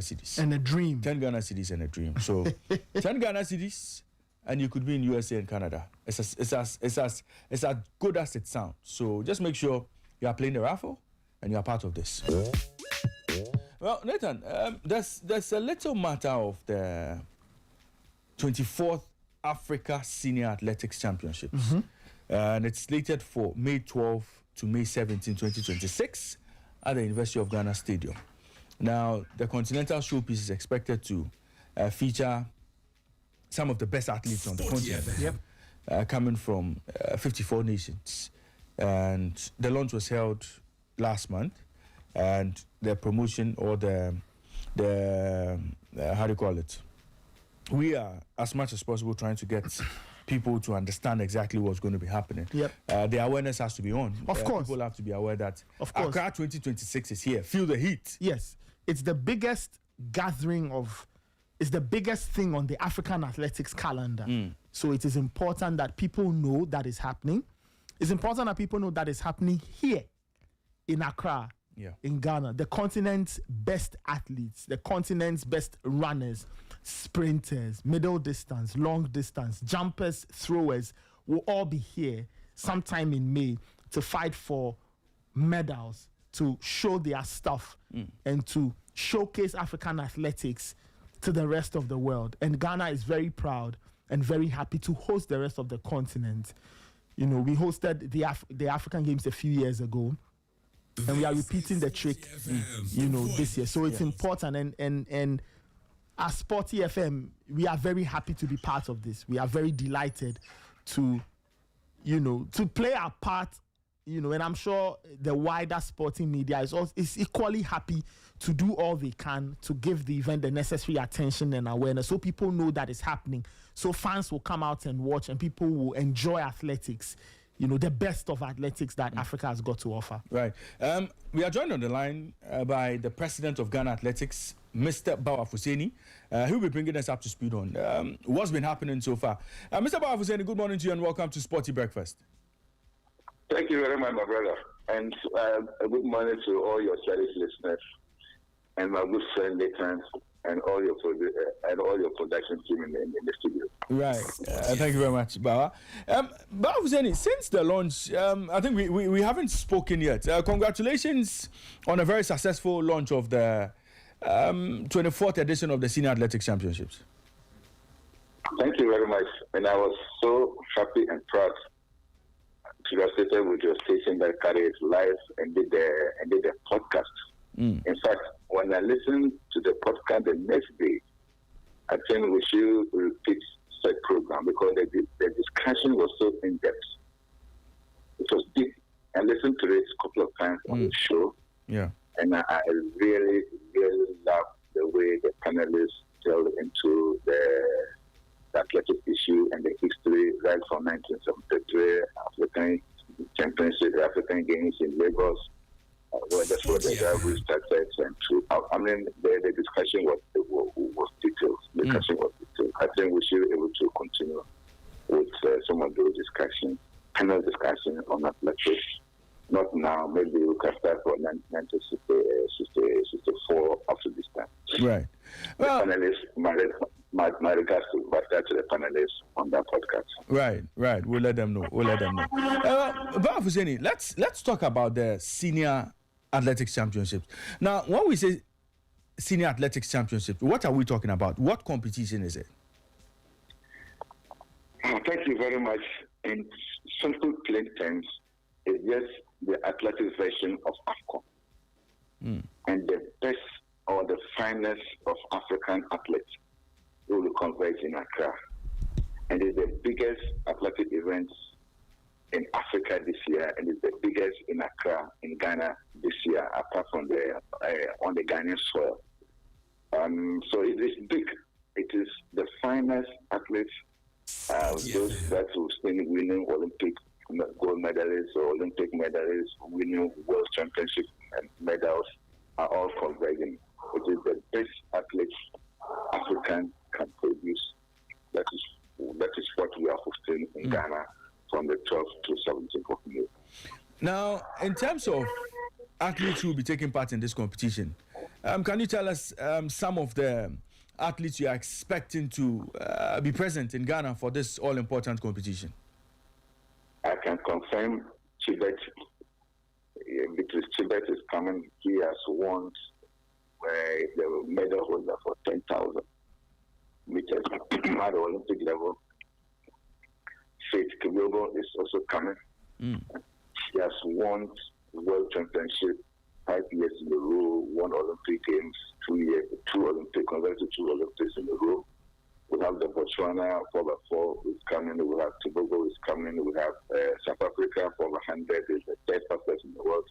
cedis. And a dream. 10 Ghana cedis and a dream. So 10 Ghana cedis, and you could be in USA and Canada. It's as good as it sounds. So just make sure you are playing the raffle and you are part of this. Well, Nathan, there's a little matter of the 24th Africa Senior Athletics Championships. And it's slated for May 12 to May 17, 2026 at the University of Ghana Stadium. Now, the Continental Showpiece is expected to feature some of the best athletes on the continent, coming from 54 nations. And the launch was held last month, and the promotion, or the how do you call it? We are, as much as possible, trying to get people to understand exactly what's going to be happening. The awareness has to be on. Of course. People have to be aware that Accra 2026 is here. Feel the heat. Yes. It's the biggest gathering it's the biggest thing on the African athletics calendar. So it is important that people know that is happening. It's important that people know that it's happening here in Accra, in Ghana. The continent's best athletes, the continent's best runners, sprinters, middle distance, long distance, jumpers, throwers will all be here sometime in May to fight for medals, to show their stuff, and to showcase African athletics to the rest of the world. And Ghana is very proud and very happy to host the rest of the continent. You know, we hosted the African Games a few years ago, and we are repeating the trick, this year. So it's important, and as Sporty FM, we are very happy to be part of this. We are very delighted to play our part, and I'm sure the wider sporting media is equally happy to do all they can to give the event the necessary attention and awareness, so people know that it's happening. So fans will come out and watch, and people will enjoy athletics, the best of athletics that Africa has got to offer. Right. We are joined on the line by the president of Ghana Athletics, Mr. Bawa Fuseni, who will be bringing us up to speed on what's been happening so far. Mr. Bawa Fuseni, good morning to you and welcome to Sporty Breakfast. Thank you very much, my brother. And a good morning to all your cherished listeners and my good friend Nathan and all your production team in the studio. Right. Thank you very much, Bawa. Bawa Fuseni, since the launch, I think we haven't spoken yet. Congratulations on a very successful launch of the 24th edition of the Senior Athletics Championships. Thank you very much. And I was so happy and proud to be associated with your station that carried live and did the podcast. In fact, when I listened to the podcast the next day, I think we should repeat said program because the discussion was so in depth. It was deep. I listened to it a couple of times on the show. Yeah. And I really, really love the way the panelists delved into the athletic issue and the history right from 1973, African Championship, African Games in Lagos. That's what the guy started. And the discussion was detailed. The discussion was detailed. I think we should be able to continue with some of those discussions, panel discussion on athletics. Not now, maybe we can start for 1964 after this time. Right. Well, the panelists, my regards to the panelists on that podcast. Right. We'll let them know. Bawa Fuseni, let's talk about the Senior Athletics Championships. Now, when we say Senior Athletics Championships, what are we talking about? What competition is it? Thank you very much. In simple plain terms, it's just the athletics version of AFCON. And the best or the finest of African athletes will converge in Accra. And it's the biggest athletic event in Africa this year, and it's the biggest in Accra, in Ghana this year, apart from on the Ghanaian soil. So it is big. It is the finest athletes, those that will still winning Olympic gold medalists or Olympic medalists, winning World Championship medals are all converging. It is the best athletes African can produce. That is what we are hosting in Ghana from the 12th to 17th of May. Now, in terms of athletes who will be taking part in this competition, Can you tell us some of the athletes you are expecting to be present in Ghana for this all-important competition? I can confirm Chibet. Because Chibet is coming. He has won the medal holder for 10,000 meters at the Olympic level. Faith Kibogo is also coming. She has won the World Championship 5 years in a row, won Olympic Games 2 Olympic, converted to 2 Olympics in a row. We have the Botswana 4x4 is coming. We have Tobago is coming. We have South Africa 4x100 is the third fastest in the world.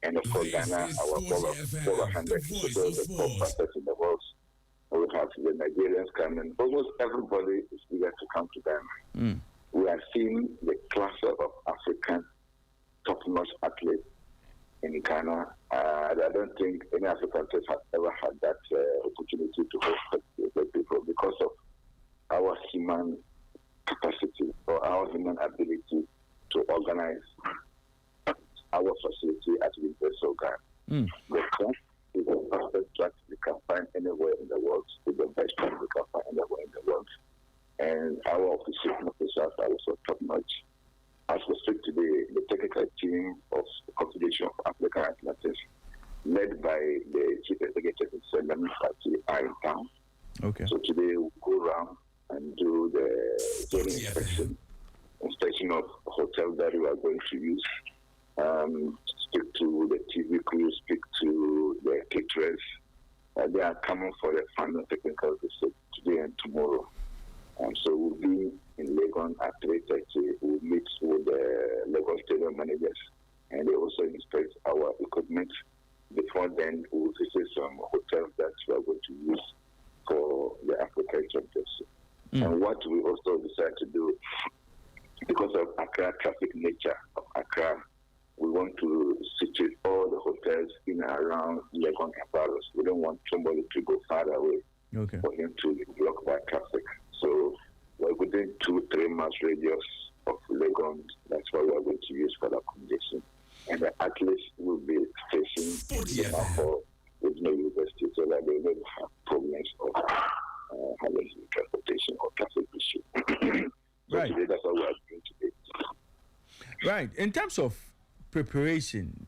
And of course, Ghana, our 4x100 is also the top fastest in the world. We have the Nigerians coming. Almost everybody is eager to come to Ghana. We are seeing the cluster of African top-notch athletes in Ghana. I don't think any African countries have ever had that opportunity to host the people because of our human capacity or our human ability to organize our facility at the University of Ghana. The track is the fastest track you can find anywhere in the world. It's the best track you can find anywhere in the world. And our officials are also top-notch. As we speak today, the technical team of the Confederation of African Athletics, led by the Chief Executive Lamin Fati, are in town. Okay. So today we'll go around and do the zone inspection of hotel that we are going to use. Speak to the TV crew, speak to the caterers. They are coming for the final technical visit today and tomorrow. So we'll be in Legon at 3:30. We'll meet with the Legon Stadium managers, and they also inspect our equipment. Before then, we'll visit some hotels that we are going to use for the African Championship. And what we also decided to do, because of Accra traffic nature of Accra, we want to situate all the hotels in and around Legon and Paris. We don't want somebody to go far away for him to be blocked by traffic. So we're within 2-3 miles radius of Legon. That's what we're going to use for the accommodation. And the athletes will be facing with no university so that they will have problems of having transportation or traffic issue. So Right. today, that's what we are doing today. Right. In terms of preparation,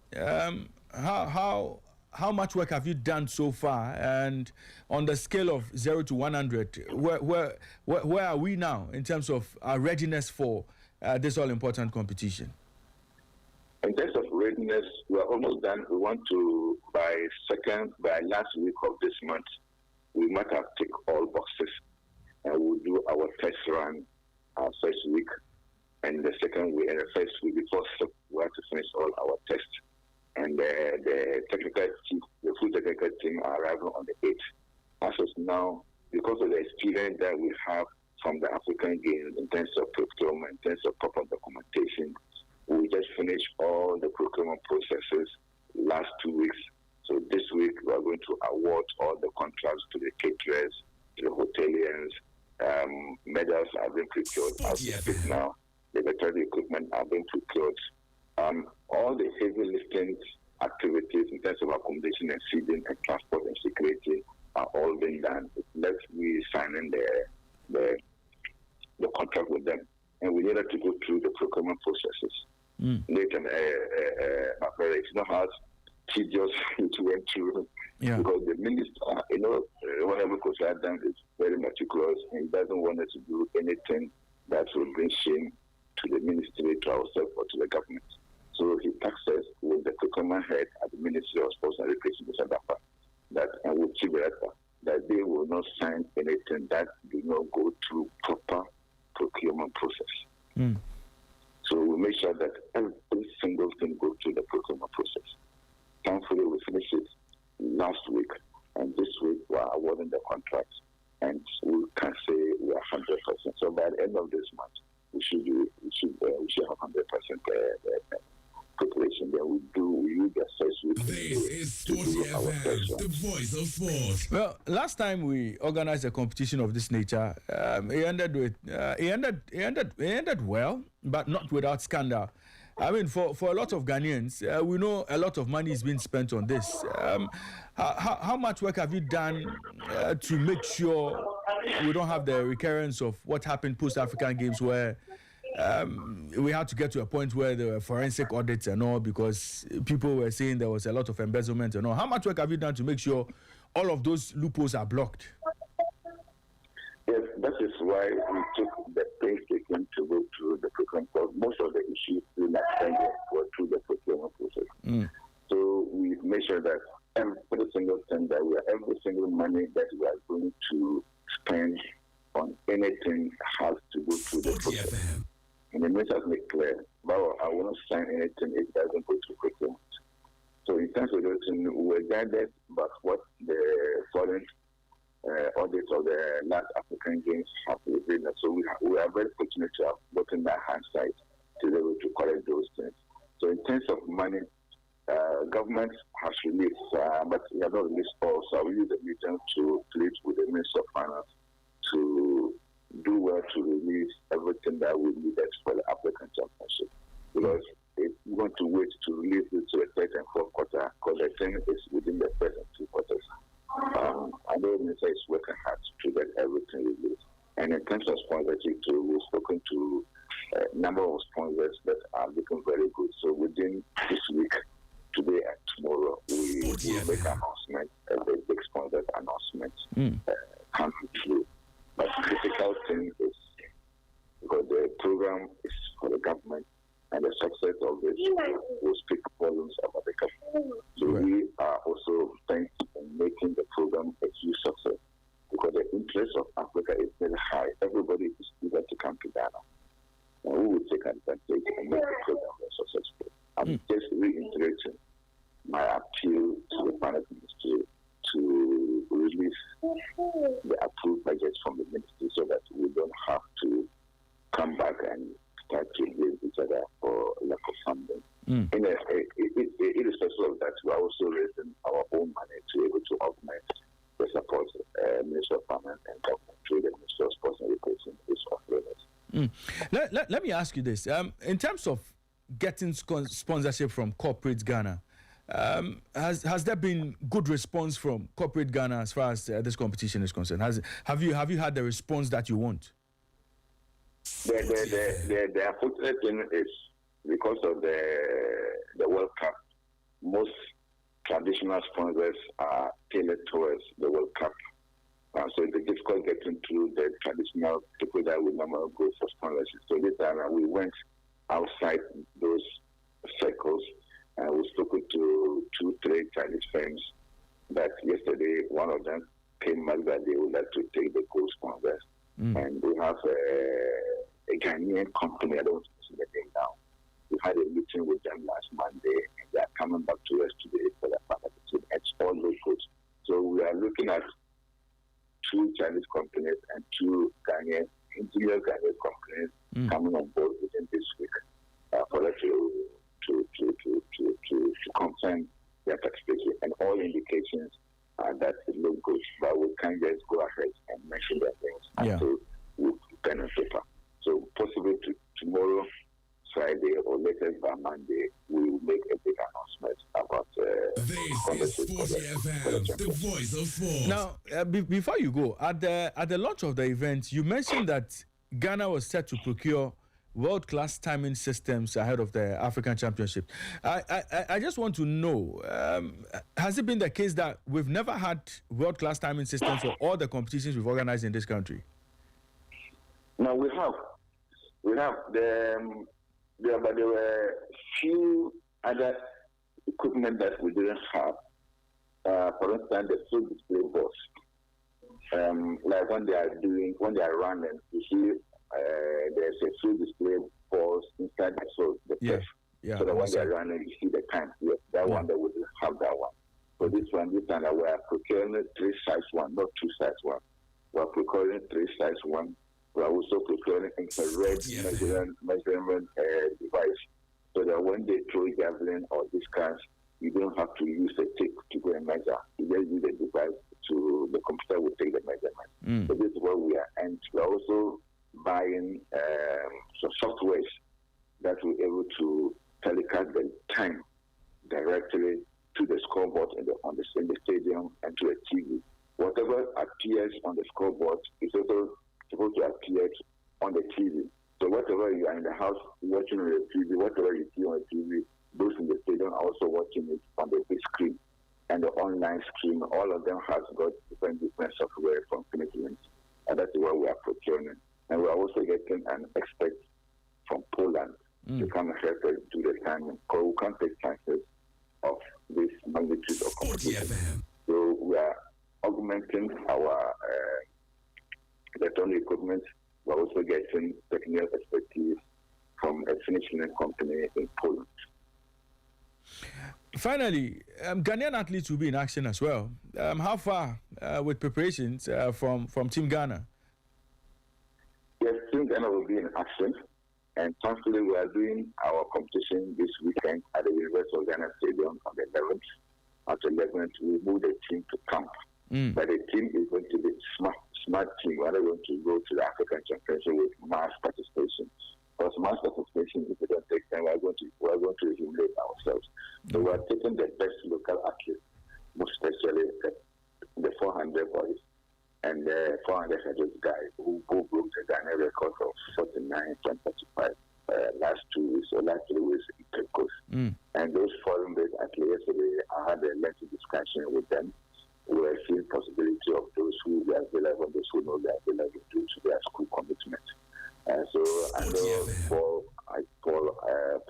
how much work have you done so far? And on the scale of 0 to 100, where are we now in terms of our readiness for this all-important competition? In terms of readiness, we are almost done. We want to, by last week of this month, we might have ticked all boxes. And we'll do our test run first week. And the second week, and the first week before, we have to finish all our tests. And the technical team, the full technical team are arriving on the 8th. As of now, because of the experience that we have from the African Games in terms of procurement, in terms of proper documentation, we just finished all the procurement processes last 2 weeks. So this week, we are going to award all the contracts to the caterers, to the hoteliers. Medals are being procured as we speak now. The veterinary equipment are being procured. All the heavy lifting activities in terms of accommodation and feeding and transport and security are all being done. Let's be signing the contract with them. And we needed to go through the procurement processes. Later, it's not how tedious it went through. Because the minister, whatever Coach Adam is very meticulous and he doesn't want us to do anything that will bring shame to the ministry, to ourselves, or to the government. So he tasked us with the procurement head at the Ministry of Sports and Recreation, Mr. Dafa, that and with Chief Director, that they will not sign anything that do not go through proper procurement process. So we make sure that every single thing goes through the procurement process. Thankfully, we finished it last week, and this week we are awarding the contracts, and we can say we are 100%. So by the end of this month, we should have 100% preparation. Then we use the first week. This is Sporty FM, the voice of sports. Well, last time we organized a competition of this nature, it ended well, but not without scandal. I mean, for a lot of Ghanaians, we know a lot of money is being spent on this. How much work have you done to make sure we don't have the recurrence of what happened post-African Games, where we had to get to a point where there were forensic audits and all, because people were saying there was a lot of embezzlement and all? How much work have you done to make sure all of those loopholes are blocked? Yes, that is why we took the painstaking to go through the procurement process. Most of the issues in that tender were through the procurement process. So we made sure that every single tender, every single money that we are going to spend on anything has to go through the process. And the minister has made clear, but I will not sign anything if it doesn't go through procurement. So in terms of everything, we were guided by what the foreign audits of the last African Games have revealed. So we are very fortunate to have gotten that hindsight to be able to correct those things. So in terms of money, government has released, but we have not released all. So I will use the medium to plead with the Minister of Finance to do well to release everything that we needed for the African Championship. Because if we want to wait to release it to the third and fourth quarter, because the thing is within the first and two quarters. I know the minister is working hard to get everything released. And in terms of sponsorship, too, we've spoken to a number of sponsors that are looking very good. So within this week, today and tomorrow, we will make an announcement, a very big sponsor announcement coming through. But the critical thing is, because the program is for the government, and the success of it will speak volumes about the government. So we are also bent on making the program a huge success, because the interest of Africa is very high. Everybody is eager to come to Ghana. And we will take advantage and make the program very successful. I'm just reiterating my appeal to the finance ministry to release the approved budgets from the ministry, so that we don't have to come back and start to blame each other for lack of funding. Irrespective of that, we are also raising our own money to be able to augment the support Minister of Finance and government through the Minister of Sports and Recreation is offering. Let me ask you this. In terms of getting sponsorship from corporate Ghana, has there been good response from corporate Ghana as far as this competition is concerned? Have you had the response that you want? The unfortunate thing is, because of the World Cup, most traditional sponsors are tailored towards the World Cup. So it's difficult getting through the traditional people that we normally go for sponsorship. So this time we went outside those circles, and we spoke to 2-3 Chinese firms that yesterday one of them came back that they would like to take the co-sponsors. And we have a Ghanaian company, I don't see the name now. We had a meeting with them last Monday, and they are coming back to us today for the partnership. It's all local. So we are looking at 2 Chinese companies and 2 Ghanaian, interior Ghanaian companies coming on board within this week for us to confirm their participation. And all indications are that it looks good, but we can't just go ahead and mention their things until we pen and paper. So possibly tomorrow, Friday, or latest by Monday, we will make a big announcement about this is Sporty FM, the voice of sports. Now, before you go, at the launch of the event, you mentioned that Ghana was set to procure world-class timing systems ahead of the African Championship. I just want to know, has it been the case that we've never had world-class timing systems for all the competitions we've organized in this country? No, we have. But there were few other equipment that we didn't have. For instance, the full display boards. Like when they are running, you see there's a full display boards inside the turf. So that when they are running, you see the time. Yes, that one that we didn't have that one. So this time we are procuring 3 size one, not 2 size one. We are procuring 3 size one. We are also preparing infrared measurement device, so that when they throw javelin or discus, you don't have to use a tape to go and measure. You just use the device to the computer will take the measurement. So this is what we are, and we are also buying some softwares that will be able to telecast the time directly to the scoreboard in the stadium and to a TV. Whatever appears on the scoreboard is also supposed to appear on the TV. So whatever you are in the house watching on the TV, whatever you see on the TV, those in the stadium are also watching it on the big screen and the online screen. All of them has got different software from Finland, and that's what we are procuring. And we are also getting an expert from Poland to come and help us do the timing, because we can't take chances of this magnitude of competition. So we are augmenting our electronic equipment. We're also getting technical expertise from a Finnish company in Poland. Finally, Ghanaian athletes will be in action as well. How far with preparations from Team Ghana? Yes, Team Ghana will be in action. And thankfully, we are doing our competition this weekend at the University of Ghana Stadium on the 11th. After 11th, we move the team to camp. But the team is going to be smart team. We are not going to go to the African Championship with mass participation. Because mass participation, if we don't take time, we are going to humiliate ourselves. So we are taking the best local athletes, most especially the 400 boys and the 400 guys who broke the Ghana record of 49.35 last 2 weeks or last 3 weeks in Cape Coast. And those foreign-based athletes, yesterday, I had a lengthy discussion with them. We are seeing possibility of those who are available, those who know they are available due to their school commitment. So I know for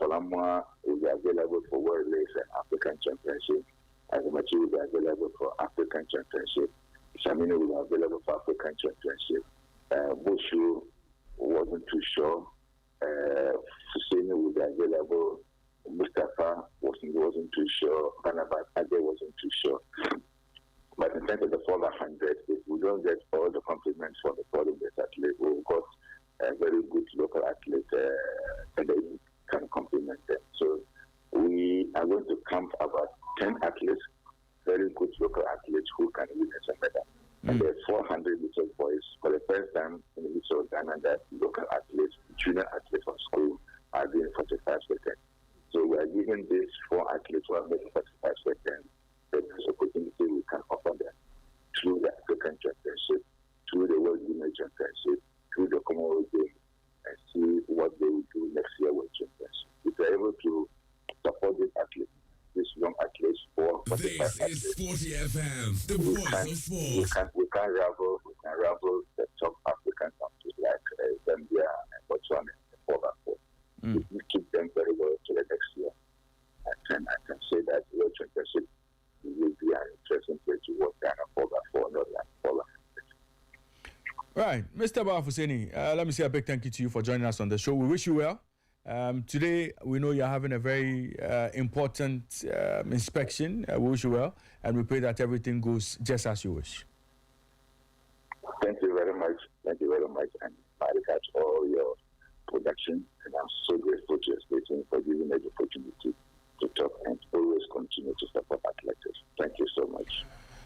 Lamwa will be available for World Race and African Championship. As much will be available for African Championship. Shamina will be available for African Championship. Bushu wasn't too sure. Fuseni will be available. Mustafa wasn't too sure. Banabat Ade wasn't too sure. But in terms of the 400, if we don't get all the compliments from the foreign-based athlete, we've got a very good local athlete and they can compliment them. So we are going to camp about 10 athletes, very good local athletes who can win a medal. And there are 400 little boys for the first time in the history of Ghana that local athletes, junior athletes from school are doing 45 seconds. So we are giving these 4 athletes who are making 45 seconds the best opportunity we can offer them through the African Championship, through the World Junior Championship, through the Commonwealth Games, and see what they will do next year with Championship. If they're able to support these athletes, these young athletes for 45 This athletes, is Sporty FM, the voice of sport. we can rival the top African countries like Zambia and Botswana and 4x4. If we keep them very well to the next year, I can say that World Championship will be an interesting place to work Ghana 4x4, not like 4x4. Right, Mr. Bafuseni, let me say a big thank you to you for joining us on the show. We wish you well. Today, we know you're having a very important inspection. We wish you well, and we pray that everything goes just as you wish. Thank you very much. Thank you very much. And I regard all your production, and I'm so grateful to your station for giving me the opportunity to talk and always continue to support athletics. Thank you so much.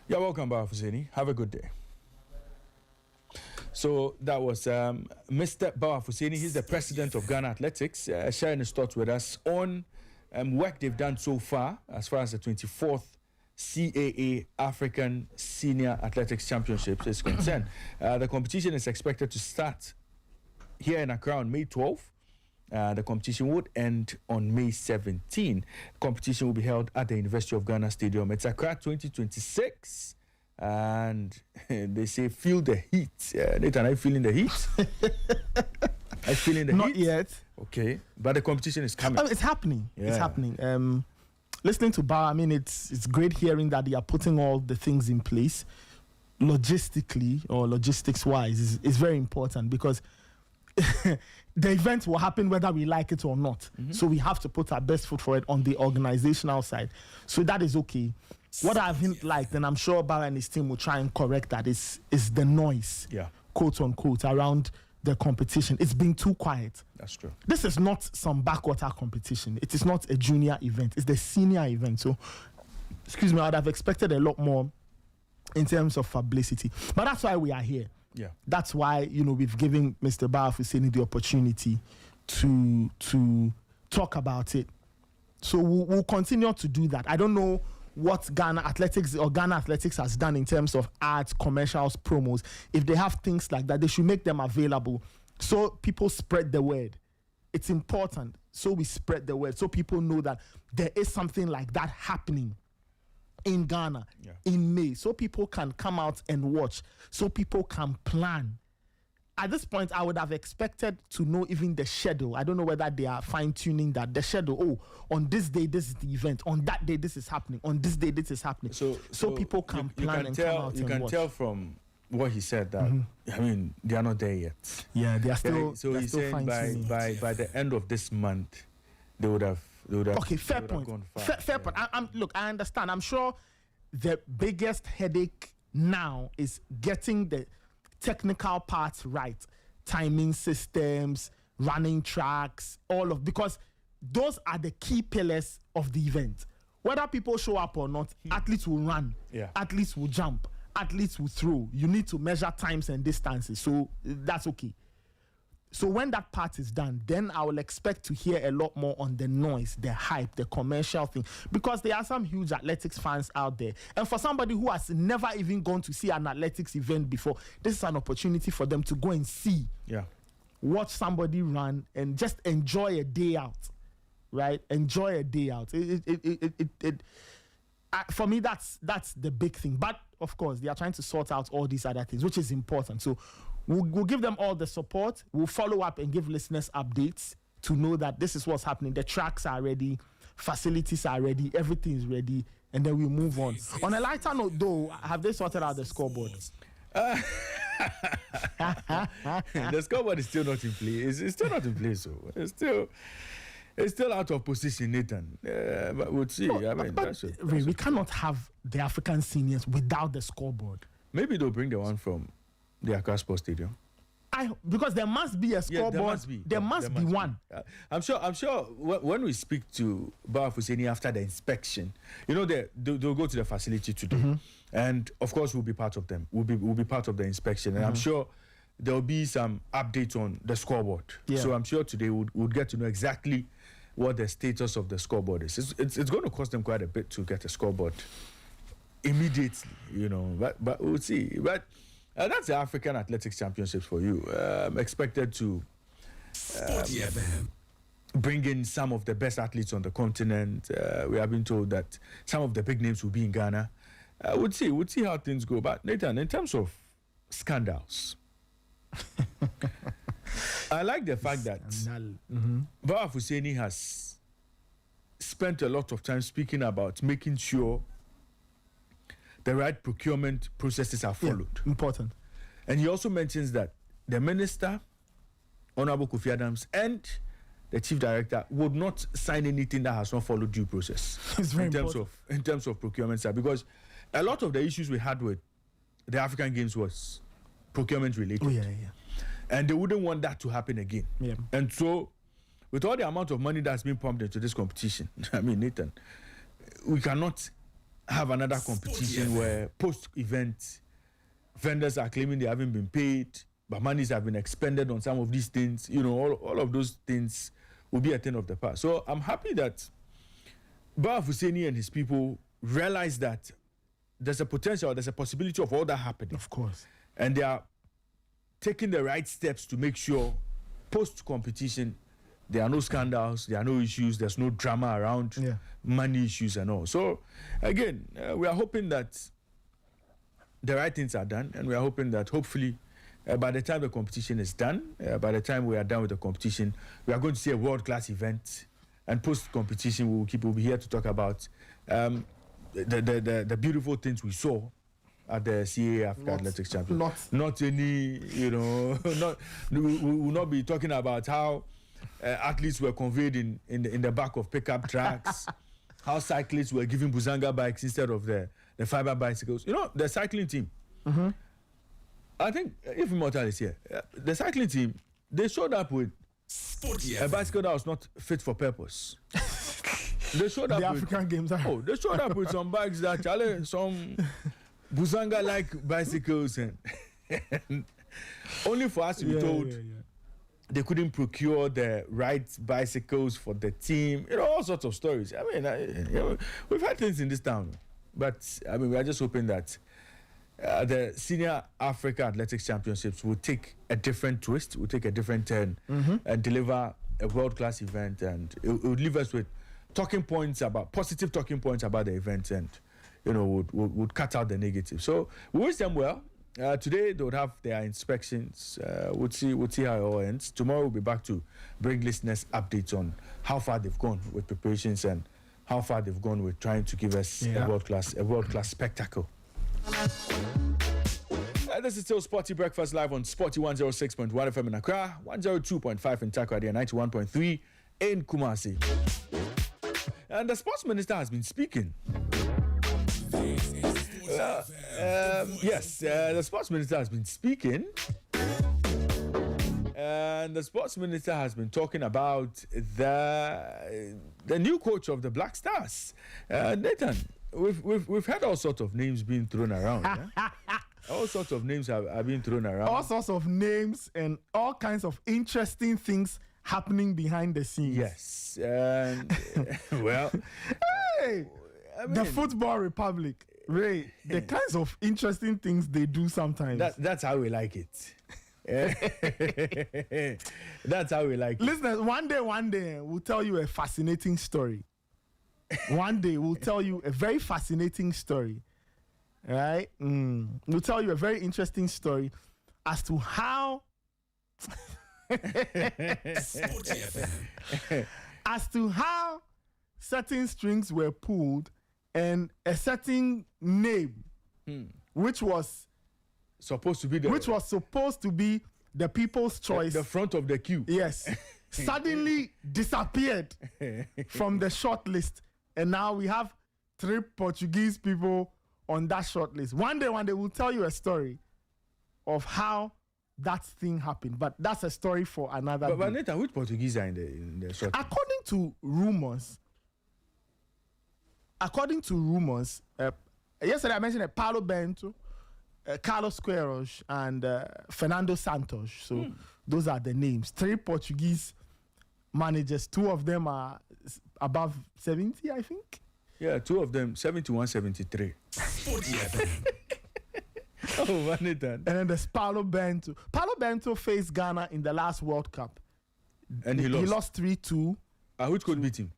You're welcome, Bafuseni. Have a good day. So that was Mr. Bafuseni. He's the president of Ghana Athletics, sharing his thoughts with us on work they've done so far as the 24th CAA African Senior Athletics Championships is concerned. The competition is expected to start here in Accra on May 12th. The competition would end on May 17. Competition will be held at the University of Ghana Stadium. It's Accra 2026. And they say, feel the heat. Nathan, are you feeling the heat? Are you feeling the heat? Not yet. Okay. But the competition is coming. It's happening. Yeah. It's happening. Listening to Bar, I mean, it's great hearing that they are putting all the things in place. Logistically or logistics-wise is very important because the event will happen whether we like it or not. So we have to put our best foot forward on the organizational side. So that is okay. What I haven't liked, and I'm sure Barra and his team will try and correct that, is the noise, quote unquote, around the competition. It's been too quiet. That's true. This is not some backwater competition. It is not a junior event. It's the senior event. So, excuse me, I would have expected a lot more in terms of publicity. But that's why we are here. Yeah. That's why, we've given Mr. Bafuseni the opportunity to talk about it So we'll continue to do that. I don't know what Ghana Athletics has done in terms of ads, commercials, promos. If they have things like that, they should make them available so people spread the word. It's important. So we spread the word so people know that there is something like that happening in Ghana in May, so people can come out and watch, so people can plan. At this point, I would have expected to know even the schedule. I don't know whether they are fine-tuning that. The schedule, on this day, this is the event. On that day, this is happening. On this day, this is happening. So people can plan and come out and watch. You can tell from what he said that, I mean, they are not there yet. Yeah, they are still So he's saying by the end of this month, they would have okay, fair point. Fair point. Look, I understand. I'm sure the biggest headache now is getting the technical parts right, timing systems, running tracks, because those are the key pillars of the event. Whether people show up or not, athletes will run, athletes will jump, athletes will throw. You need to measure times and distances, so that's okay. So when that part is done, then I will expect to hear a lot more on the noise, the hype, the commercial thing, because there are some huge athletics fans out there. And for somebody who has never even gone to see an athletics event before, this is an opportunity for them to go and see, watch somebody run and just enjoy a day out, right? Enjoy a day out. For me, that's the big thing. But of course, they are trying to sort out all these other things, which is important. So we'll give them all the support. We'll follow up and give listeners updates to know that this is what's happening. The tracks are ready, facilities are ready, everything is ready, and then we move on. On a lighter note, though, have they sorted out the scoreboard? The scoreboard is still not in place. It's still not in place, so it's still out of position, Nathan. But we'll see. We cannot have the African seniors without the scoreboard. Maybe they'll bring the one from the Accra Sports Stadium. Because there must be a scoreboard. There must be one. I'm sure when we speak to Bawaf Husseini after the inspection, they'll go to the facility today. And of course we'll be part of them. We'll be part of the inspection. And I'm sure there'll be some updates on the scoreboard. So I'm sure today we'll get to know exactly what the status of the scoreboard is. It's going to cost them quite a bit to get a scoreboard immediately, but we'll see. But that's the African Athletics Championships for you. Expected to bring in some of the best athletes on the continent. We have been told that some of the big names will be in Ghana. We'll see how things go. But Nathan, in terms of scandals, I like the fact that Bawaf Husseini has spent a lot of time speaking about making sure the right procurement processes are followed. Important. And he also mentions that the minister, Honorable Kofi Adams, and the chief director would not sign anything that has not followed due process. It's very important. In terms of procurement, sir, because a lot of the issues we had with the African Games was procurement related. And they wouldn't want that to happen again. And so, with all the amount of money that's been pumped into this competition, Nathan, we cannot have another competition where post-event vendors are claiming they haven't been paid, but monies have been expended on some of these things. All of those things will be a thing of the past. So I'm happy that Bawaf Husseini and his people realize that there's a possibility of all that happening. Of course. And they are taking the right steps to make sure post-competition there are no scandals, there are no issues, there's no drama around money issues and all. So, again, we are hoping that the right things are done, and we are hoping that hopefully by the time the competition is done, by the time we are done with the competition, we are going to see a world-class event, and post-competition we'll be here to talk about the beautiful things we saw at the CAA Africa Athletics Championships. Not any, we will not be talking about how athletes were conveyed in the back of pickup trucks, how cyclists were given Buzanga bikes instead of the fiber bicycles. The cycling team. I think if Immortal is here, the cycling team, they showed up with Sporty a bicycle that was not fit for purpose. They showed up the with African Games. They showed up with some bikes that some Buzanga-like bicycles, and only for us to be told they couldn't procure the right bicycles for the team. All sorts of stories. I mean, we've had things in this town, but I mean, we are just hoping that the Senior Africa Athletics Championships will take a different twist, will take a different turn, and deliver a world-class event, and it would leave us with positive talking points about the event, and would cut out the negative. So we wish them well. Today they would have their inspections. We'll see how it all ends. Tomorrow we'll be back to bring listeners updates on how far they've gone with preparations and how far they've gone with trying to give us a world class spectacle. This is still Sporty Breakfast live on Sporty 106.1 FM in Accra, 102.5 in Takoradi, and 91.3 in Kumasi. And the sports minister has been speaking. The sports minister has been speaking, and the sports minister has been talking about the new coach of the Black Stars. Nathan, we've had all sorts of names being thrown around. All sorts of names have been thrown around. All sorts of names and all kinds of interesting things happening behind the scenes. Yes, and well, hey, the Football Republic. Ray, the kinds of interesting things they do sometimes. That's how we like it. That's how we like it. Listen, one day, we'll tell you a fascinating story. One day, we'll tell you a very fascinating story. Right? We'll tell you a very interesting story as to how... as to how certain strings were pulled and a certain name, which was supposed to be the people's choice, the front of the queue, yes, suddenly disappeared from the short list, and now we have 3 Portuguese people on that short list. One day we'll tell you a story of how that thing happened, but that's a story for another day. But Nathan, which Portuguese are in the short list? According to rumors, yesterday I mentioned Paulo Bento, Carlos Queiroz, and Fernando Santos. So those are the names. 3 Portuguese managers. 2 of them are above 70, I think. Yeah, 2 of them, 71, 73. Oh, Nathan. And then there's Paulo Bento. Paulo Bento faced Ghana in the last World Cup. And he lost 3-2. Which could beat him?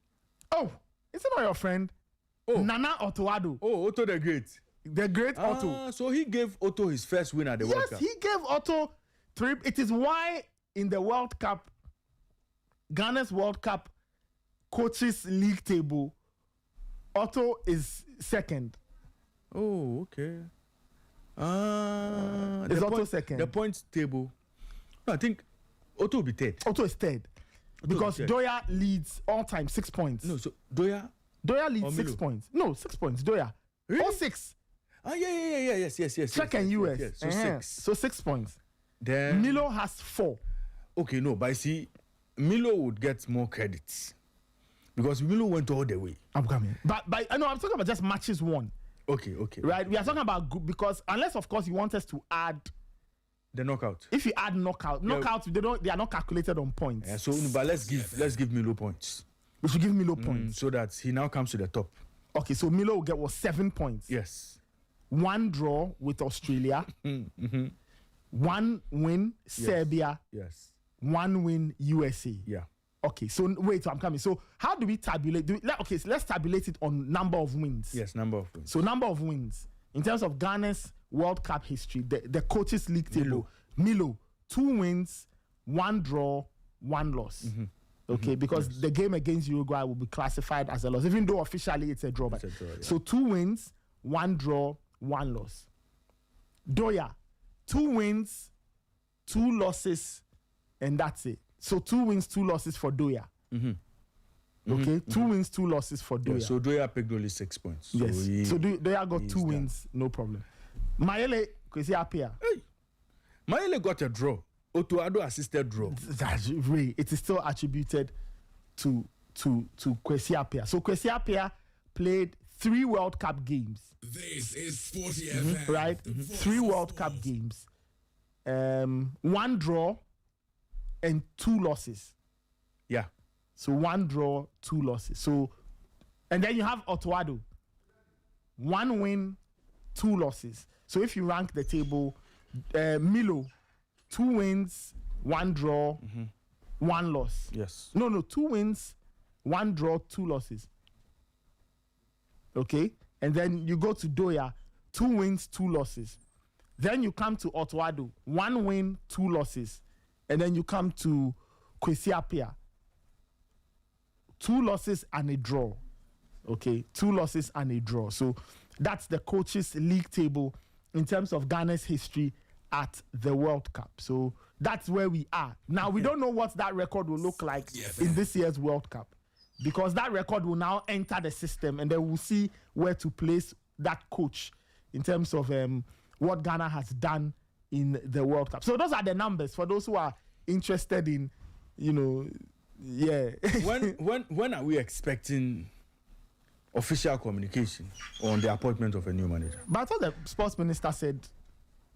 Oh, is it not your friend? Oh. Nana Otoado. Oh, Otto the Great. The great Otto. So he gave Otto his first win at the World Cup. Yes, he gave Otto 3. It is why in the World Cup, Ghana's World Cup coaches league table, Otto is second. Oh, okay. Is Otto second? The points table. No, I think Otto will be third. Otto is third. Because Doya leads all time 6 points. No, so Doya leads 6 points. No, 6 points. Doya. Really? All 6. Yes. Second US. Yes. So 6. So 6 points. Then Milo has 4. Okay, no, but I see Milo would get more credits because Milo went all the way. I'm coming. But I know I'm talking about just matches won. Okay. Right? We are talking about because unless of course you want us to add the knockout. If you add knockout, they are not calculated on points. Yeah, so but let's give Milo points. We should give Milo points so that he now comes to the top. Okay, so Milo will get 7 points. Yes. 1 draw with Australia. 1 win Serbia. Yes. 1 win USA. Yeah. Okay, so wait, I'm coming. So how do we tabulate? So let's tabulate it on number of wins. Yes, number of wins. So number of wins in terms of Ghana's World Cup history, the coaches league table. Milo 2 wins, 1 draw, 1 loss. Okay, because the game against Uruguay will be classified as a loss, even though officially it's a draw. But so 2 wins, 1 draw, 1 loss. Doya, 2 wins, 2 losses, and that's it. So 2 wins, 2 losses for Doya. Okay, 2 wins, 2 losses for Doya. Yeah, so Doya picked only 6 points. Yes. So Doya got 2 wins, no problem. Mayele, Kwesi Appiah. Hey, Mayele got a draw. Otuado assisted draw. It is still attributed to Kwesi Appiah. So Kwesi Appiah played 3 World Cup games. This is Sporty FM. Right? 3 World Cup games. 1 draw and 2 losses. Yeah. So 1 draw, 2 losses. So, and then you have Ottawa, 1 win, 2 losses. So if you rank the table, Milo, 2 wins, 1 draw, 1 loss. Yes. No, 2 wins, 1 draw, 2 losses. Okay? And then you go to Doya, 2 wins, 2 losses. Then you come to Ottawa, 1 win, 2 losses. And then you come to Kwesi Appiah, 2 losses and a draw. Okay? 2 losses and a draw. So that's the coaches' league table in terms of Ghana's history at the World Cup. So that's where we are. Now, we don't know what that record will look like in this year's World Cup, because that record will now enter the system, and then we'll see where to place that coach in terms of what Ghana has done in the World Cup. So those are the numbers for those who are interested in, When are we expecting official communication on the appointment of a new manager? But I thought the sports minister said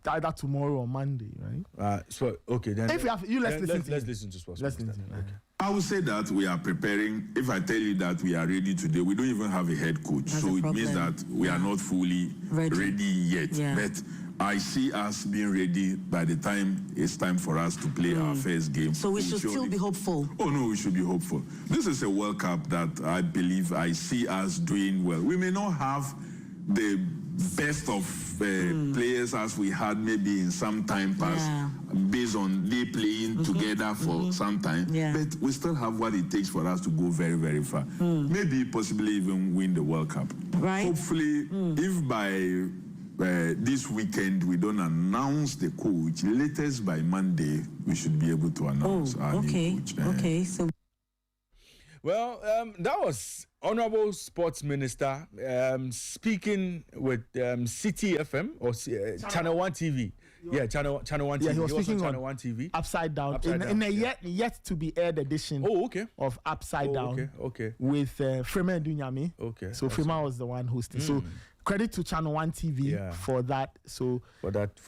either tomorrow or Monday, right? So okay, then if you have, let's listen to sports Let's minister. listen. Okay. I would say that we are preparing. If I tell you that we are ready today, we don't even have a head coach. That's so a it means problem. that we are not fully ready yet. Yeah. But I see us being ready by the time it's time for us to play our first game. So we should still be hopeful. Oh no, we should be hopeful. This is a World Cup that I believe I see us doing well. We may not have the best of players as we had maybe in some time past, based on they playing together for some time. Yeah. But we still have what it takes for us to go very, very far. Maybe possibly even win the World Cup. Right. Hopefully, if by this weekend we don't announce the coach, latest by Monday we should be able to announce our new coach. Okay, so. Well, that was Honorable Sports Minister speaking with City FM or Channel 1 TV. Yeah, Channel 1 TV. Yeah, he was speaking on Channel 1 TV. Upside Down, in a yet to be aired edition of Upside Down. Okay. With Freeman Dunyami. Okay. So Freeman was the one hosting. So credit to Channel 1 TV for that. So for that,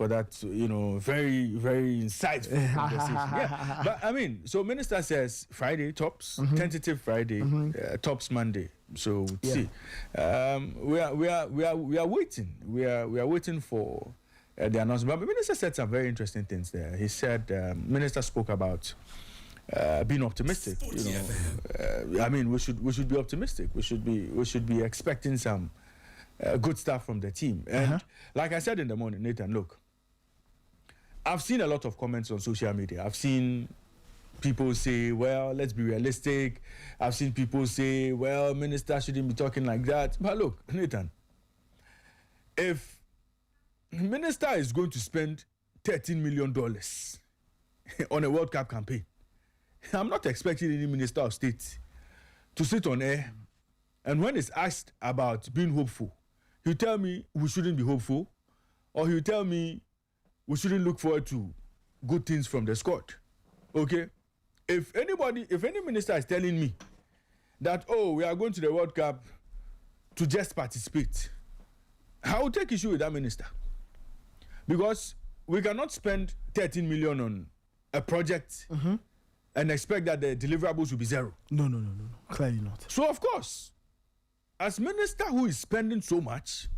very, very insightful conversation. Yeah. But I mean, so Minister says Friday tops, tentative Friday, tops Monday. So see, we are waiting. We are waiting for the announcement. But the Minister said some very interesting things there. He said, Minister spoke about being optimistic. I mean, we should be optimistic. We should be expecting some good stuff from the team. And like I said in the morning, Nathan, look, I've seen a lot of comments on social media. I've seen people say, well, let's be realistic. I've seen people say, well, Minister shouldn't be talking like that. But look, Nathan, if Minister is going to spend $13 million on a World Cup campaign, I'm not expecting any Minister of State to sit on air, and when it's asked about being hopeful, he'll tell me we shouldn't be hopeful, or he'll tell me we shouldn't look forward to good things from the squad. Okay? If any minister is telling me that, we are going to the World Cup to just participate, I will take issue with that minister. Because we cannot spend 13 million on a project and expect that the deliverables will be zero. No. Clearly not. So, of course, as minister who is spending so much,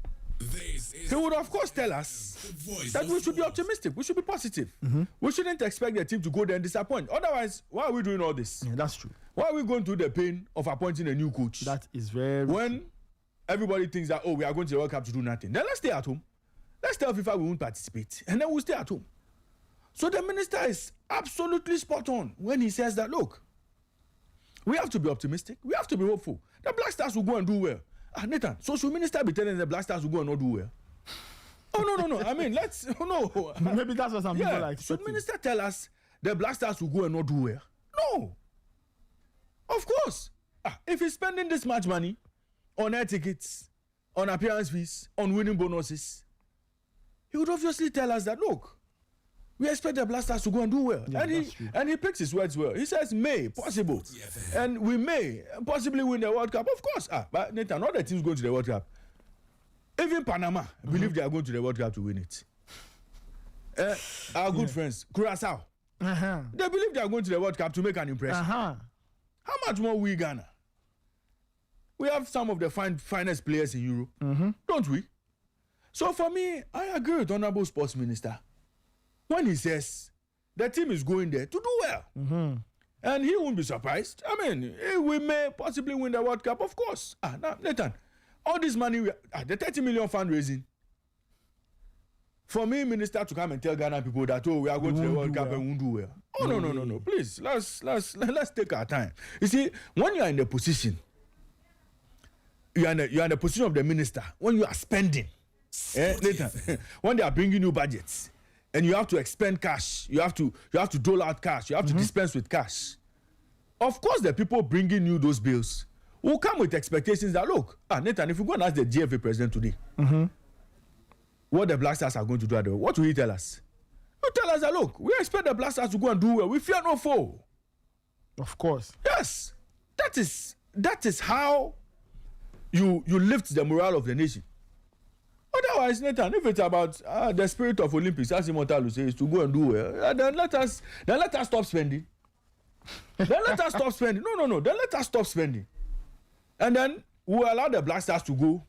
he would, of course, tell us that we should be optimistic. We should be positive. We shouldn't expect the team to go there and disappoint. Otherwise, why are we doing all this? Yeah, that's true. Why are we going through the pain of appointing a new coach? That is very when true. Everybody thinks that, we are going to the World Cup to do nothing. Then let's stay at home. Let's tell FIFA we won't participate. And then we'll stay at home. So the minister is absolutely spot on when he says that, look, we have to be optimistic. We have to be hopeful. The Black Stars will go and do well. Nathan, so should minister be telling the Black Stars will go and not do well? Oh, no. I mean, no. Maybe that's what some people like. Should minister tell us the Black Stars will go and not do well? No. Of course. If he's spending this much money on air tickets, on appearance fees, on winning bonuses, he would obviously tell us that, look, we expect the Black Stars to go and do well. Yeah, and he picks his words well. He says, may, possible. And we may possibly win the World Cup. Of course. But Nathan, not the teams going to the World Cup. Even Panama believe they are going to the World Cup to win it. Our good friends, Curaçao, They believe they are going to the World Cup to make an impression. How much more we Ghana? We have some of the finest players in Europe, don't we? So for me, I agree with Honorable Sports Minister when he says the team is going there to do well. And he won't be surprised. I mean, we may possibly win the World Cup, of course. Now, Nathan, all this money, the 30 million fundraising, for me, Minister, to come and tell Ghana people that, we are going to the World Cup and won't do well. Oh, no. Please, let's take our time. You see, when you are in the position, you are in the position of the minister, when you are spending, Nathan, when they are bringing you budgets, and you have to expend cash, you have to dole out cash, you have to dispense with cash. Of course, the people bringing you those bills will come with expectations that, look, Nathan, if you go and ask the GFA president today, what the Black Stars are going to do at the, what will he tell us? He'll tell us that, look, we expect the Black Stars to go and do well. We fear no foe. Of course. Yes. That is how you lift the morale of the nation. Otherwise, Nathan, if it's about the spirit of Olympics, as Immortal say, is to go and do well, then let us stop spending. Then let us stop spending. No. Then let us stop spending. And then we'll allow the Black Stars to go,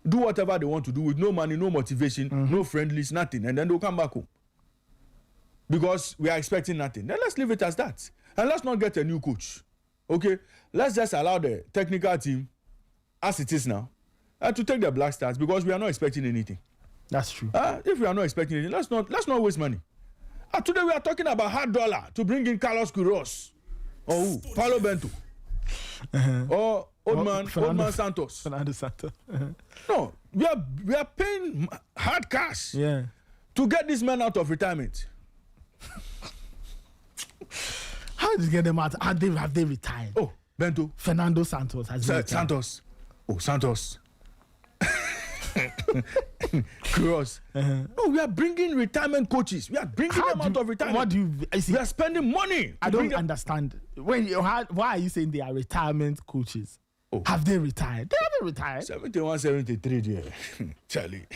do whatever they want to do with no money, no motivation, no friendlies, nothing. And then they'll come back home. Because we are expecting nothing. Then let's leave it as that. And let's not get a new coach. Okay? Let's just allow the technical team, as it is now, to take the Black Stars, because we are not expecting anything. That's true. If we are not expecting anything, let's not waste money. Today we are talking about $100 to bring in Carlos Queiroz, or who? Paulo Bento, or old man Santos. Fernando Santos. No, we are paying hard cash to get these men out of retirement. How did you get them out? Have they retired? Oh, Bento. Fernando Santos has retired. Santos. Oh, Santos. Cross. No, we are bringing retirement coaches. We are bringing them out of retirement. We are spending money. I don't understand. Why are you saying they are retirement coaches? Oh. Have they retired? They haven't retired. 71, 73, dear. Charlie.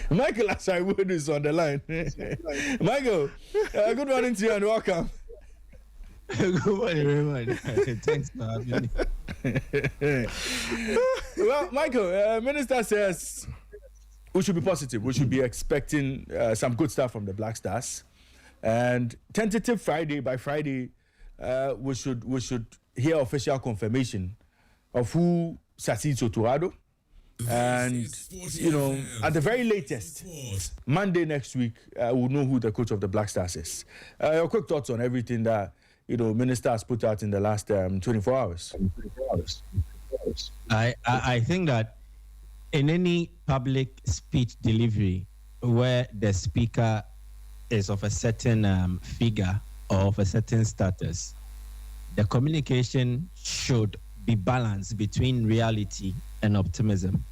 Michael Asaiwood is on the line. Michael, good morning to you and welcome. Good morning, everyone. Thanks for having me. Well, Michael, Minister says we should be positive. We should be expecting some good stuff from the Black Stars. And tentative by Friday, we should hear official confirmation of who succeeds Otuado. And, at the very latest, Monday next week, we'll know who the coach of the Black Stars is. Your quick thoughts on everything that Minister has put out in the last 24 hours. I think that in any public speech delivery where the speaker is of a certain figure or of a certain status, the communication should be balanced between reality and optimism.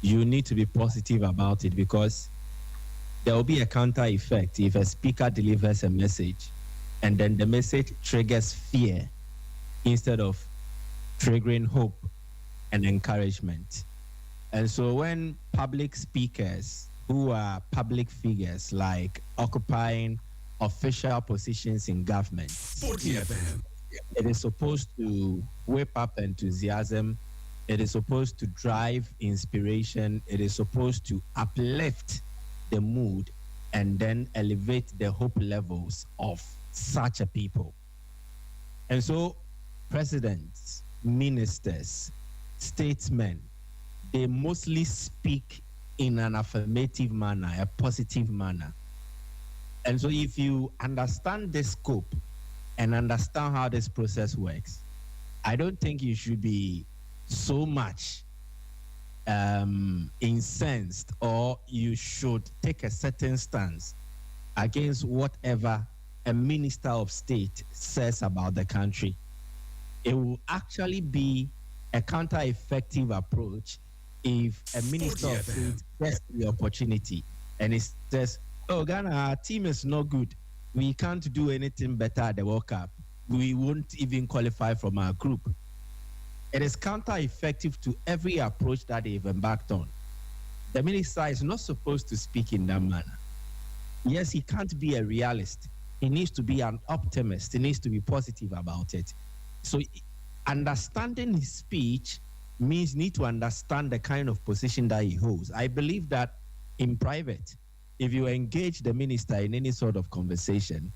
You need to be positive about it, because there will be a counter effect if a speaker delivers a message and then the message triggers fear instead of triggering hope and encouragement. And so when public speakers who are public figures, like occupying official positions in government, Sporty FM. It is supposed to whip up enthusiasm. It is supposed to drive inspiration. It is supposed to uplift the mood and then elevate the hope levels of such a people. And so presidents, ministers, statesmen, they mostly speak in an affirmative manner, a positive manner. And so if you understand the scope and understand how this process works, I don't think you should be so much incensed, or you should take a certain stance against whatever a minister of state says about the country. It will actually be a counter-effective approach if a minister of state gets the opportunity and he says, oh, Ghana, our team is not good. We can't do anything better at the World Cup. We won't even qualify from our group. It is counter-effective to every approach that they've embarked on. The minister is not supposed to speak in that manner. Yes, he can't be a realist. He needs to be an optimist. He needs to be positive about it. So understanding his speech means you need to understand the kind of position that he holds. I believe that in private, if you engage the minister in any sort of conversation,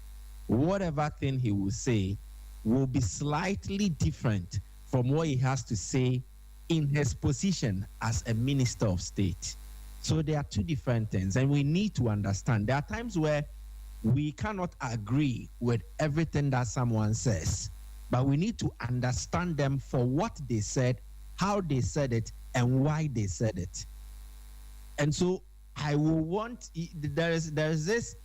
whatever thing he will say will be slightly different from what he has to say in his position as a minister of state. So there are two different things, and we need to understand. There are times where we cannot agree with everything that someone says, but we need to understand them for what they said, how they said it, and why they said it. And so I will want, there is this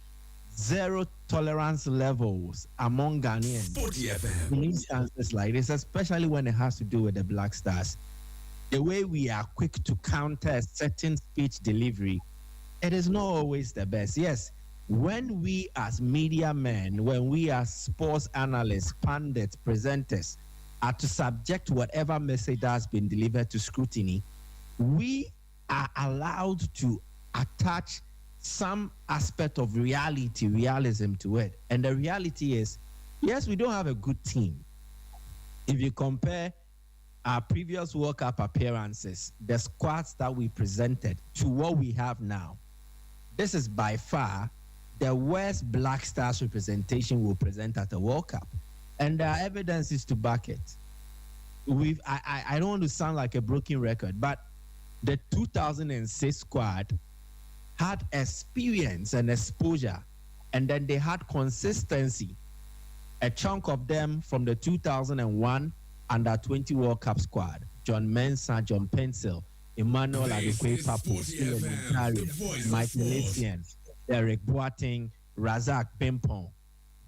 zero tolerance levels among Ghanaians Sporty FM. in instances like this, especially when it has to do with the Black Stars. The way we are quick to counter a certain speech delivery, it is not always the best. Yes, when we as media men, when we as sports analysts, pundits, presenters are to subject whatever message has been delivered to scrutiny, we are allowed to attach some aspect of realism to it. And the reality is, yes, we don't have a good team. If you compare our previous World Cup appearances, the squads that we presented to what we have now, this is by far the worst Black Stars representation we'll present at the World Cup. And there are evidences to back it. I don't want to sound like a broken record, but the 2006 squad had experience and exposure, and then they had consistency. A chunk of them from the 2001 Under-20 World Cup squad: John Mensah, John Pencil, Emmanuel Adequaye-Papo, Mike Malaysian, Eric Boateng, Razak Bimpong.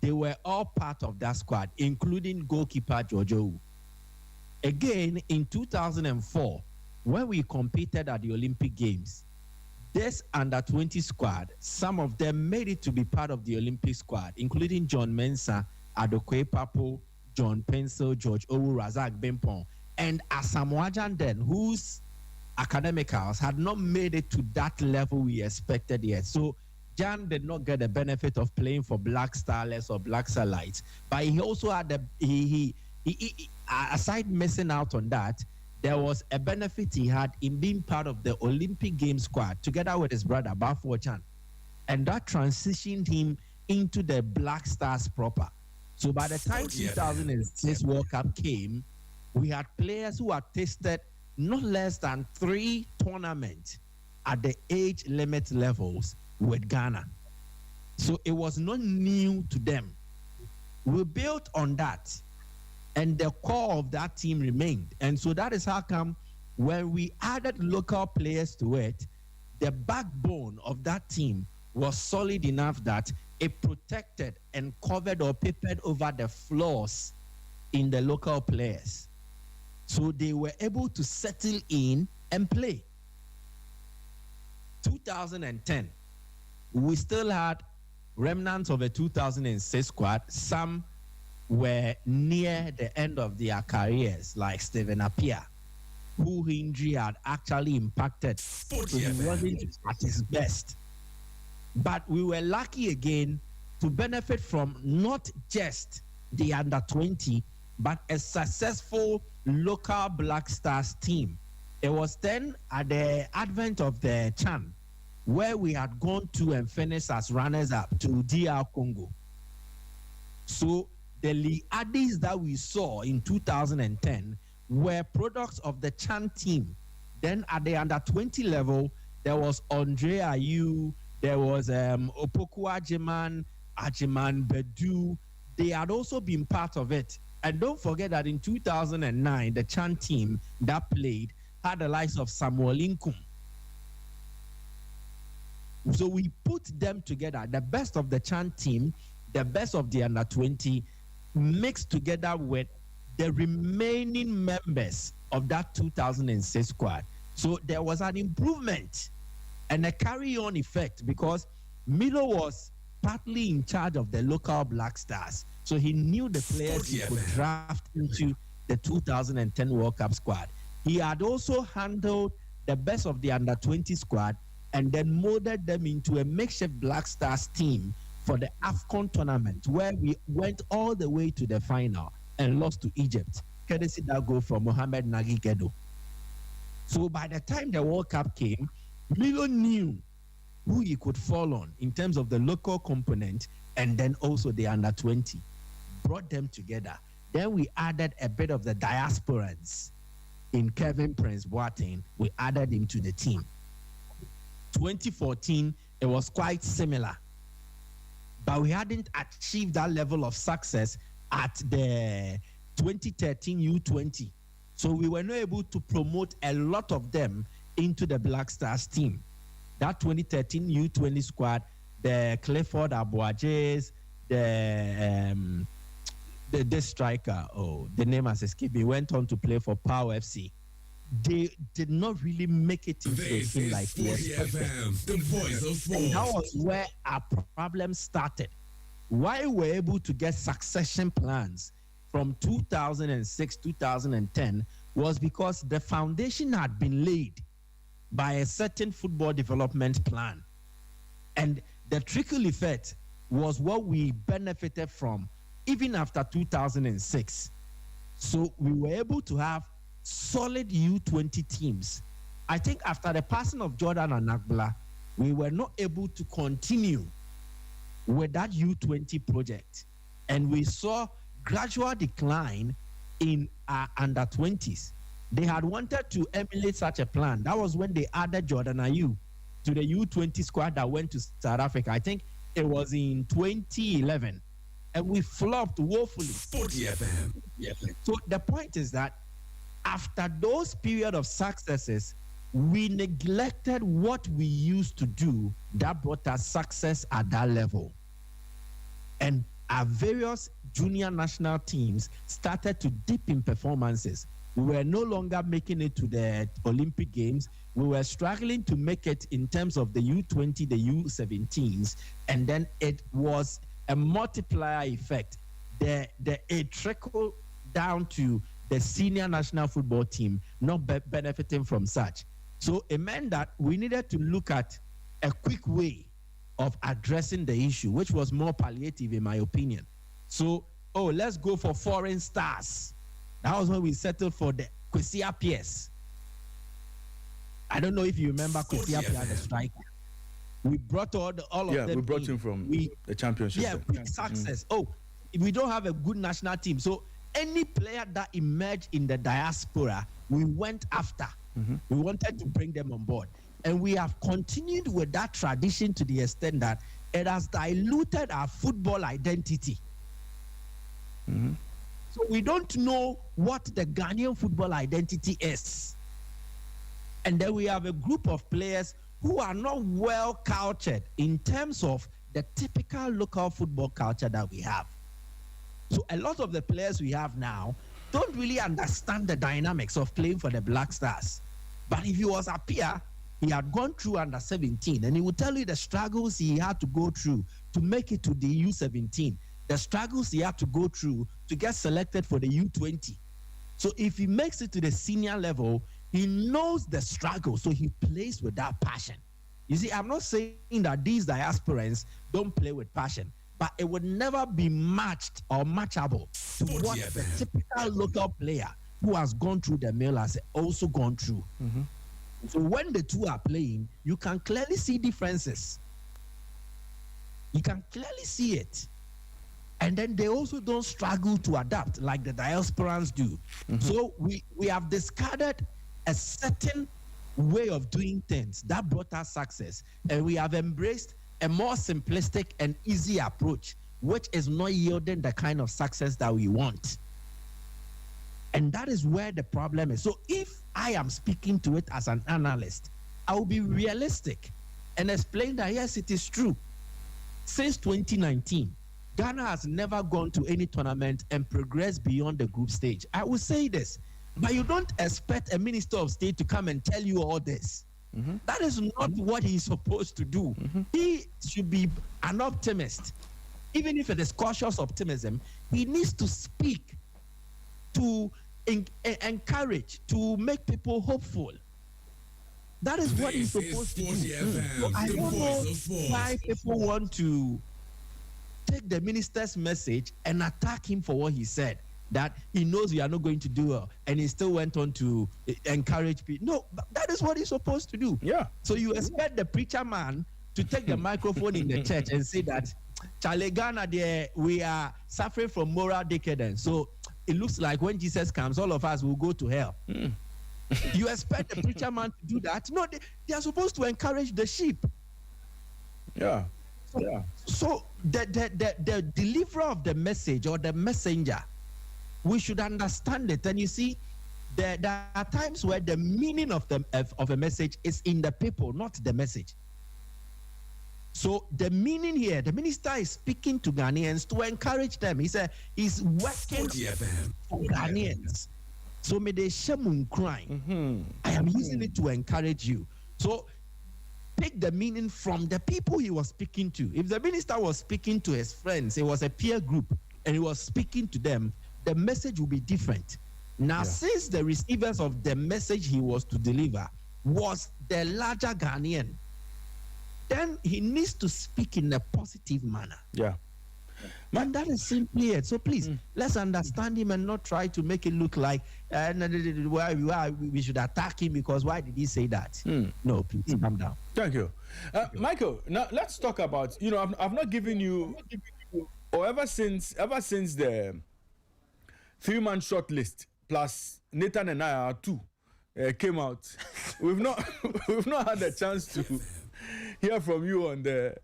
They were all part of that squad, including goalkeeper Jojo. Again, in 2004, when we competed at the Olympic Games, this Under-20 squad, some of them made it to be part of the Olympic squad, including John Mensah, Adequaye-Papo, John Pencil, George Owu, Razak Bimpong, and Asamoah Gyan, whose academicals had not made it to that level we expected yet. So Jan did not get the benefit of playing for Black Starlets or Black Starlights, but he also had he aside missing out on that, there was a benefit he had in being part of the Olympic Games squad together with his brother Bafo Chan, and that transitioned him into the Black Stars proper. So by the time 2006 World Cup came, we had players who had tasted not less than 3 tournaments at the age limit levels with Ghana. So it was not new to them. We built on that, and the core of that team remained. And so that is how come when we added local players to it, the backbone of that team was solid enough that it protected and covered or papered over the flaws in the local players. So they were able to settle in and play. 2010, we still had remnants of a 2006 squad. Some were near the end of their careers, like Stephen Appiah, who injury had actually impacted. So he wasn't at his best. But we were lucky again to benefit from not just the Under-20, but a successful local Black Stars team. It was then at the advent of the CHAN, where we had gone to and finished as runners-up to DR Congo. So the Liadis that we saw in 2010 were products of the CHAN team. Then at the Under-20 level, there was Andre Ayew, there was Opoku Ajiman Bedu. They had also been part of it. And don't forget that in 2009, the CHAN team that played had the likes of Samuel Inkum. So we put them together, the best of the CHAN team, the best of the Under-20, mixed together with the remaining members of that 2006 squad. So there was an improvement and a carry-on effect because Milo was partly in charge of the local Black Stars. So he knew the players he could draft into the 2010 World Cup squad. He had also handled the best of the Under-20 squad and then molded them into a makeshift Black Stars team for the AFCON tournament, where we went all the way to the final and lost to Egypt, courtesy that goal from Mohamed Nagi Gedo. So by the time the World Cup came, Milo knew who he could fall on in terms of the local component and then also the under-20. Brought them together. Then we added a bit of the diasporans in Kevin Prince Boateng. We added him to the team. 2014, it was quite similar. But we hadn't achieved that level of success at the 2013 U20. So we were not able to promote a lot of them into the Black Stars team. That 2013 U20 squad, the Clifford Abuajes, the striker, the name has escaped me, went on to play for Power FC. They did not really make it into a team like Sporty FM, the voice of sport. And that was where our problem started. Why we were able to get succession plans from 2006, 2010 was because the foundation had been laid by a certain football development plan. And the trickle effect was what we benefited from even after 2006. So we were able to have solid U20 teams. I think after the passing of Jordan Anagbla, we were not able to continue with that U20 project. And we saw gradual decline in our under-20s. They had wanted to emulate such a plan. That was when they added Jordan Ayew to the U20 squad that went to South Africa. I think it was in 2011. And we flopped woefully. Sporty FM. So the point is that after those period of successes, we neglected what we used to do that brought us success at that level. And our various junior national teams started to dip in performances. We were no longer making it to the Olympic Games. We were struggling to make it in terms of the U20, the U17s, and then it was a multiplier effect. It trickled down to the senior national football team not benefiting from such. So it meant that we needed to look at a quick way of addressing the issue, which was more palliative in my opinion. So, let's go for foreign stars. That was when we settled for the Kwesi Appiah. I don't know if you remember Kwesi Appiah, the striker. We brought all of them. Yeah, we brought him from the championship. Yeah, quick success. If we don't have a good national team, so any player that emerged in the diaspora, we went after. We wanted to bring them on board. And we have continued with that tradition to the extent that it has diluted our football identity. So we don't know what the Ghanaian football identity is. And then we have a group of players who are not well cultured in terms of the typical local football culture that we have. So a lot of the players we have now don't really understand the dynamics of playing for the Black Stars. But if he was Appiah, he had gone through under 17, and he would tell you the struggles he had to go through to make it to the U17, the struggles he had to go through to get selected for the U20. So if he makes it to the senior level, he knows the struggle, so he plays with that passion. You see, I'm not saying that these diasporans don't play with passion, but it would never be matched or matchable to what the typical local player who has gone through the mill has also gone through. So when the two are playing, you can clearly see differences. You can clearly see it. And then they also don't struggle to adapt like the diasporans do. So we have discarded a certain way of doing things that brought us success, and we have embraced a more simplistic and easy approach, which is not yielding the kind of success that we want. And that is where the problem is. So if I am speaking to it as an analyst, I will be realistic and explain that, yes, it is true. Since 2019, Ghana has never gone to any tournament and progressed beyond the group stage. I will say this, but you don't expect a minister of state to come and tell you all this. That is not what he's supposed to do. He should be an optimist. Even if it is cautious optimism, he needs to speak to encourage, to make people hopeful. That is what he's This is supposed to Sporty do. FM, So I the don't know voice of sport. why people want to take the minister's message and attack him for what he said. That he knows we are not going to do well, and he still went on to encourage people. No, that is what he's supposed to do. Yeah. So you expect the preacher man to take the microphone in the church and say that, Charlie Ghana, there we are suffering from moral decadence. So it looks like when Jesus comes, all of us will go to hell. You expect the preacher man to do that? No, they are supposed to encourage the sheep. Yeah. Yeah. So the deliverer of the message or the messenger, we should understand it. And you see, there are times where the meaning of a message is in the people, not the message. So the meaning here, the minister is speaking to Ghanaians to encourage them. He said he's working for Ghanaians. So may they shame crying. I am using it to encourage you. So pick the meaning from the people he was speaking to. If the minister was speaking to his friends, it was a peer group, and he was speaking to them, the message will be different. Now, since the receivers of the message he was to deliver was the larger Ghanaian, then he needs to speak in a positive manner. Yeah. And that is simply it. So please, let's understand him and not try to make it look like we should attack him because why did he say that? No, please calm down. Thank you. Michael, now let's talk about, I've not given you, or ever since the 3-man short list plus Nathan and I are 2 came out, we've not had a chance to hear from you on the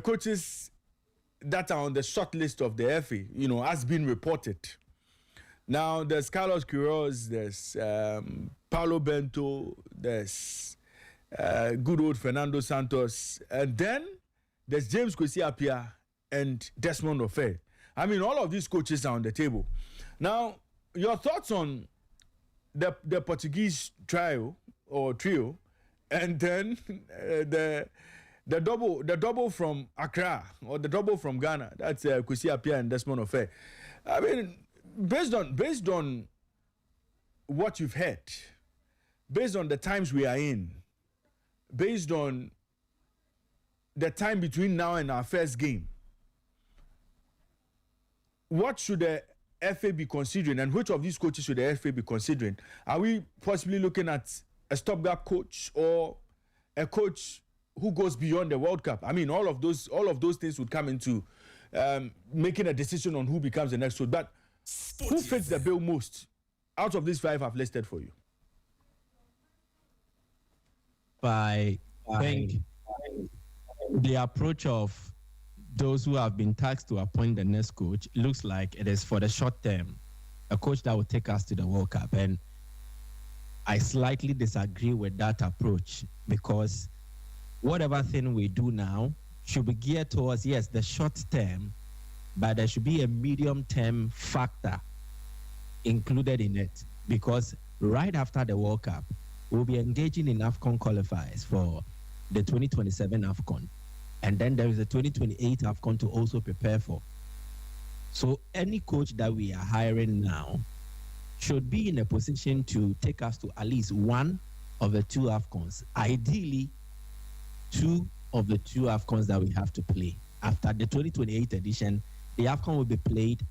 coaches that are on the short list of the FA, has been reported. Now, there's Carlos Queiroz, there's Paulo Bento, there's good old Fernando Santos, and then there's James Kwesi Appiah and Desmond Ofe. I mean, all of these coaches are on the table. Now, your thoughts on the Portuguese trio, and then the double from Accra or the double from Ghana. That's Kwesi Appiah and Desmond Ofe. I mean, based on what you've heard, based on the times we are in, based on the time between now and our first game, what should the FA be considering, and which of these coaches should the FA be considering? Are we possibly looking at a stopgap coach or a coach who goes beyond the World Cup? I mean, all of those things would come into making a decision on who becomes the next coach. But who fits the bill most out of these 5 I've listed for you? I think the approach of those who have been tasked to appoint the next coach looks like it is for the short term, a coach that will take us to the World Cup. And I slightly disagree with that approach, because whatever thing we do now should be geared towards, yes, the short term, but there should be a medium term factor included in it, because right after the World Cup, we'll be engaging in AFCON qualifiers for the 2027 AFCON. And then there is a 2028 AFCON to also prepare for. So any coach that we are hiring now should be in a position to take us to at least one of the 2 AFCONs. Ideally, 2 of the 2 AFCONs that we have to play. After the 2028 edition, the AFCON will be played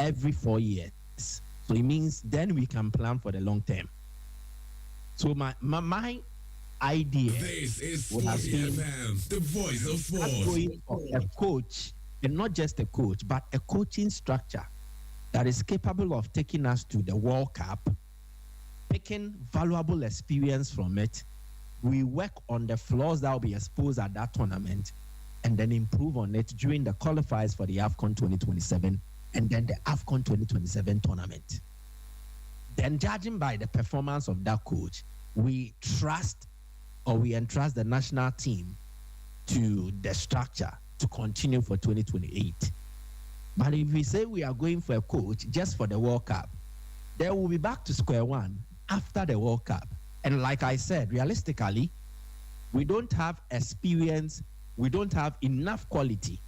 every 4 years. So it means then we can plan for the long term. So my idea would have been the voice of sport. Going for a coach, and not just a coach, but a coaching structure that is capable of taking us to the World Cup, picking valuable experience from it. We work on the flaws that will be exposed at that tournament, and then improve on it during the qualifiers for the AFCON 2027 and then the AFCON 2027 tournament. Then, judging by the performance of that coach, we entrust the national team to the structure to continue for 2028. But if we say we are going for a coach just for the World Cup, then we'll be back to square one after the World Cup. And like I said, realistically, we don't have experience, we don't have enough quality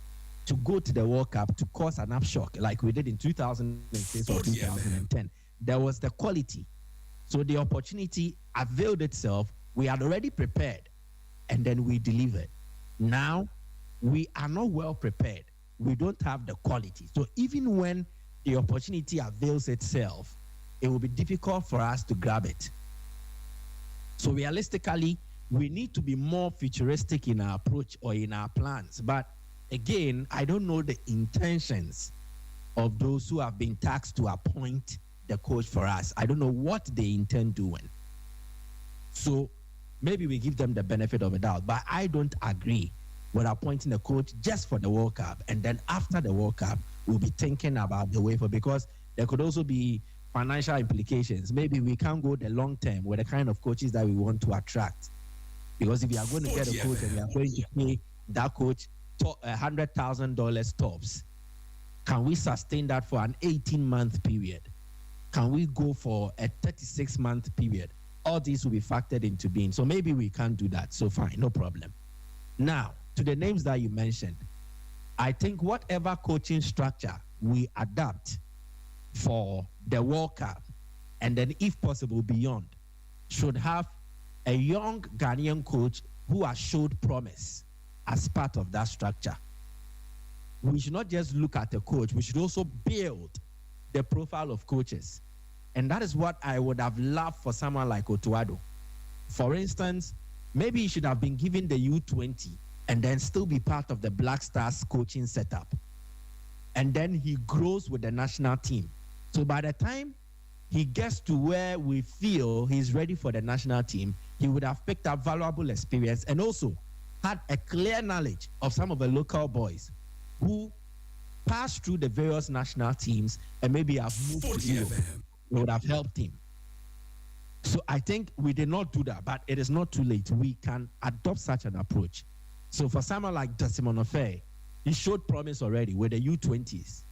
to go to the World Cup to cause an upshock like we did in 2006 or 2010. There was the quality. So the opportunity availed itself We had already prepared, and then we delivered. Now, we are not well prepared. We don't have the quality. So even when the opportunity avails itself, it will be difficult for us to grab it. So realistically, we need to be more futuristic in our approach or in our plans. But again, I don't know the intentions of those who have been tasked to appoint the coach for us. I don't know what they intend doing. So maybe we give them the benefit of the doubt, but I don't agree with appointing a coach just for the World Cup. And then after the World Cup, we'll be thinking about the way for, because there could also be financial implications. Maybe we can't go the long term with the kind of coaches that we want to attract. Because if we are going to get a coach and we are going to pay that coach $100,000 tops, can we sustain that for an 18-month period? Can we go for a 36-month period? All these will be factored into being. So maybe we can't do that. So fine, no problem. Now, to the names that you mentioned, I think whatever coaching structure we adapt for the World Cup, and then if possible beyond, should have a young Ghanaian coach who has showed promise as part of that structure. We should not just look at the coach, we should also build the profile of coaches. And that is what I would have loved for someone like Otuado. For instance, maybe he should have been given the U20 and then still be part of the Black Stars coaching setup. And then he grows with the national team. So by the time he gets to where we feel he's ready for the national team, he would have picked up valuable experience and also had a clear knowledge of some of the local boys who passed through the various national teams and maybe have moved to Europe. It would have helped him. So I think we did not do that, but it is not too late. We can adopt such an approach. So for someone like Desmond Ofei, he showed promise already with the U20s.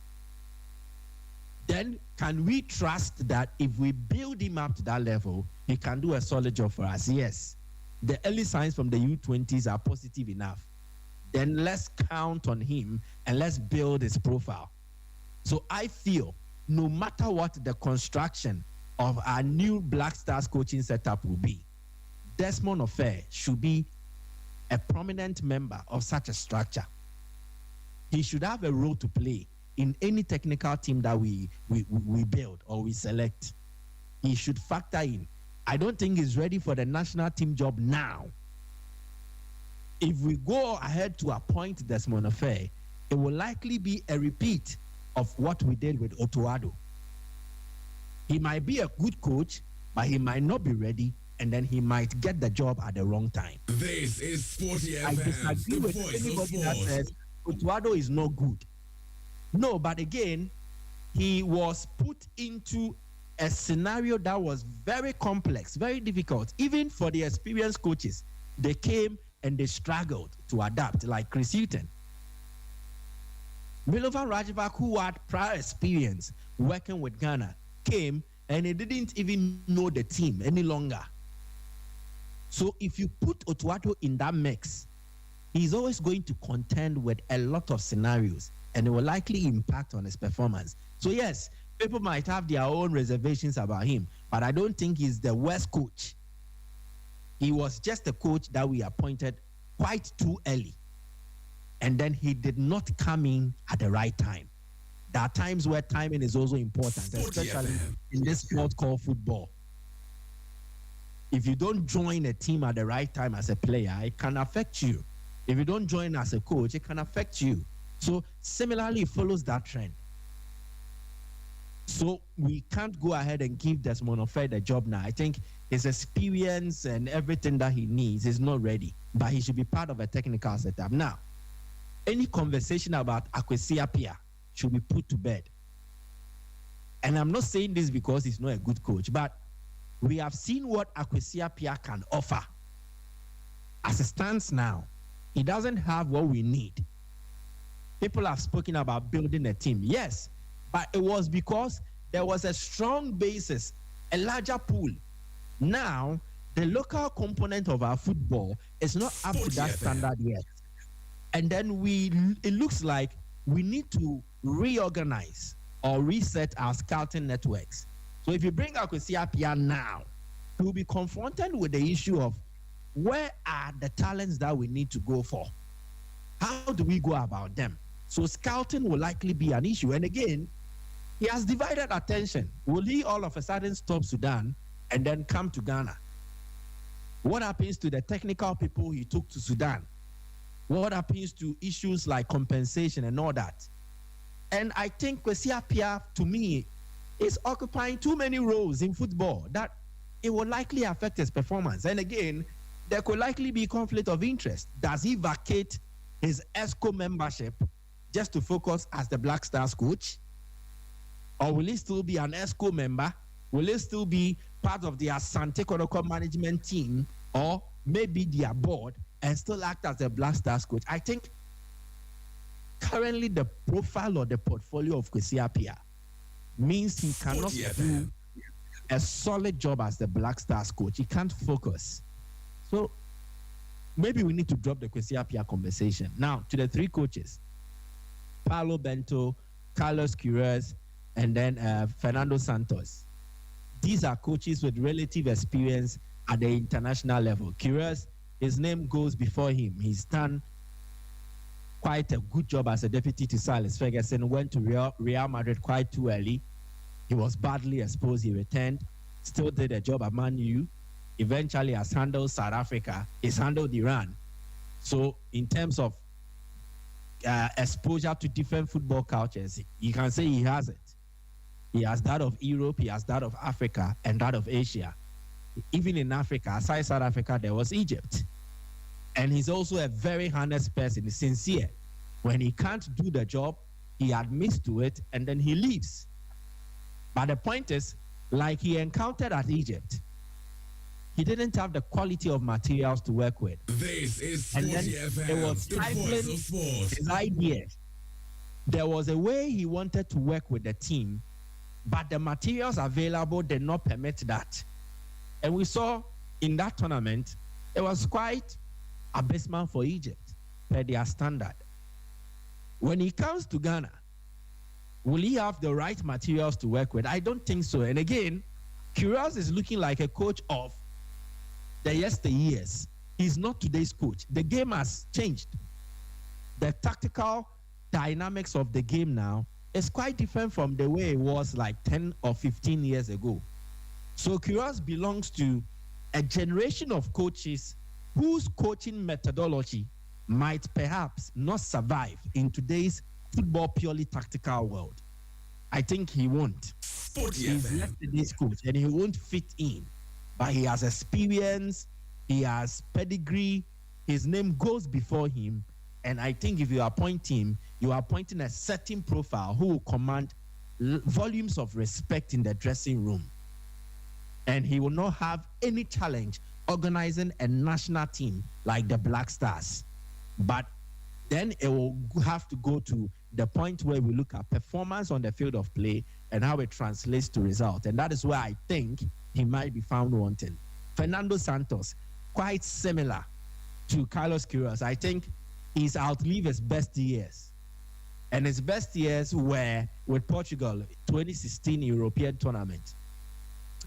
Then can we trust that if we build him up to that level, he can do a solid job for us? Yes. The early signs from the U20s are positive enough. Then let's count on him and let's build his profile. So I feel no matter what the construction of our new Black Stars coaching setup will be, Desmond Ofei should be a prominent member of such a structure. He should have a role to play in any technical team that we build or we select. He should factor in. I don't think he's ready for the national team job now. If we go ahead to appoint Desmond Ofei, it will likely be a repeat of what we did with Otuado. He might be a good coach, but he might not be ready, and then he might get the job at the wrong time. This is Sporty FM, I disagree with anybody that says Otuado is not good. No, but again, he was put into a scenario that was very complex, very difficult. Even for the experienced coaches, they came and they struggled to adapt, like Chris Hughton. Milovan Rajevac, who had prior experience working with Ghana, came and he didn't even know the team any longer. So if you put Otuado in that mix, he's always going to contend with a lot of scenarios, and it will likely impact on his performance. So yes, people might have their own reservations about him, but I don't think he's the worst coach. He was just a coach that we appointed quite too early. And then he did not come in at the right time. There are times where timing is also important, especially in this sport called football. If you don't join a team at the right time as a player, it can affect you. If you don't join as a coach, it can affect you. So similarly, it follows that trend. So we can't go ahead and give Desmond Ofei the job now. I think his experience and everything that he needs is not ready, but he should be part of a technical setup. Now, any conversation about Kwesi Appiah should be put to bed. And I'm not saying this because he's not a good coach, but we have seen what Kwesi Appiah can offer. As it stands now, he doesn't have what we need. People have spoken about building a team. Yes, but it was because there was a strong basis, a larger pool. Now, the local component of our football is not up to that standard yet. And then it looks like we need to reorganize or reset our scouting networks. So if you bring Kwesi Appiah now, he will be confronted with the issue of where are the talents that we need to go for? How do we go about them? So scouting will likely be an issue. And again, he has divided attention. Will he all of a sudden stop Sudan and then come to Ghana? What happens to the technical people he took to Sudan? What happens to issues like compensation and all that? And I think Kwesi Appiah, to me, is occupying too many roles in football that it will likely affect his performance. And again, there could likely be conflict of interest. Does he vacate his ESCO membership just to focus as the Black Stars coach? Or will he still be an ESCO member? Will he still be part of the Asante Kotoko management team, or maybe their board, and still act as the Black Stars coach? I think currently the profile or the portfolio of Kwesi Appiah means he cannot do a solid job as the Black Stars coach. He can't focus. So maybe we need to drop the Kwesi Appiah conversation. Now, to the three coaches, Paulo Bento, Carlos Queiroz, and then Fernando Santos. These are coaches with relative experience at the international level. Queiroz, his name goes before him. He's done quite a good job as a deputy to Silas Ferguson, went to Real Madrid quite too early. He was badly exposed. He returned, still did a job at Man U. Eventually has handled South Africa. He's handled Iran. So in terms of exposure to different football cultures, you can say he has it. He has that of Europe, he has that of Africa, and that of Asia. Even in Africa, aside South Africa, there was Egypt. And he's also a very honest person. He's sincere. When he can't do the job, he admits to it, and then he leaves. But the point is, like he encountered at Egypt, he didn't have the quality of materials to work with. This is And Sporty then FM, it was the voice of sport. his ideas. There was a way he wanted to work with the team, but the materials available did not permit that. And we saw in that tournament, it was quite abysmal for Egypt per their standard. When he comes to Ghana, will he have the right materials to work with? I don't think so. And again, Queiroz is looking like a coach of the yesteryears. He's not today's coach. The game has changed. The tactical dynamics of the game now is quite different from the way it was like 10 or 15 years ago. So Queiroz belongs to a generation of coaches whose coaching methodology might perhaps not survive in today's football purely tactical world. I think he won't. Sporty He's FM. left this coach and he won't fit in. But he has experience, he has pedigree, his name goes before him. And I think if you appoint him, you are appointing a certain profile who will command volumes of respect in the dressing room. And he will not have any challenge organizing a national team like the Black Stars. But then it will have to go to the point where we look at performance on the field of play and how it translates to result. And that is where I think he might be found wanting. Fernando Santos, quite similar to Carlos Queiroz. I think he's outlived his best years. And his best years were with Portugal, 2016 European tournament.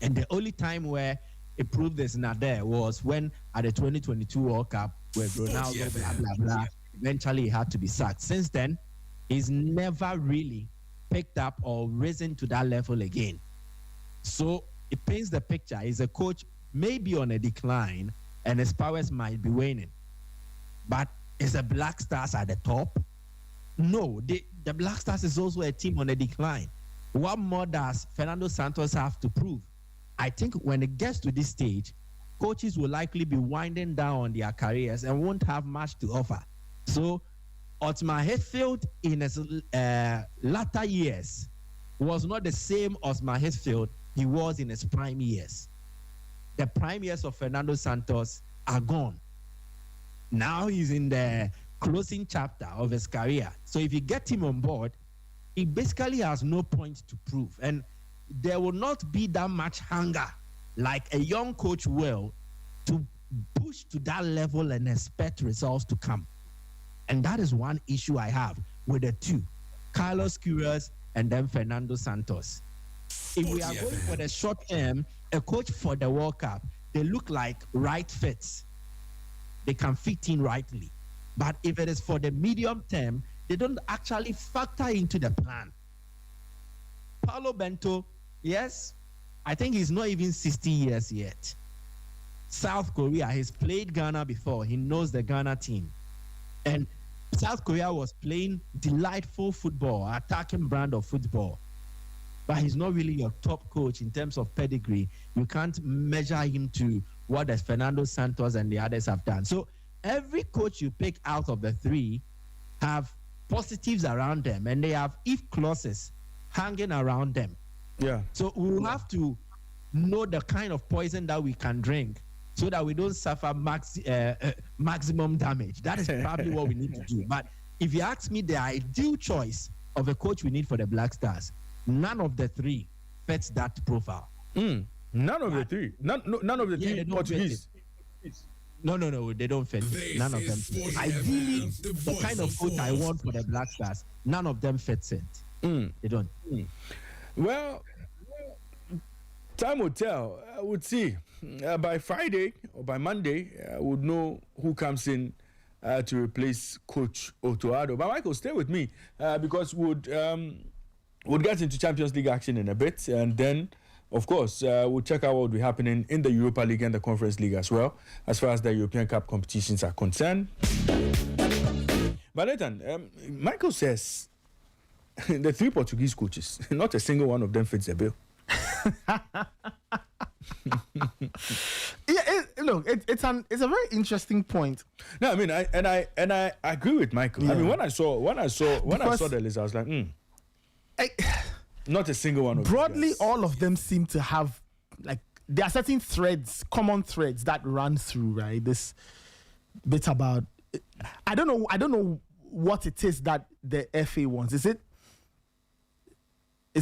And the only time where it proved this not there was when at the 2022 World Cup, where Ronaldo, blah, blah, blah, eventually he had to be sacked. Since then, he's never really picked up or risen to that level again. So it paints the picture. He's a coach maybe on a decline and his powers might be waning. But is the Black Stars at the top? No, the Black Stars is also a team on a decline. What more does Fernando Santos have to prove? I think when it gets to this stage, coaches will likely be winding down on their careers and won't have much to offer. So Otmar Hitzfeld in his latter years was not the same Otmar Hitzfeld he was in his prime years. The prime years of Fernando Santos are gone. Now he's in the closing chapter of his career. So if you get him on board, he basically has no point to prove. And there will not be that much hunger like a young coach will to push to that level and expect results to come. And that is one issue I have with the two, Carlos Queiroz and then Fernando Santos. If we are going for the short term, a coach for the World Cup, they look like right fits. they can fit in rightly. But if it is for the medium term, they don't actually factor into the plan. Paulo Bento, yes, I think he's not even 60 years yet. South Korea, he's played Ghana before. He knows the Ghana team. And South Korea was playing delightful football, attacking brand of football. But he's not really your top coach in terms of pedigree. You can't measure him to what the Fernando Santos and the others have done. So every coach you pick out of the three have positives around them, and they have if clauses hanging around them. Yeah. So we'll have to know the kind of poison that we can drink so that we don't suffer maximum damage. That is probably what we need to do. But if you ask me the ideal choice of a coach we need for the Black Stars, none of the three fits that profile. None of the three. None of the three Portuguese. No, they don't fit. None of them. Ideally, the kind of coach I want for the Black Stars, none of them fits it. They don't. Well, time will tell. I would see. By Friday or by Monday, I would know who comes in to replace Coach Otoado. But Michael, stay with me because we'll get into Champions League action in a bit, and then, of course, we'll check out what will be happening in the Europa League and the Conference League as well, as far as the European Cup competitions are concerned. But Nathan, Michael says the three Portuguese coaches, not a single one of them fits the bill. It's a very interesting point. No, I mean, I agree with Michael. Yeah. I mean, when I saw the list, I was like, not a single one of them. Broadly, all of them seem to have, like, there are certain threads, common threads that run through, right? This bit about, I don't know what it is that the FA wants. Is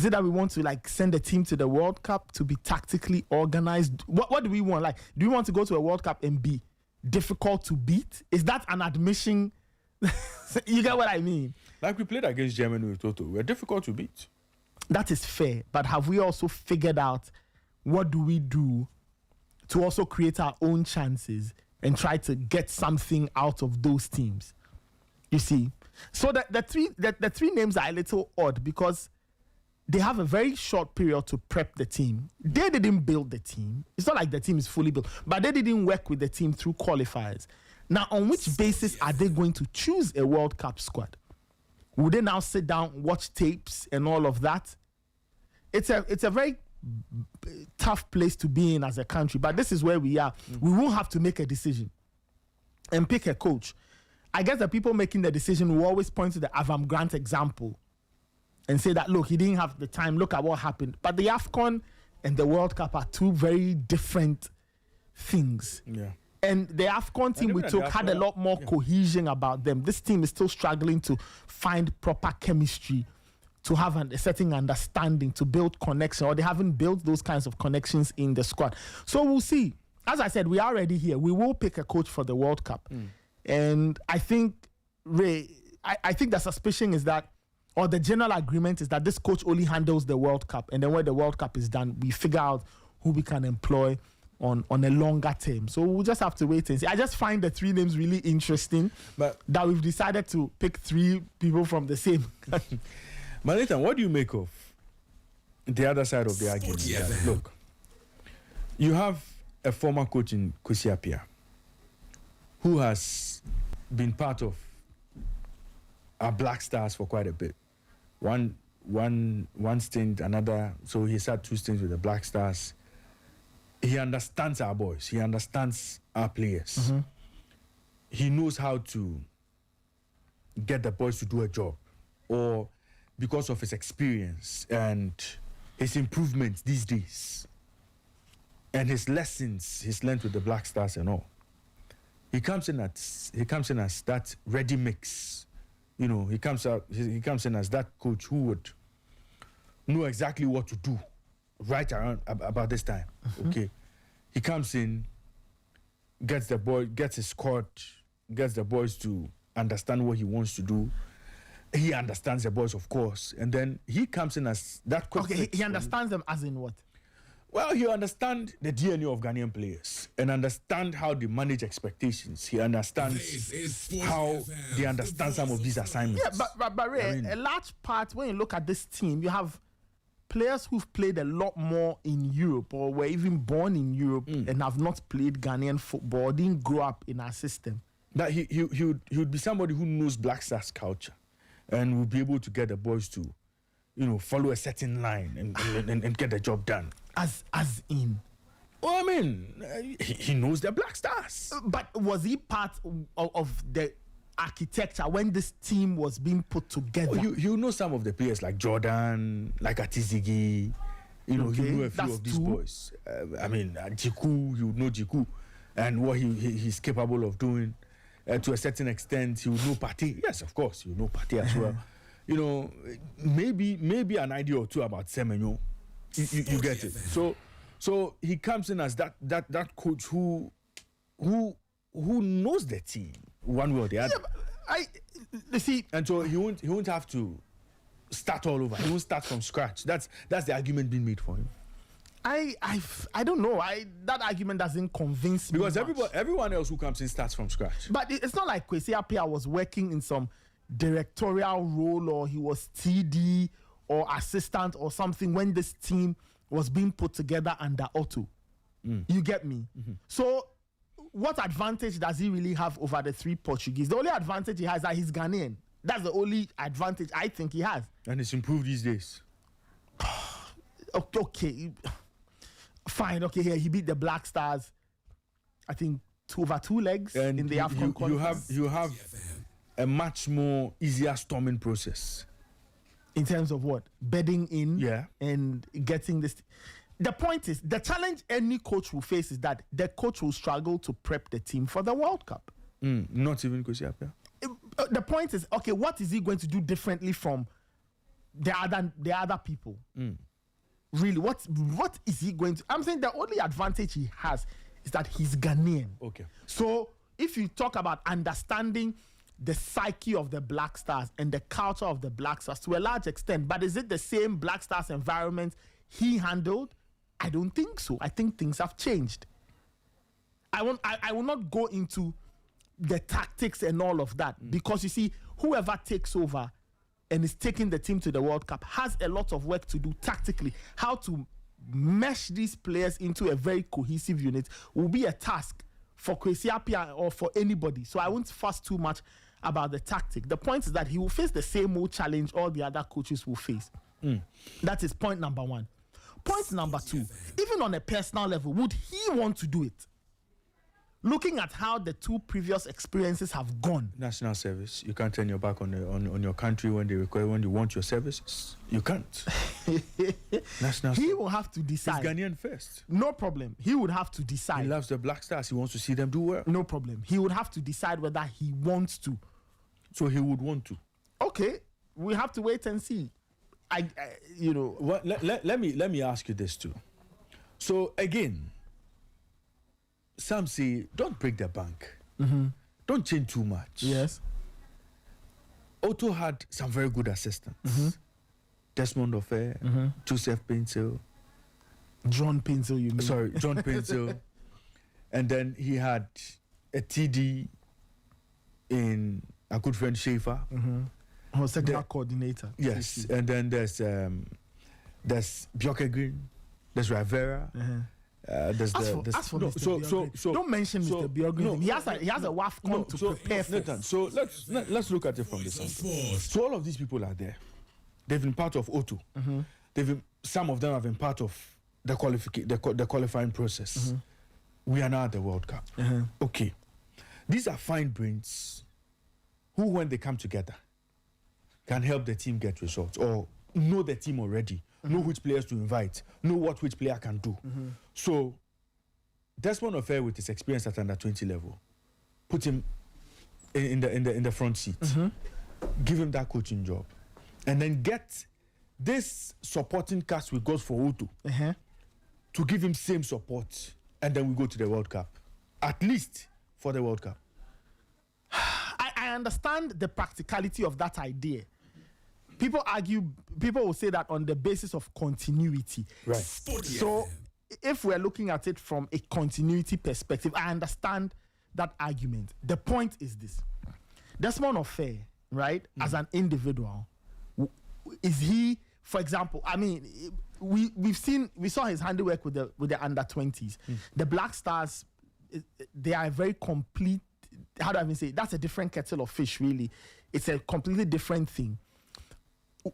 it that we want to, like, send a team to the World Cup to be tactically organized? What do we want? Like, do we want to go to a World Cup and be difficult to beat? Is that an admission? You get what I mean? Like we played against Germany with Toto. We're difficult to beat. That is fair. But have we also figured out what do we do to also create our own chances and try to get something out of those teams? You see? So the three names are a little odd because they have a very short period to prep the team. They didn't build the team. It's not like the team is fully built, but they didn't work with the team through qualifiers. Now, on which basis are they going to choose a World Cup squad? Will they now sit down, watch tapes and all of that? It's a very tough place to be in as a country, but this is where we are. We won't have to make a decision and pick a coach. I guess the people making the decision will always point to the Avram Grant example and say that, look, he didn't have the time, look at what happened. But the AFCON and the World Cup are two very different things. Yeah. And the AFCON team we took had a lot more cohesion about them. This team is still struggling to find proper chemistry, to have a certain understanding, to build connection, or they haven't built those kinds of connections in the squad. So we'll see. As I said, we are already here. We will pick a coach for the World Cup. And I think, Ray, I think the suspicion is that, or the general agreement is that this coach only handles the World Cup, and then when the World Cup is done, we figure out who we can employ on a longer term. So we'll just have to wait and see. I just find the three names really interesting, but that we've decided to pick three people from the same country. But Nathan, what do you make of the other side of the argument? Yeah. Look, you have a former coach in Kwesi Appiah who has been part of our Black Stars for quite a bit. One stint, another. So he's had two stints with the Black Stars. He understands our boys. He understands our players. He knows how to get the boys to do a job, or because of his experience and his improvements these days and his lessons he's learned with the Black Stars and all. He comes in as that ready mix. You know, he comes in as that coach who would know exactly what to do right around about this time. Okay. He comes in, gets his squad, gets the boys to understand what he wants to do. He understands the boys, of course, and then he comes in as that quick. Okay, he understands them as in what? Well, he understands the DNA of Ghanaian players and understand how they manage expectations. He understands how they understand some of these assignments. Yeah, but Ray, a large part, when you look at this team, you have players who've played a lot more in Europe or were even born in Europe and have not played Ghanaian football, didn't grow up in our system. That he would be somebody who knows Black Stars culture and will be able to get the boys to, follow a certain line and get the job done. As in? Well, I mean, he knows the Black Stars. But was he part of the architecture when this team was being put together? Oh, you know some of the players like Jordan, like Atizigi. You know a few of these boys. I mean, Jiku, you know Jiku, and what he's capable of doing. To a certain extent, you know Partey. Yes, of course, you know Partey as well. Maybe an idea or two about Semenyo. You get it. So he comes in as that coach who knows the team one way or the other. You see, and so he won't have to start all over. He won't start from scratch. That's the argument being made for him. I don't know. That argument doesn't convince me. Because everyone else who comes in starts from scratch. But it's not like Kwesi Appiah was working in some directorial role or he was TD or assistant or something when this team was being put together under Otto. You get me? Mm-hmm. So what advantage does he really have over the three Portuguese? The only advantage he has is that he's Ghanaian. That's the only advantage I think he has. And it's improved these days. Okay. Fine. Okay, here he beat the Black Stars, I think, over 2 legs and in the AFCON conference. You have a much more easier storming process. In terms of what? Bedding in and getting this. The point is, the challenge any coach will face is that the coach will struggle to prep the team for the World Cup. Not even Kwesi Appiah. The point is, okay, what is he going to do differently from the other people? Really, what is he going to... I'm saying the only advantage he has is that he's Ghanaian. Okay. So if you talk about understanding the psyche of the Black Stars and the culture of the Black Stars to a large extent, but is it the same Black Stars environment he handled? I don't think so. I think things have changed. I will not go into the tactics and all of that because you see, whoever takes over and is taking the team to the World Cup has a lot of work to do tactically. How to mesh these players into a very cohesive unit will be a task for Kwesi Appiah or for anybody. So I won't fuss too much about the tactic. The point is that he will face the same old challenge all the other coaches will face. That is point number 1. Point number 2, even on a personal level, would he want to do it? Looking at how the 2 previous experiences have gone. National service. You can't turn your back on your country when they want your services. You can't. National. He will have to decide. He's Ghanaian first. No problem. He would have to decide. He loves the Black Stars. He wants to see them do well. No problem. He would have to decide whether he wants to. So he would want to. Okay. We have to wait and see. Well, let me ask you this too. So again, some say don't break the bank. Don't change too much. Yes. Otto had some very good assistants. Desmond Ofer, Joseph Painsil. John Painsil, you mean? Sorry, John Painsil. And then he had a TD in a good friend Schaefer. Technical coordinator. Yes, and then there's Bjorke Green, there's Rivera. There's don't mention Mr. Bjorke. He has a WAFCON to prepare for. Nathan, so let's look at it from this angle. So all of these people are there. They've been part of O2. Some of them have been part of the qualifying process. We are now at the World Cup. Okay, these are fine brains who, when they come together, can help the team get results or know the team already, know which players to invite, know what which player can do. So Desmond Ofer, with his experience at under 20 level, put him in the front seat, give him that coaching job, and then get this supporting cast we got for Otto to give him same support, and then we go to the World Cup, at least for the World Cup. I understand the practicality of that idea. People will say that on the basis of continuity. Right. So if we're looking at it from a continuity perspective, I understand that argument. The point is this: Desmond Ofair, right, as an individual, is he, for example, I mean, we saw his handiwork with the under 20s. The Black Stars, they are very complete. How do I even say it? That's a different kettle of fish, really. It's a completely different thing.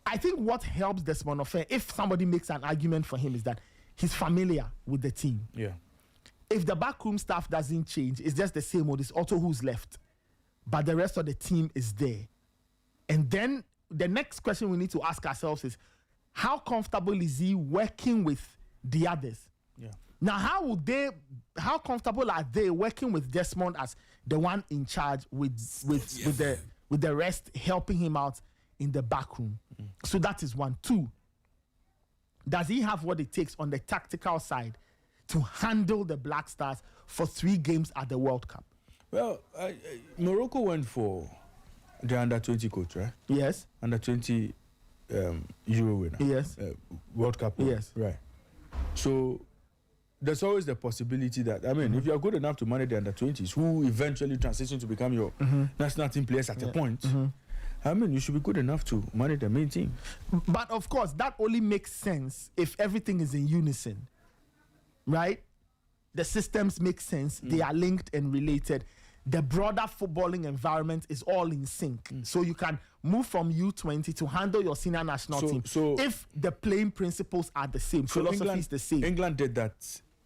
I think what helps Desmond Ofair, if somebody makes an argument for him, is that he's familiar with the team. Yeah. If the backroom staff doesn't change, it's just the same old. It's also who's left, but the rest of the team is there. And then the next question we need to ask ourselves is, how comfortable is he working with the others? Yeah. Now, how comfortable are they working with Desmond as the one in charge with the rest helping him out in the back room? So that is one. Two, does he have what it takes on the tactical side to handle the Black Stars for 3 games at the World Cup? Well, Morocco went for the under 20 coach, right? Yes. Under 20 Euro winner. Yes. World Cup winner. Yes. Right. So there's always the possibility that, I mean, if you're good enough to manage the under 20s, who eventually transition to become your national team players at a point, I mean, you should be good enough to manage the main team. But of course, that only makes sense if everything is in unison, right? The systems make sense. They are linked and related. The broader footballing environment is all in sync. So you can move from U20 to handle your senior national team. So if the playing principles are the same, philosophy is the same. England did that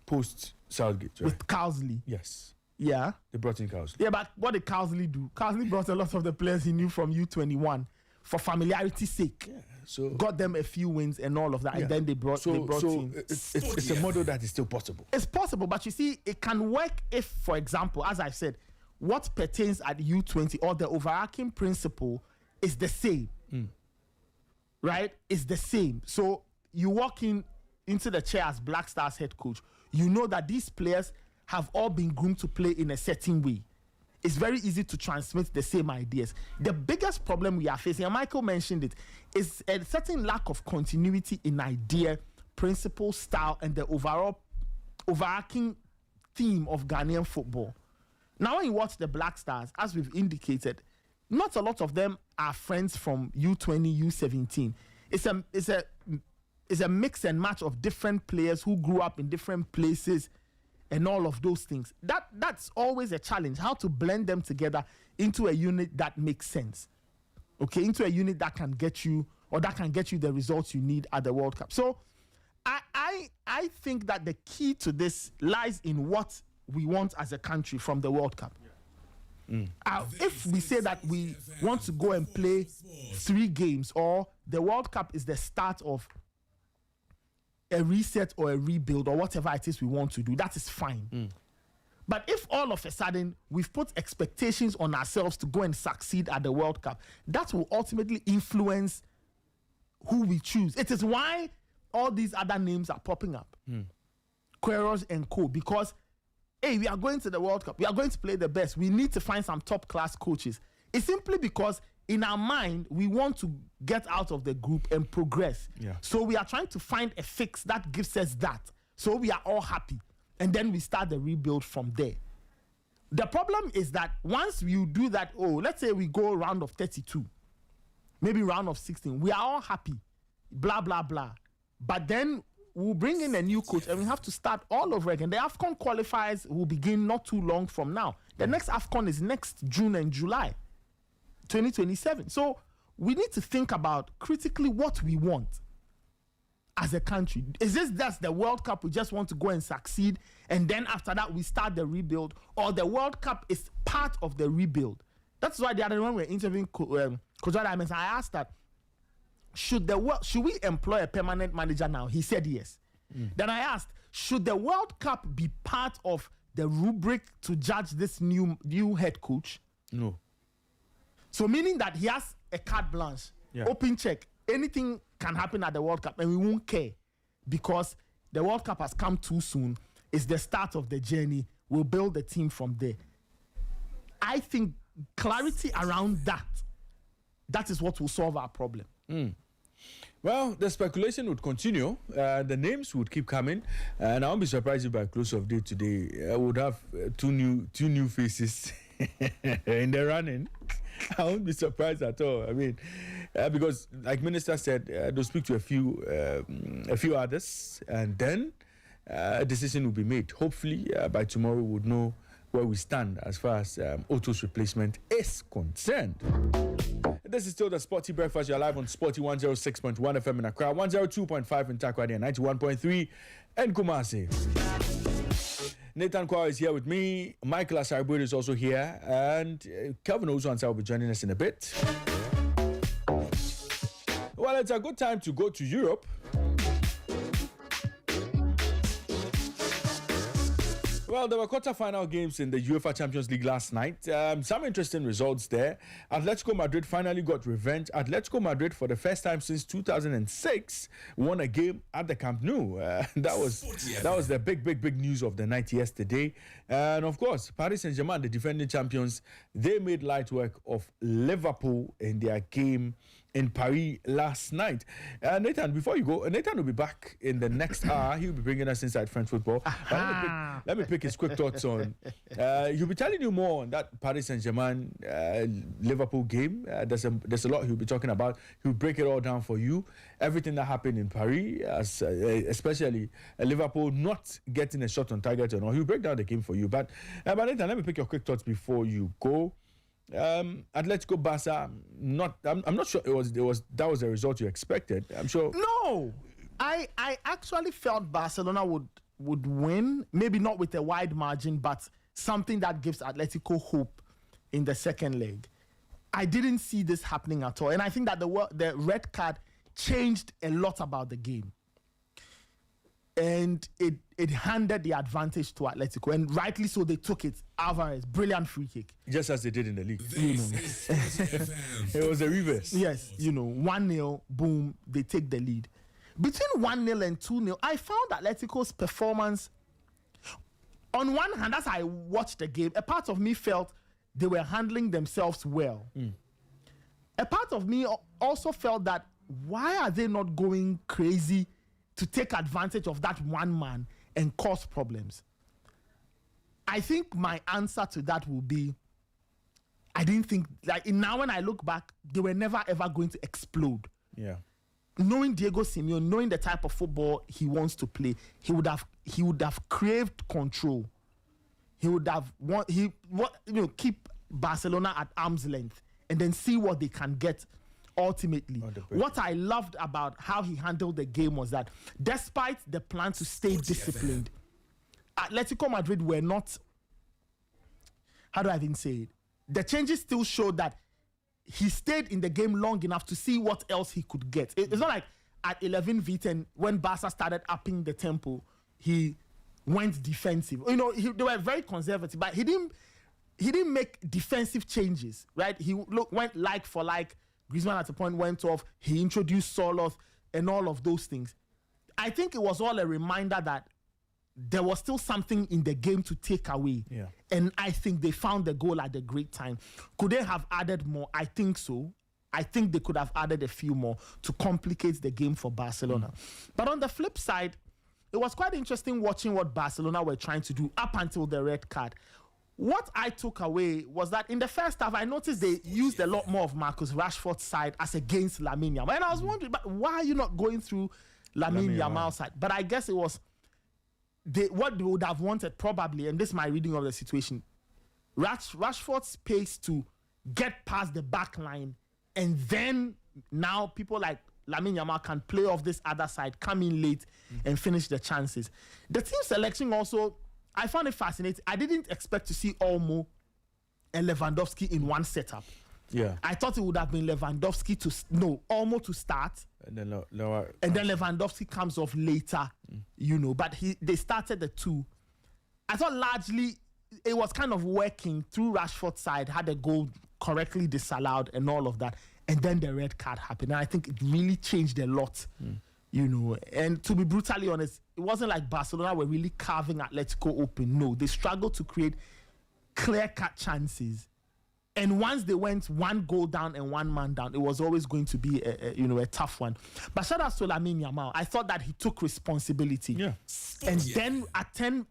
post Southgate, right? With Cowsley. Yes. Yeah. They brought in Cowsley. Yeah, but what did Cowsley do? Cowsley brought a lot of the players he knew from U21 for familiarity's sake. Yeah. So got them a few wins and all of that, and then they brought in. It's a model that is still possible. It's possible, but you see, it can work if, for example, as I've said, what pertains at U20 or the overarching principle is the same, right? It's the same. So you walk into the chair as Black Stars head coach, you know that these players have all been groomed to play in a certain way. It's very easy to transmit the same ideas. The biggest problem we are facing, and Michael mentioned it, is a certain lack of continuity in idea, principle, style, and the overarching theme of Ghanaian football. Now, when you watch the Black Stars, as we've indicated, not a lot of them are friends from U20, U17. It's a mix and match of different players who grew up in different places and all of those things. That's always a challenge, how to blend them together into a unit that makes sense. Okay, into a unit that can get you the results you need at the World Cup. So I think that the key to this lies in what we want as a country from the World Cup. If we say that we want to go and play 3 games, or the World Cup is the start of a reset or a rebuild or whatever it is we want to do, that is fine. But if all of a sudden we've put expectations on ourselves to go and succeed at the World Cup, that will ultimately influence who we choose. It is why all these other names are popping up. Queiroz and co. Because, hey, we are going to the World Cup. We are going to play the best. We need to find some top-class coaches. It's simply because in our mind, we want to get out of the group and progress. Yeah. So we are trying to find a fix that gives us that. So we are all happy. And then we start the rebuild from there. The problem is that once you do that, let's say we go round of 32, maybe round of 16, we are all happy, blah, blah, blah. But then we'll bring in a new coach and we have to start all over again. The AFCON qualifiers will begin not too long from now. The next AFCON is next June and July, 2027. So we need to think about critically what we want as a country. Is this just the World Cup? We just want to go and succeed, and then after that we start the rebuild, or the World Cup is part of the rebuild? That's why the other one we're interviewing Coach Adams, I asked that, should we employ a permanent manager now? He said yes. Then I asked, should the World Cup be part of the rubric to judge this new head coach? No. So meaning that he has a carte blanche, open check, anything can happen at the World Cup and we won't care because the World Cup has come too soon. It's the start of the journey. We'll build the team from there. I think clarity around that is what will solve our problem. Well, the speculation would continue. The names would keep coming, and I won't be surprised if by close of day today, I would have two new faces in the running. I won't be surprised at all. I mean, because like Minister said, they'll speak to a few others, and then a decision will be made. Hopefully, by tomorrow, we would know where we stand as far as Otto's replacement is concerned. This is still the Sporty Breakfast. You're live on Sporty 106.1 FM in Accra, 102.5 in Takoradi, and 91.3 in Kumasi. Nathan Kwao is here with me. Michael Asaribwe is also here, and Kelvin Ozuansa will be joining us in a bit. Well, it's a good time to go to Europe. Well, there were quarter-final games in the UEFA Champions League last night. Some interesting results there. Atletico Madrid finally got revenge. Atletico Madrid, for the first time since 2006, won a game at the Camp Nou. That was the big news of the night yesterday. And of course, Paris Saint-Germain, the defending champions, they made light work of Liverpool in their game in Paris last night. Nathan, before you go, Nathan will be back in the next hour. He'll be bringing us inside French football. Let me pick his quick thoughts on. He'll be telling you more on that Paris Saint-Germain Liverpool game. There's a lot he'll be talking about. He'll break it all down for you. Everything that happened in Paris, especially Liverpool not getting a shot on target and all. He'll break down the game for you. But Nathan, let me pick your quick thoughts before you go. Atletico Barca, I'm not sure that was the result you expected. I'm sure. No, I actually felt Barcelona would win, maybe not with a wide margin, but something that gives Atletico hope in the second leg. I didn't see this happening at all, and I think that the red card changed a lot about the game. And it handed the advantage to Atletico, and rightly so. They took it. Alvarez, brilliant free kick, just as they did in the league. It was a reverse. Yes, 1-0, boom, they take the lead. Between 1-0 and 2-0, I found Atletico's performance. On one hand, as I watched the game, a part of me felt they were handling themselves well. A part of me also felt that why are they not going crazy to take advantage of that one man and cause problems? I think my answer to that will be, I didn't think, now when I look back, they were never ever going to explode. Yeah. Knowing Diego Simeone, knowing the type of football he wants to play, he would have craved control. He would have keep Barcelona at arm's length and then see what they can get. Ultimately, what I loved about how he handled the game was that despite the plan to stay disciplined, Atletico Madrid were not, how do I even say it? The changes still showed that he stayed in the game long enough to see what else he could get. It's not like at 11v10, when Barca started upping the tempo, he went defensive. They were very conservative, but he didn't make defensive changes, right? He went like for like. Griezmann at a point went off. He introduced Soloth and all of those things. I think it was all a reminder that there was still something in the game to take away. Yeah. And I think they found the goal at a great time. Could they have added more? I think so. I think they could have added a few more to complicate the game for Barcelona. But on the flip side, it was quite interesting watching what Barcelona were trying to do up until the red card. What I took away was that in the first half, I noticed they used a lot more of Marcus Rashford's side as against Lamine Yamal. And I was wondering, but why are you not going through Lamine Yamal's side? But I guess it was what they would have wanted probably, and this is my reading of the situation, Rashford's pace to get past the back line, and then now people like Lamine Yamal can play off this other side, come in late and finish the chances. The team selection also, I found it fascinating. I didn't expect to see Olmo and Lewandowski in one setup. Yeah. I thought it would have been Olmo to start. And then Lewandowski comes off later, but they started the two. I thought largely it was kind of working through Rashford's side, had a goal correctly disallowed and all of that. And then the red card happened. And I think it really changed a lot. And to be brutally honest, it wasn't like Barcelona were really carving Atletico open. No, they struggled to create clear-cut chances. And once they went one goal down and one man down, it was always going to be a tough one. But shout out to Lamine Yamal. I thought that he took responsibility. Yeah. And then at 10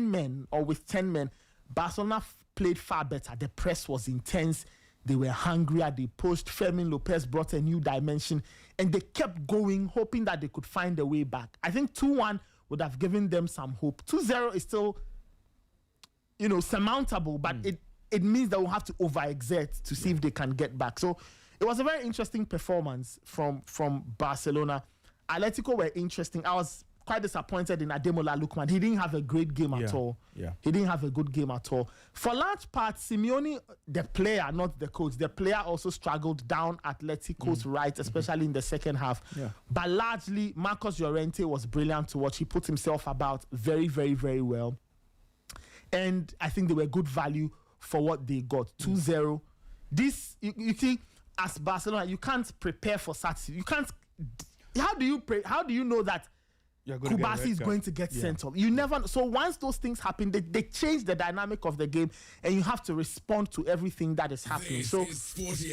men or with 10 men, Barcelona played far better. The press was intense. They were hungrier. They pushed. Fermin Lopez brought a new dimension. And they kept going, hoping that they could find a way back. I think 2-1 would have given them some hope. 2-0 is still, surmountable, but it means that we'll have to overexert to see if they can get back. So it was a very interesting performance from Barcelona. Atletico were interesting. I was quite disappointed in Ademola Lookman. He didn't have a great game at all. Yeah. He didn't have a good game at all. For large part, Simeone, the player, not the coach, the player also struggled down Atletico's right, especially in the second half. Yeah. But largely, Marcos Llorente was brilliant to watch. He put himself about very, very, very well. And I think they were good value for what they got. 2-0. This, you see, as Barcelona, you can't prepare for such. You can't. How do you know that Kubasi is going to get sent off? You never. So once those things happen, they change the dynamic of the game, and you have to respond to everything that is happening. So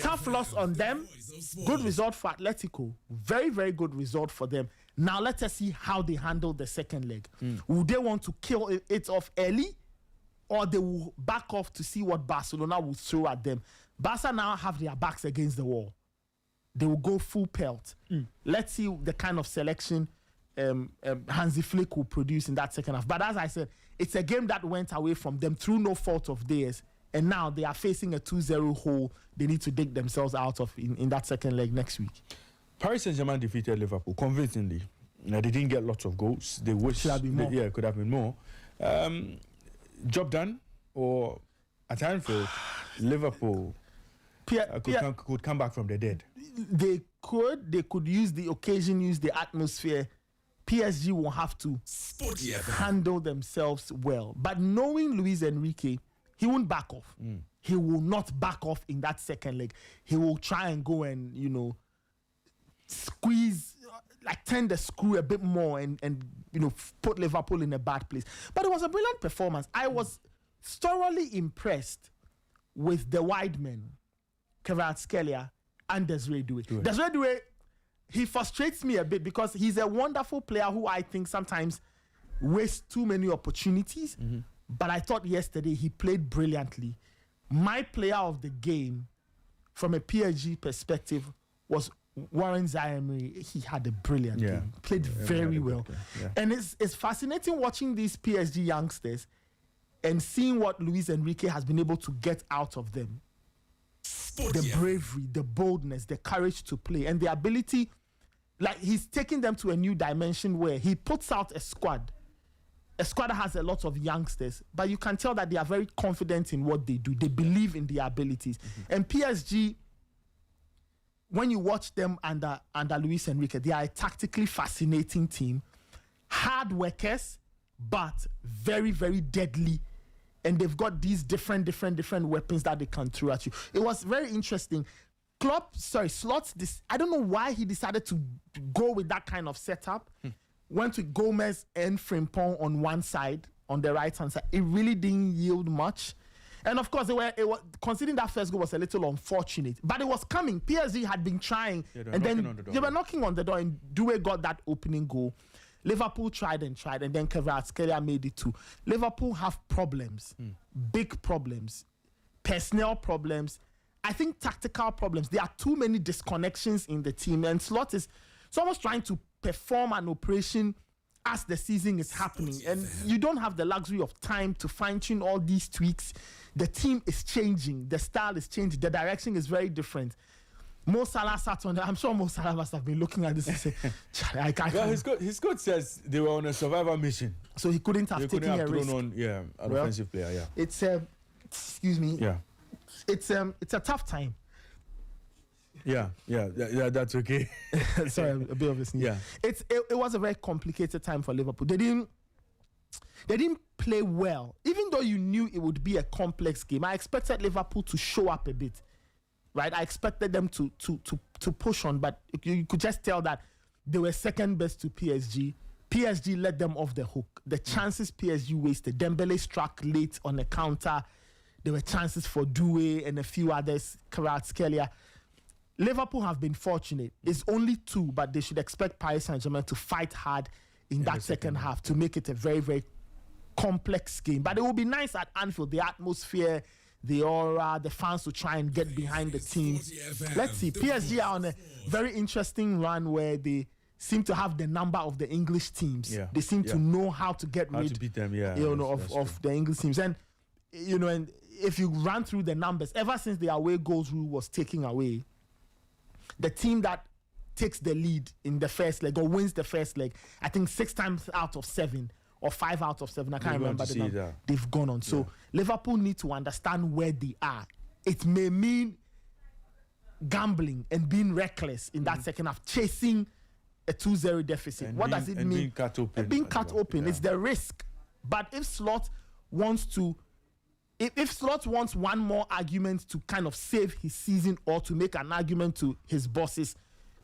tough loss on them. Good result for Atletico. Very, very good result for them. Now let us see how they handle the second leg. Will they want to kill it off early, or they will back off to see what Barcelona will throw at them? Barca now have their backs against the wall. They will go full pelt. Let's see the kind of selection Hansi Flick will produce in that second half. But as I said, it's a game that went away from them through no fault of theirs. And now they are facing a 2-0 hole they need to dig themselves out of in that second leg next week. Paris Saint-Germain defeated Liverpool convincingly. They didn't get lots of goals. They wish Should have been more. It could have been more. Job done, or at Anfield, Liverpool could come back from the dead. They could use the occasion, use the atmosphere. PSG will have to handle themselves well. But knowing Luis Enrique, he won't back off. He will not back off in that second leg. He will try and go and, squeeze, turn the screw a bit more and put Liverpool in a bad place. But it was a brilliant performance. I was thoroughly impressed with the wide men, Kvaratskhelia and Desiree Doué. Desiree Doué, he frustrates me a bit because he's a wonderful player who I think sometimes wastes too many opportunities. But I thought yesterday he played brilliantly. My player of the game, from a PSG perspective, was Warren Zaire-Emery. He had a brilliant game. Played very well. And it's fascinating watching these PSG youngsters and seeing what Luis Enrique has been able to get out of them. The bravery, the boldness, the courage to play, and the ability, he's taking them to a new dimension where he puts out a squad. A squad that has a lot of youngsters, but you can tell that they are very confident in what they do. They believe in their abilities. And PSG, when you watch them under Luis Enrique, they are a tactically fascinating team. Hard workers, but very, very deadly. And they've got these different weapons that they can throw at you. It was very interesting. Slots, I don't know why he decided to go with that kind of setup. Went with Gomez and Frimpong on one side, on the right-hand side. It really didn't yield much. And of course, considering that first goal was a little unfortunate, but it was coming. PSG had been trying, and then they were knocking on the door, and Doué got that opening goal. Liverpool tried, and then Kvaratskhelia made it too. Liverpool have problems, big problems, personnel problems. I think tactical problems. There are too many disconnections in the team, and Slot is almost trying to perform an operation as the season is happening, and you don't have the luxury of time to fine-tune all these tweaks. The team is changing, the style is changing, the direction is very different. Mo Salah sat on I'm sure Mo Salah must have been looking at this and say, I can't. Well, his coach says they were on a survival mission, so he couldn't have taken a risk. On, an offensive player. Yeah, it's excuse me. Yeah, it's a tough time. Yeah, that's okay. Sorry, a bit of a sneeze. Yeah, it was a very complicated time for Liverpool. They didn't play well, even though you knew it would be a complex game. I expected Liverpool to show up a bit. Right, I expected them to push on, but you could just tell that they were second best to PSG. PSG let them off the hook. The chances PSG wasted. Dembele struck late on a counter. There were chances for Doué and a few others, Kvaratskhelia. Liverpool have been fortunate. It's only 2, but they should expect Paris Saint-Germain to fight hard in that second half to make it a very, very complex game. But it will be nice at Anfield, the atmosphere, the aura, the fans will try and get behind the team. Let's see. PSG are on a very interesting run where they seem to have the number of the English teams. They seem to know how to get rid to beat them, of the English teams. And, and if you run through the numbers, ever since the away goals rule was taken away, the team that takes the lead in the first leg or wins the first leg, I think 6 times out of 7 or 5 out of 7, I can't remember the number, they've gone on. So Liverpool need to understand where they are. It may mean gambling and being reckless in that second half, chasing a 2-0 deficit. And what does it mean? Being cut open. Being cut open. It's the risk. But if Slot wants to, if Slot wants one more argument to kind of save his season or to make an argument to his bosses,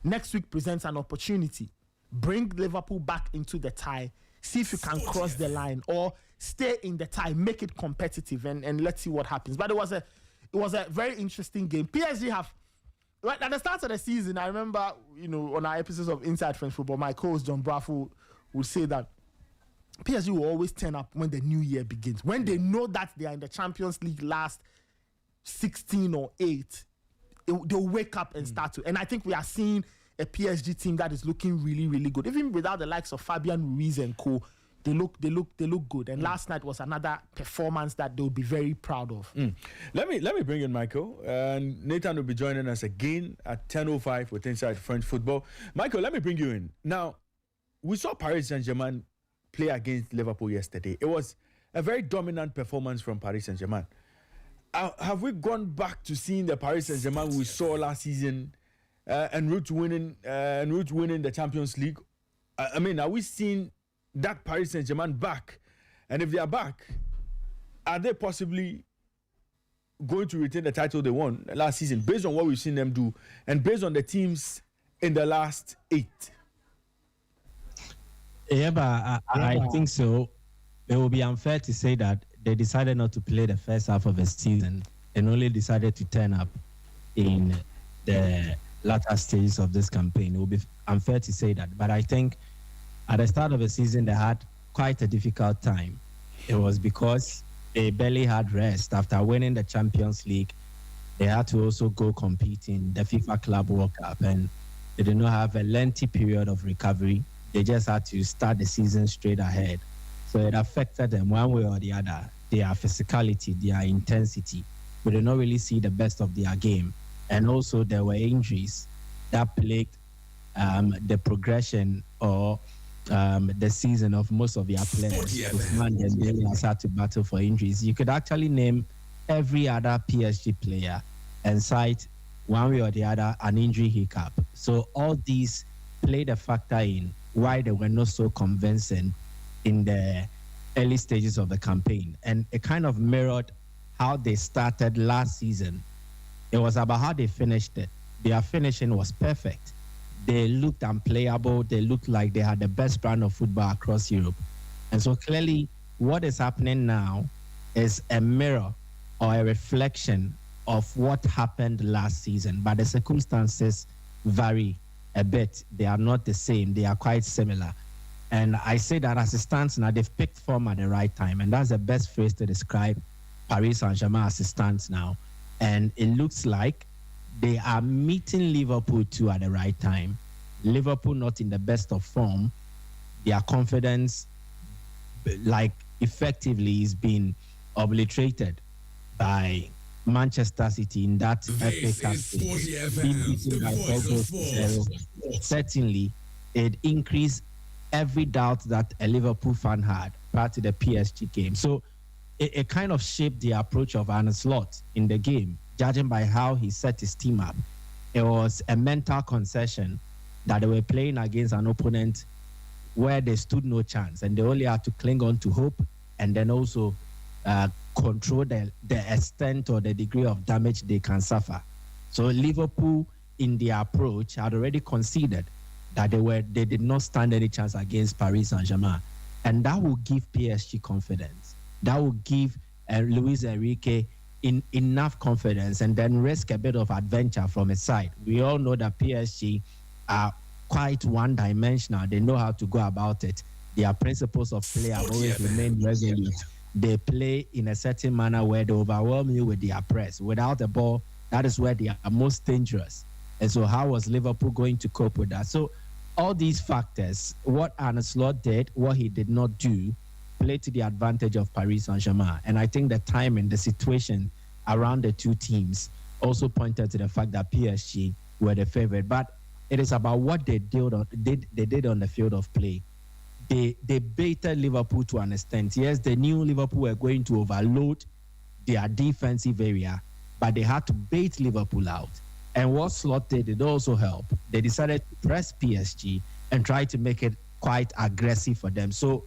next week presents an opportunity. Bring Liverpool back into the tie. See if you can cross the line or stay in the tie, make it competitive, and let's see what happens. But it was a very interesting game. PSG have, right at the start of the season, I remember, on our episodes of Inside French Football, my co-host John Brafo would say that PSG will always turn up when the new year begins. When they know that they are in the Champions League last 16 or 8, they'll wake up and start to. And I think we are seeing a PSG team that is looking really, really good. Even without the likes of Fabian Ruiz and co, they look good. And last night was another performance that they'll be very proud of. Let me bring in Michael. And Nathan will be joining us again at 10:05 with Inside French Football. Michael, let me bring you in. Now, we saw Paris Saint-Germain play against Liverpool yesterday. It was a very dominant performance from Paris Saint-Germain. Have we gone back to seeing the Paris Saint-Germain we saw last season en route winning the Champions League? I mean, are we seeing that Paris Saint-Germain back? And if they are back, are they possibly going to retain the title they won last season based on what we've seen them do and based on the teams in the last 8? Yeah, but I think so. It will be unfair to say that they decided not to play the first half of the season and only decided to turn up in the latter stages of this campaign. It will be unfair to say that. But I think at the start of the season, they had quite a difficult time. It was because they barely had rest. After winning the Champions League, they had to also go compete in the FIFA Club World Cup, and they did not have a lengthy period of recovery. They just had to start the season straight ahead. So it affected them one way or the other. Their physicality, their intensity. We did not really see the best of their game. And also there were injuries that plagued the progression or the season of most of their players. Ousmane Dembele has had to battle for injuries. You could actually name every other PSG player and cite one way or the other an injury hiccup. So all these played a factor in why they were not so convincing in the early stages of the campaign. And it kind of mirrored how they started last season. It was about how they finished it. Their finishing was perfect. They looked unplayable. They looked like they had the best brand of football across Europe. And so clearly what is happening now is a mirror or a reflection of what happened last season. But the circumstances vary a bit. They are not the same. They are quite similar. And I say that as it stands now, they've picked form at the right time. And that's the best phrase to describe Paris Saint-Germain as it stands now. And it looks like they are meeting Liverpool too at the right time. Liverpool not in the best of form. Their confidence, like, effectively is being obliterated by Manchester City in that FA Cup. Certainly, it increased every doubt that a Liverpool fan had prior to the PSG game. So it kind of shaped the approach of Arne Slot in the game, judging by how he set his team up. It was a mental concession that they were playing against an opponent where they stood no chance, and they only had to cling on to hope and then also control the extent or the degree of damage they can suffer. So Liverpool, in their approach, had already conceded that they did not stand any chance against Paris Saint-Germain. And that will give PSG confidence. That will give Luis Enrique in enough confidence and then risk a bit of adventure from his side. We all know that PSG are quite one-dimensional. They know how to go about it. Their principles of play have always remained resolute. They play in a certain manner where they overwhelm you with their press. Without the ball, that is where they are most dangerous. And so how was Liverpool going to cope with that? So all these factors, what Arne Slot did, what he did not do, played to the advantage of Paris Saint-Germain. And I think the time and the situation around the two teams also pointed to the fact that PSG were the favorite. But it is about what they did on the field of play. They baited Liverpool to an extent. Yes, they knew Liverpool were going to overload their defensive area, but they had to bait Liverpool out. And what Slot did, it also helped. They decided to press PSG and try to make it quite aggressive for them. So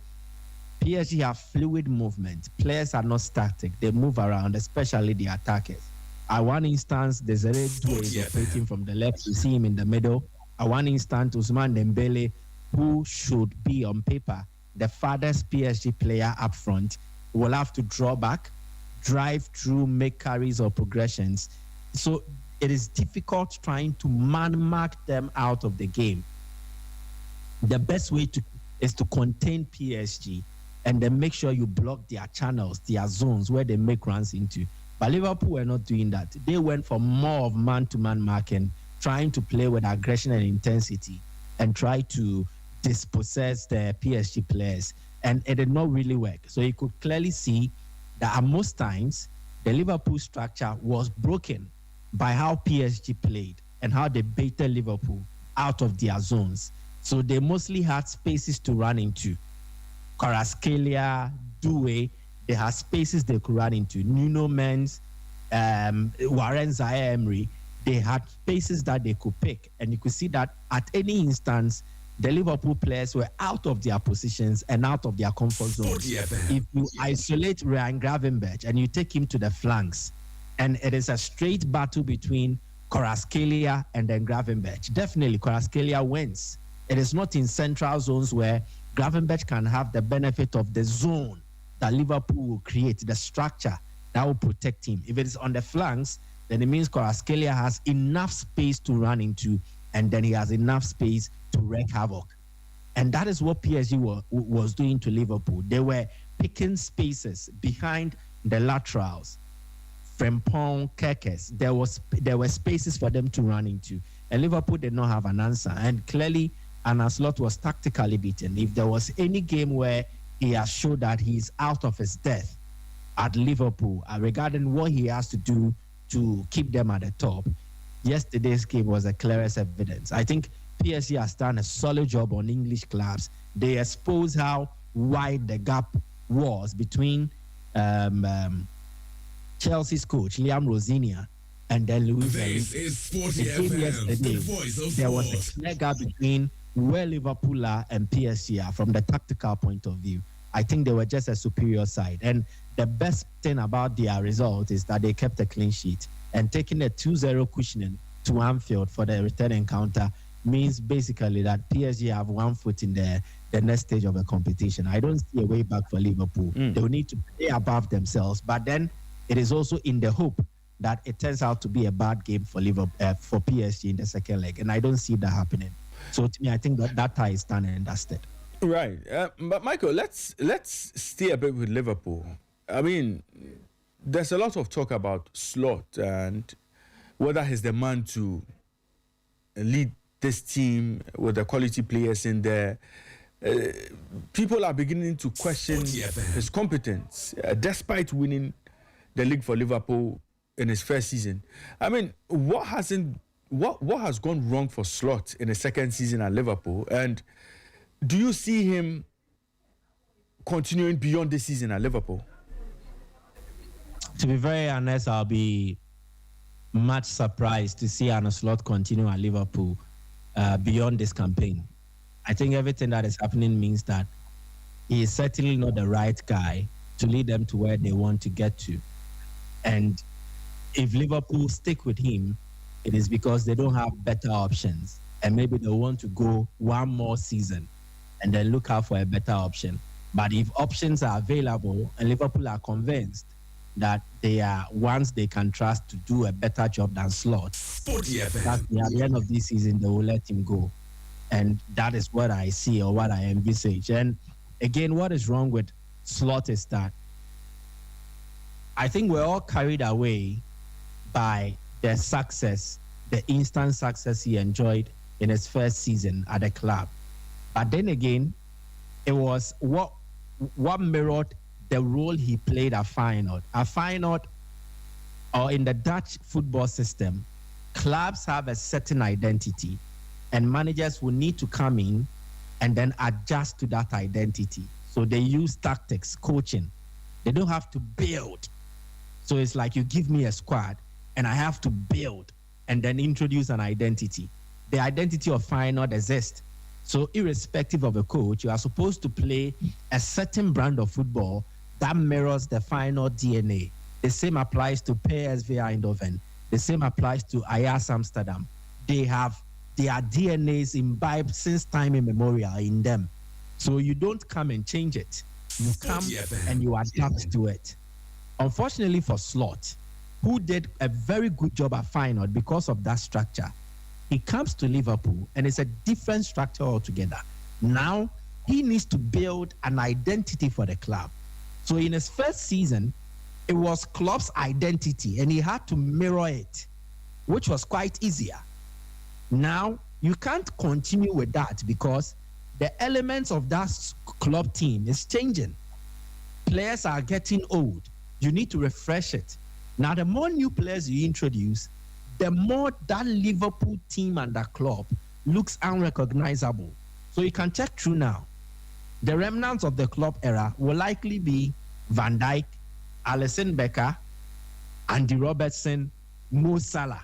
PSG have fluid movement. Players are not static. They move around, especially the attackers. At one instance, there's a Due is operating from the left. You see him in the middle. At one instance, Ousmane Dembele, who should be on paper the farthest PSG player up front, will have to draw back, drive through, make carries or progressions. So it is difficult trying to man-mark them out of the game. The best way is to contain PSG and then make sure you block their channels, their zones where they make runs into. But Liverpool were not doing that. They went for more of man-to-man marking, trying to play with aggression and intensity and try to dispossess the PSG players. And it did not really work. So you could clearly see that at most times, the Liverpool structure was broken by how PSG played and how they baited Liverpool out of their zones. So they mostly had spaces to run into. Kvaratskhelia, Due, they had spaces they could run into. Nuno Mendes, Warren Zaire-Emery, they had spaces that they could pick. And you could see that at any instance, the Liverpool players were out of their positions and out of their comfort zones. If you isolate Ryan Gravenberch and you take him to the flanks, and it is a straight battle between Kvaratskhelia and then Gravenberch, definitely Kvaratskhelia wins. It is not in central zones where Gravenberch can have the benefit of the zone that Liverpool will create, the structure that will protect him. If it is on the flanks, then it means Kvaratskhelia has enough space to run into, and then he has enough space to wreak havoc. And that is what PSG was doing to Liverpool. They were picking spaces behind the laterals. Frimpong, Kekes, there were spaces for them to run into. And Liverpool did not have an answer. And clearly, Arne Slot was tactically beaten. If there was any game where he has showed that he's out of his depth at Liverpool regarding what he has to do to keep them at the top, yesterday's game was the clearest evidence. I think PSG has done a solid job on English clubs. They exposed how wide the gap was between Chelsea's coach, Liam Rosinia, and then Luis Enrique. This is Sporty FM, the voice of there was sport. a clear gap between where Liverpool are and PSG are from the tactical point of view. I think they were just a superior side. And the best thing about their result is that they kept a clean sheet. And taking a 2-0 cushioning to Anfield for the return encounter means basically that PSG have one foot in the next stage of the competition. I don't see a way back for Liverpool. They will need to play above themselves. But then it is also in the hope that it turns out to be a bad game for Liverpool, for PSG in the second leg. And I don't see that happening. So to me, I think that tie is done and dusted. Right. But Michael, let's stay a bit with Liverpool. I mean, there's a lot of talk about Slot and whether he's the man to lead this team with the quality players in there. People are beginning to question his competence, despite winning the league for Liverpool in his first season. I mean, what has gone wrong for Slot in his second season at Liverpool? And do you see him continuing beyond this season at Liverpool? To be very honest, I'll be much surprised to see Arne Slot continue at Liverpool beyond this campaign. I think everything that is happening means that he is certainly not the right guy to lead them to where they want to get to. And if Liverpool stick with him, it is because they don't have better options. And maybe they want to go one more season and then look out for a better option. But if options are available and Liverpool are convinced that they are ones they can trust to do a better job than Slot. Sporty That FM. at the end of this season they will let him go. And that is what I see or what I envisage. And again, what is wrong with Slot is that I think we're all carried away by the success, the instant success he enjoyed in his first season at the club. But then again, it was what mirrored the role he played at Feyenoord. At Feyenoord, or in the Dutch football system, clubs have a certain identity, and managers will need to come in and then adjust to that identity. So they use tactics, coaching. They don't have to build. So it's like you give me a squad, and I have to build and then introduce an identity. The identity of Feyenoord exists. So irrespective of a coach, you are supposed to play a certain brand of football that mirrors the Feyenoord DNA. The same applies to PSV Eindhoven. The same applies to Ajax Amsterdam. They have their DNAs imbibed since time immemorial in them. So you don't come and change it. You come and you adapt to it. Unfortunately for Slot, who did a very good job at Feyenoord because of that structure, he comes to Liverpool and it's a different structure altogether. Now he needs to build an identity for the club. So in his first season, it was Klopp's identity and he had to mirror it, which was quite easier. Now you can't continue with that because the elements of that club team is changing. Players are getting old. You need to refresh it. Now, the more new players you introduce, the more that Liverpool team and that club looks unrecognizable. So you can check through now. The remnants of the club era will likely be Van Dijk, Alisson Becker, Andy Robertson, Mo Salah.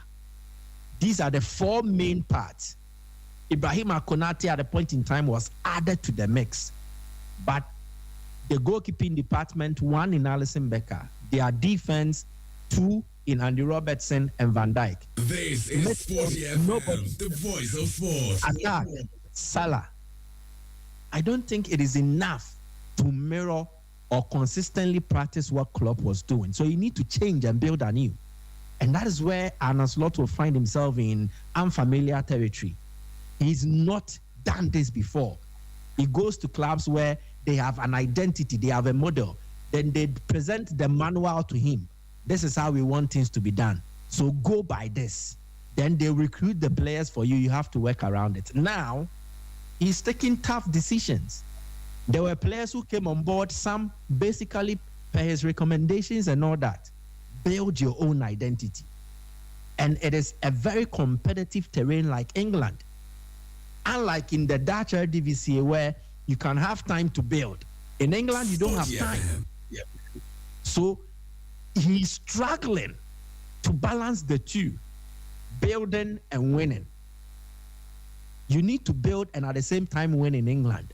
These are the four main parts. Ibrahima Konate at a point in time was added to the mix. But the goalkeeping department, one in Alisson Becker, their defense, two in Andy Robertson and Van Dijk. This is Sporty FM, the voice of sports. Attack, Salah. I don't think it is enough to mirror or consistently practice what Klopp was doing. So you need to change and build anew. And that is where Arne Slot will find himself in unfamiliar territory. He's not done this before. He goes to clubs where they have an identity, they have a model. Then they present the manual to him. This is how we want things to be done. So go by this. Then they recruit the players for you. You have to work around it. Now, he's taking tough decisions. There were players who came on board, some basically per his recommendations and all that. Build your own identity. And it is a very competitive terrain like England. Unlike in the Dutch Eredivisie where you can have time to build. In England, you don't have time. Yeah. So he's struggling to balance the two, building and winning. You need to build and at the same time win in England.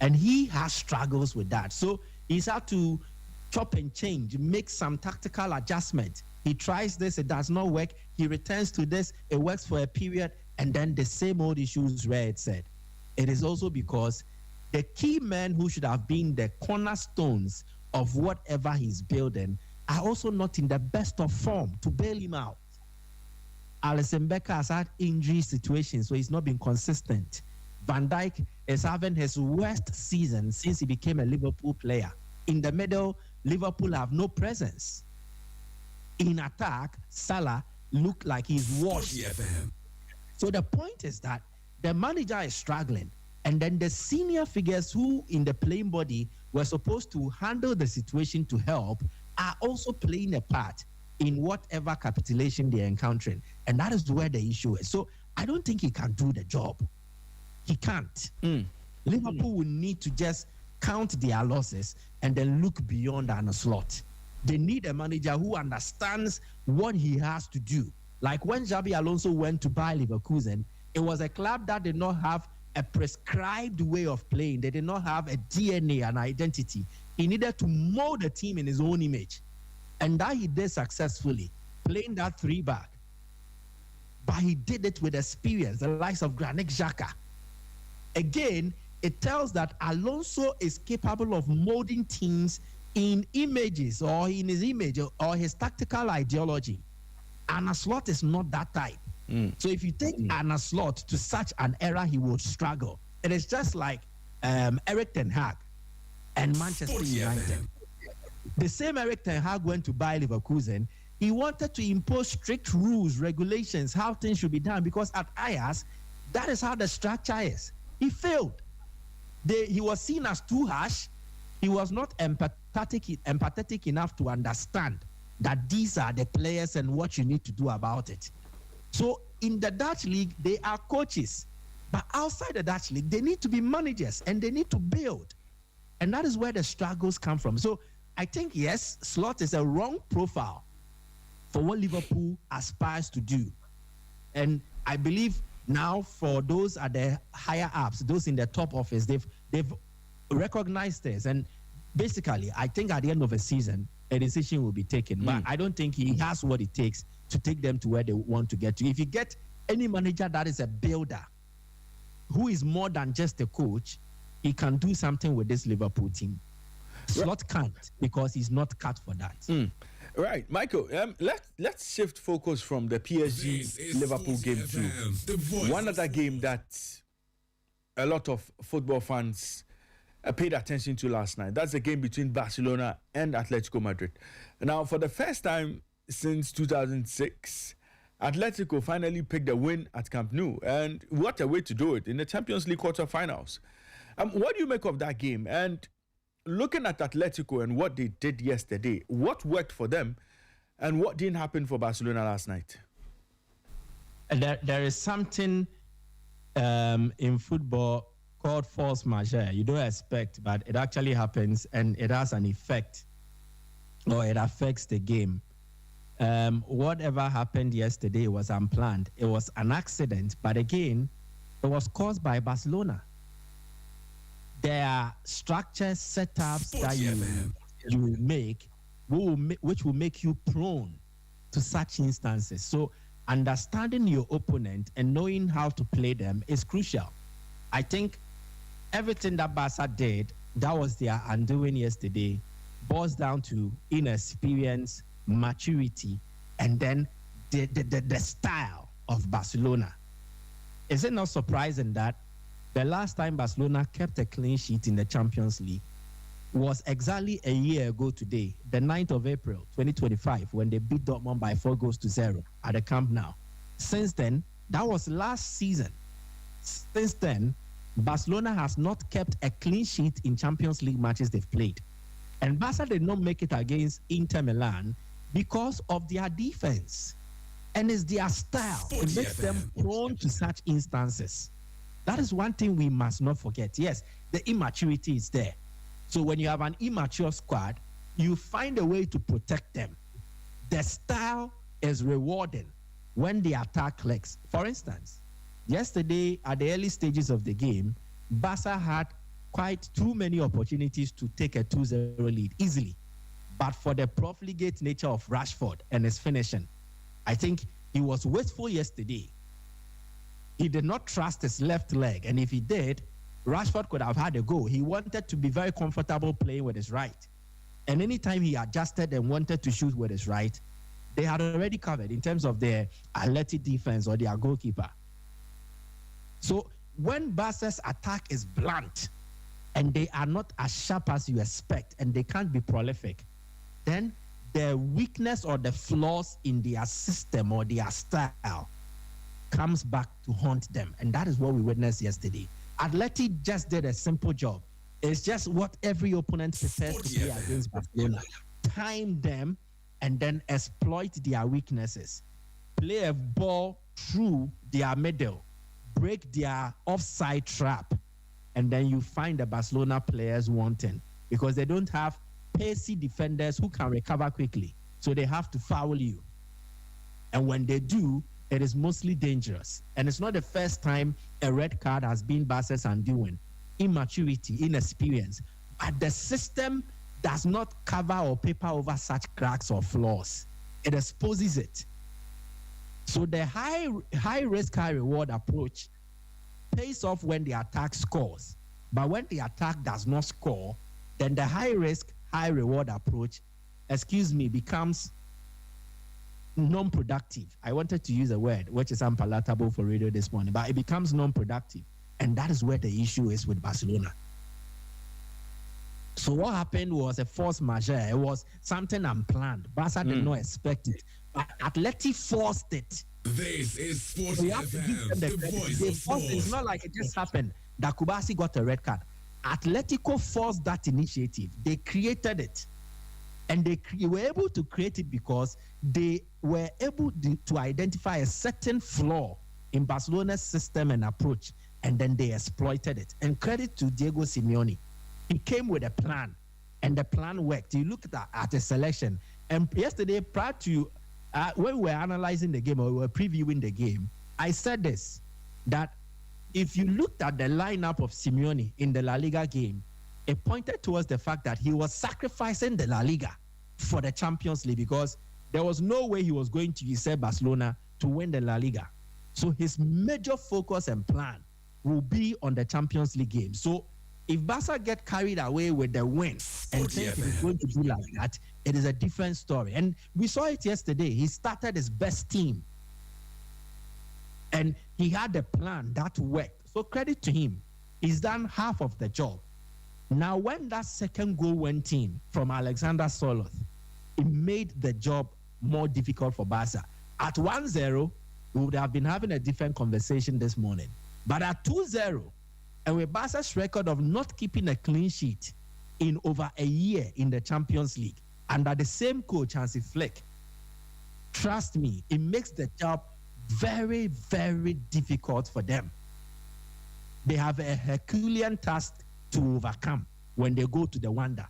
And he has struggles with that. So he's had to chop and change, make some tactical adjustment. He tries this, it does not work. He returns to this, it works for a period, and then the same old issues where it said. It is also because the key men who should have been the cornerstones of whatever he's building are also not in the best of form to bail him out. Alisson Becker has had injury situations, so he's not been consistent. Van Dijk is having his worst season since he became a Liverpool player. In the middle, Liverpool have no presence. In attack, Salah looked like he's washed. So the point is that the manager is struggling, and then the senior figures who in the playing body were supposed to handle the situation to help are also playing a part in whatever capitulation they're encountering. And that is where the issue is. So I don't think he can do the job. He can't. Liverpool will need to just count their losses and then look beyond Arne Slot. They need a manager who understands what he has to do. Like when Xabi Alonso went to Bayer Leverkusen, it was a club that did not have a prescribed way of playing. They did not have a DNA, an identity. He needed to mold the team in his own image. And that he did successfully, playing that 3-back. But he did it with experience, the likes of Granit Xhaka. Again, it tells that Alonso is capable of molding teams in images or in his image or his tactical ideology, Arne Slot is not that type. So if you take Arne Slot to such an era, he would struggle. It is just like Eric Ten Hag and Manchester United. The same Eric Ten Hag went to Bayer Leverkusen. He wanted to impose strict rules, regulations, how things should be done, because at Ajax, that is how the structure is. He failed. He was seen as too harsh. He was not empathetic enough to understand that these are the players and what you need to do about it. So in the Dutch league, they are coaches. But outside the Dutch league, they need to be managers and they need to build. And that is where the struggles come from. So I think, yes, Slot is a wrong profile for what Liverpool aspires to do. And I believe now for those at the higher ups, those in the top office, they've recognized this. And basically, I think at the end of the season, a decision will be taken. But I don't think he has what it takes to take them to where they want to get to. If you get any manager that is a builder, who is more than just a coach, he can do something with this Liverpool team. Slot can't, because he's not cut for that. Right, Michael, let's shift focus from the PSG Liverpool game to one other game that a lot of football fans paid attention to last night. That's the game between Barcelona and Atletico Madrid. Now, for the first time since 2006, Atletico finally picked a win at Camp Nou, and what a way to do it in the Champions League quarterfinals. What do you make of that game? And looking at Atletico and what they did yesterday, what worked for them and what didn't happen for Barcelona last night? There is something in football called force majeure. You don't expect, but it actually happens and it has an effect, or it affects the game. Whatever happened yesterday was unplanned. It was an accident, but again, it was caused by Barcelona. There are structures, setups that you make, which will make you prone to such instances. So understanding your opponent and knowing how to play them is crucial. I think everything that Barca did, that was their undoing yesterday, boils down to inexperience, maturity, and then the style of Barcelona. Is it not surprising that the last time Barcelona kept a clean sheet in the Champions League was exactly a year ago today, the 9th of April, 2025, when they beat Dortmund by 4-0 at the Camp Nou. Since then, that was last season. Since then, Barcelona has not kept a clean sheet in Champions League matches they've played. And Barca did not make it against Inter Milan because of their defense. And it's their style. It makes them prone to such instances. That is one thing we must not forget. Yes, the immaturity is there. So when you have an immature squad, you find a way to protect them. The style is rewarding when the attack clicks. For instance, yesterday at the early stages of the game, Barca had quite too many opportunities to take a 2-0 lead easily. But for the profligate nature of Rashford and his finishing, I think he was wasteful yesterday. He did not trust his left leg, and if he did, Rashford could have had a goal. He wanted to be very comfortable playing with his right. And anytime he adjusted and wanted to shoot with his right, they had already covered in terms of their athletic defense or their goalkeeper. So when Barca's attack is blunt and they are not as sharp as you expect and they can't be prolific, then the weakness or the flaws in their system or their style comes back to haunt them. And that is what we witnessed yesterday. Atleti just did a simple job. It's just what every opponent prepares to play against Barcelona. Time them and then exploit their weaknesses. Play a ball through their middle. Break their offside trap. And then you find the Barcelona players wanting, because they don't have pacey defenders who can recover quickly. So they have to foul you. And when they do, it is mostly dangerous. And it's not the first time a red card has been Barca's undoing. Immaturity, inexperience. But the system does not cover or paper over such cracks or flaws. It exposes it. So the high risk, high reward approach pays off when the attack scores. But when the attack does not score, then the high risk, high reward approach, becomes non-productive. I wanted to use a word which is unpalatable for radio this morning, but it becomes non-productive. And that is where the issue is with Barcelona. So what happened was a force majeure. It was something unplanned. Barca did not expect it. But Atleti forced it. This is Sporty FM, the voice of sport. It's not like it just happened that Kubasi got a red card. Atletico forced that initiative. They created it. And they were able to create it because they were able to identify a certain flaw in Barcelona's system and approach, and then they exploited it. And credit to Diego Simeone. He came with a plan, and the plan worked. You look at the selection. And yesterday, prior to when we were analyzing the game or we were previewing the game, I said this, that if you looked at the lineup of Simeone in the La Liga game, it pointed towards the fact that he was sacrificing the La Liga for the Champions League because there was no way he was going to use Barcelona to win the La Liga. So his major focus and plan will be on the Champions League game. So if Barca get carried away with the win and think it's going to be like that, it is a different story. And we saw it yesterday. He started his best team. And he had a plan that worked. So credit to him. He's done half of the job. Now, when that second goal went in from Alexander Soloth, it made the job more difficult for Barca. At 1-0, we would have been having a different conversation this morning. But at 2-0, and with Barca's record of not keeping a clean sheet in over a year in the Champions League, under the same coach, Hansi Flick, trust me, it makes the job very, very difficult for them. They have a Herculean task to overcome when they go to the Wanda.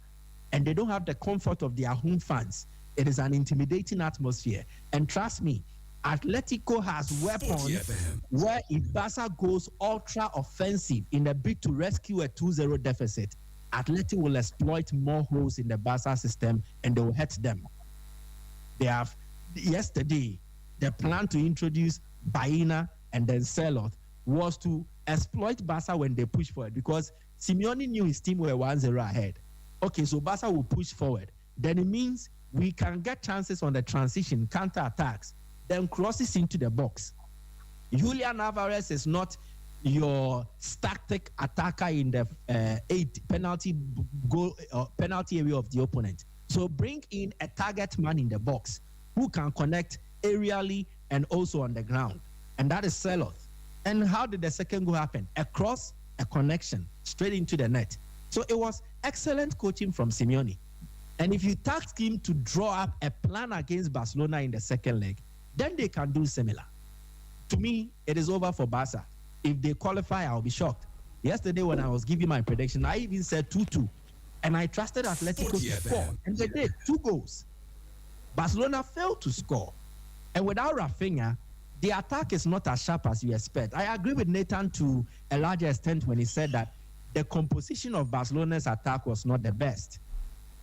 And they don't have the comfort of their home fans. It is an intimidating atmosphere. And trust me, Atletico has weapons where if Barca goes ultra offensive in a bid to rescue a 2-0 deficit, Atletico will exploit more holes in the Barca system and they will hurt them. They have, yesterday, the plan to introduce Baena and then Selot was to exploit Barca when they push forward because Simeone knew his team were 1-0 ahead. Okay, so Barca will push forward. Then it means we can get chances on the transition, counter-attacks, then crosses into the box. Julian Alvarez is not your static attacker in the penalty area of the opponent. So bring in a target man in the box who can connect aerially and also on the ground. And that is Selot. And how did the second goal happen? A cross, a connection, straight into the net. So it was excellent coaching from Simeone. And if you task him to draw up a plan against Barcelona in the second leg, then they can do similar. To me, it is over for Barca. If they qualify, I'll be shocked. Yesterday when I was giving my prediction, I even said 2-2. And I trusted Atletico to score. And they did, 2 goals. Barcelona failed to score. And without Rafinha, the attack is not as sharp as you expect. I agree with Nathan to a larger extent when he said that the composition of Barcelona's attack was not the best.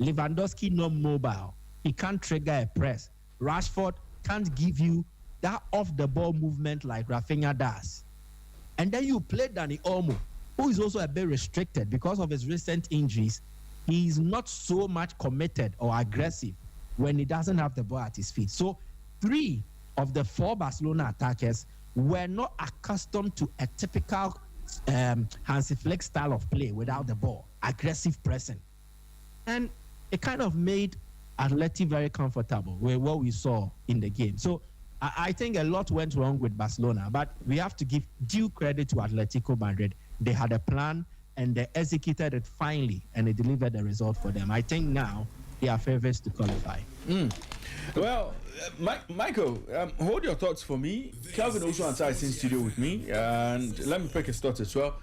Lewandowski not mobile. He can't trigger a press. Rashford can't give you that off-the-ball movement like Rafinha does. And then you play Dani Olmo, who is also a bit restricted because of his recent injuries. He is not so much committed or aggressive when he doesn't have the ball at his feet. So 3 of the 4 Barcelona attackers were not accustomed to a typical Hansi Flick style of play without the ball, aggressive pressing. And it kind of made Atleti very comfortable with what we saw in the game. So I think a lot went wrong with Barcelona, but we have to give due credit to Atletico Madrid. They had a plan and they executed it finally and they delivered the result for them. I think now they are favorites to qualify. Well, Michael, hold your thoughts for me. Kelvin also is in studio with me, and let me pick his thoughts as well.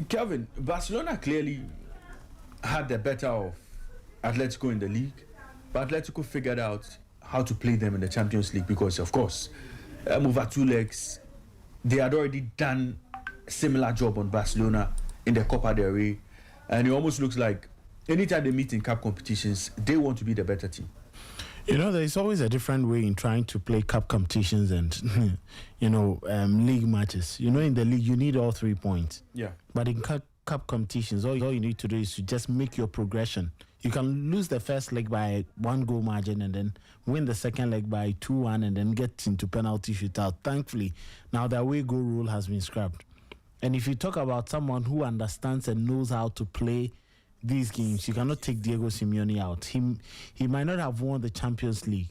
Kelvin, Barcelona clearly had the better of Atletico in the league, but Atletico figured out how to play them in the Champions League because, of course, over 2 legs, they had already done a similar job on Barcelona in the Copa del Rey, and it almost looks like anytime they meet in cup competitions, they want to be the better team. You know, there's always a different way in trying to play cup competitions and, league matches. You know, in the league, you need all 3 points. Yeah. But in cup cup competitions, all you need to do is to just make your progression. You can lose the first leg by 1 goal margin and then win the second leg by 2-1 and then get into penalty shootout. Thankfully, now the away goal rule has been scrapped. And if you talk about someone who understands and knows how to play these games, you cannot take Diego Simeone out. He might not have won the Champions League,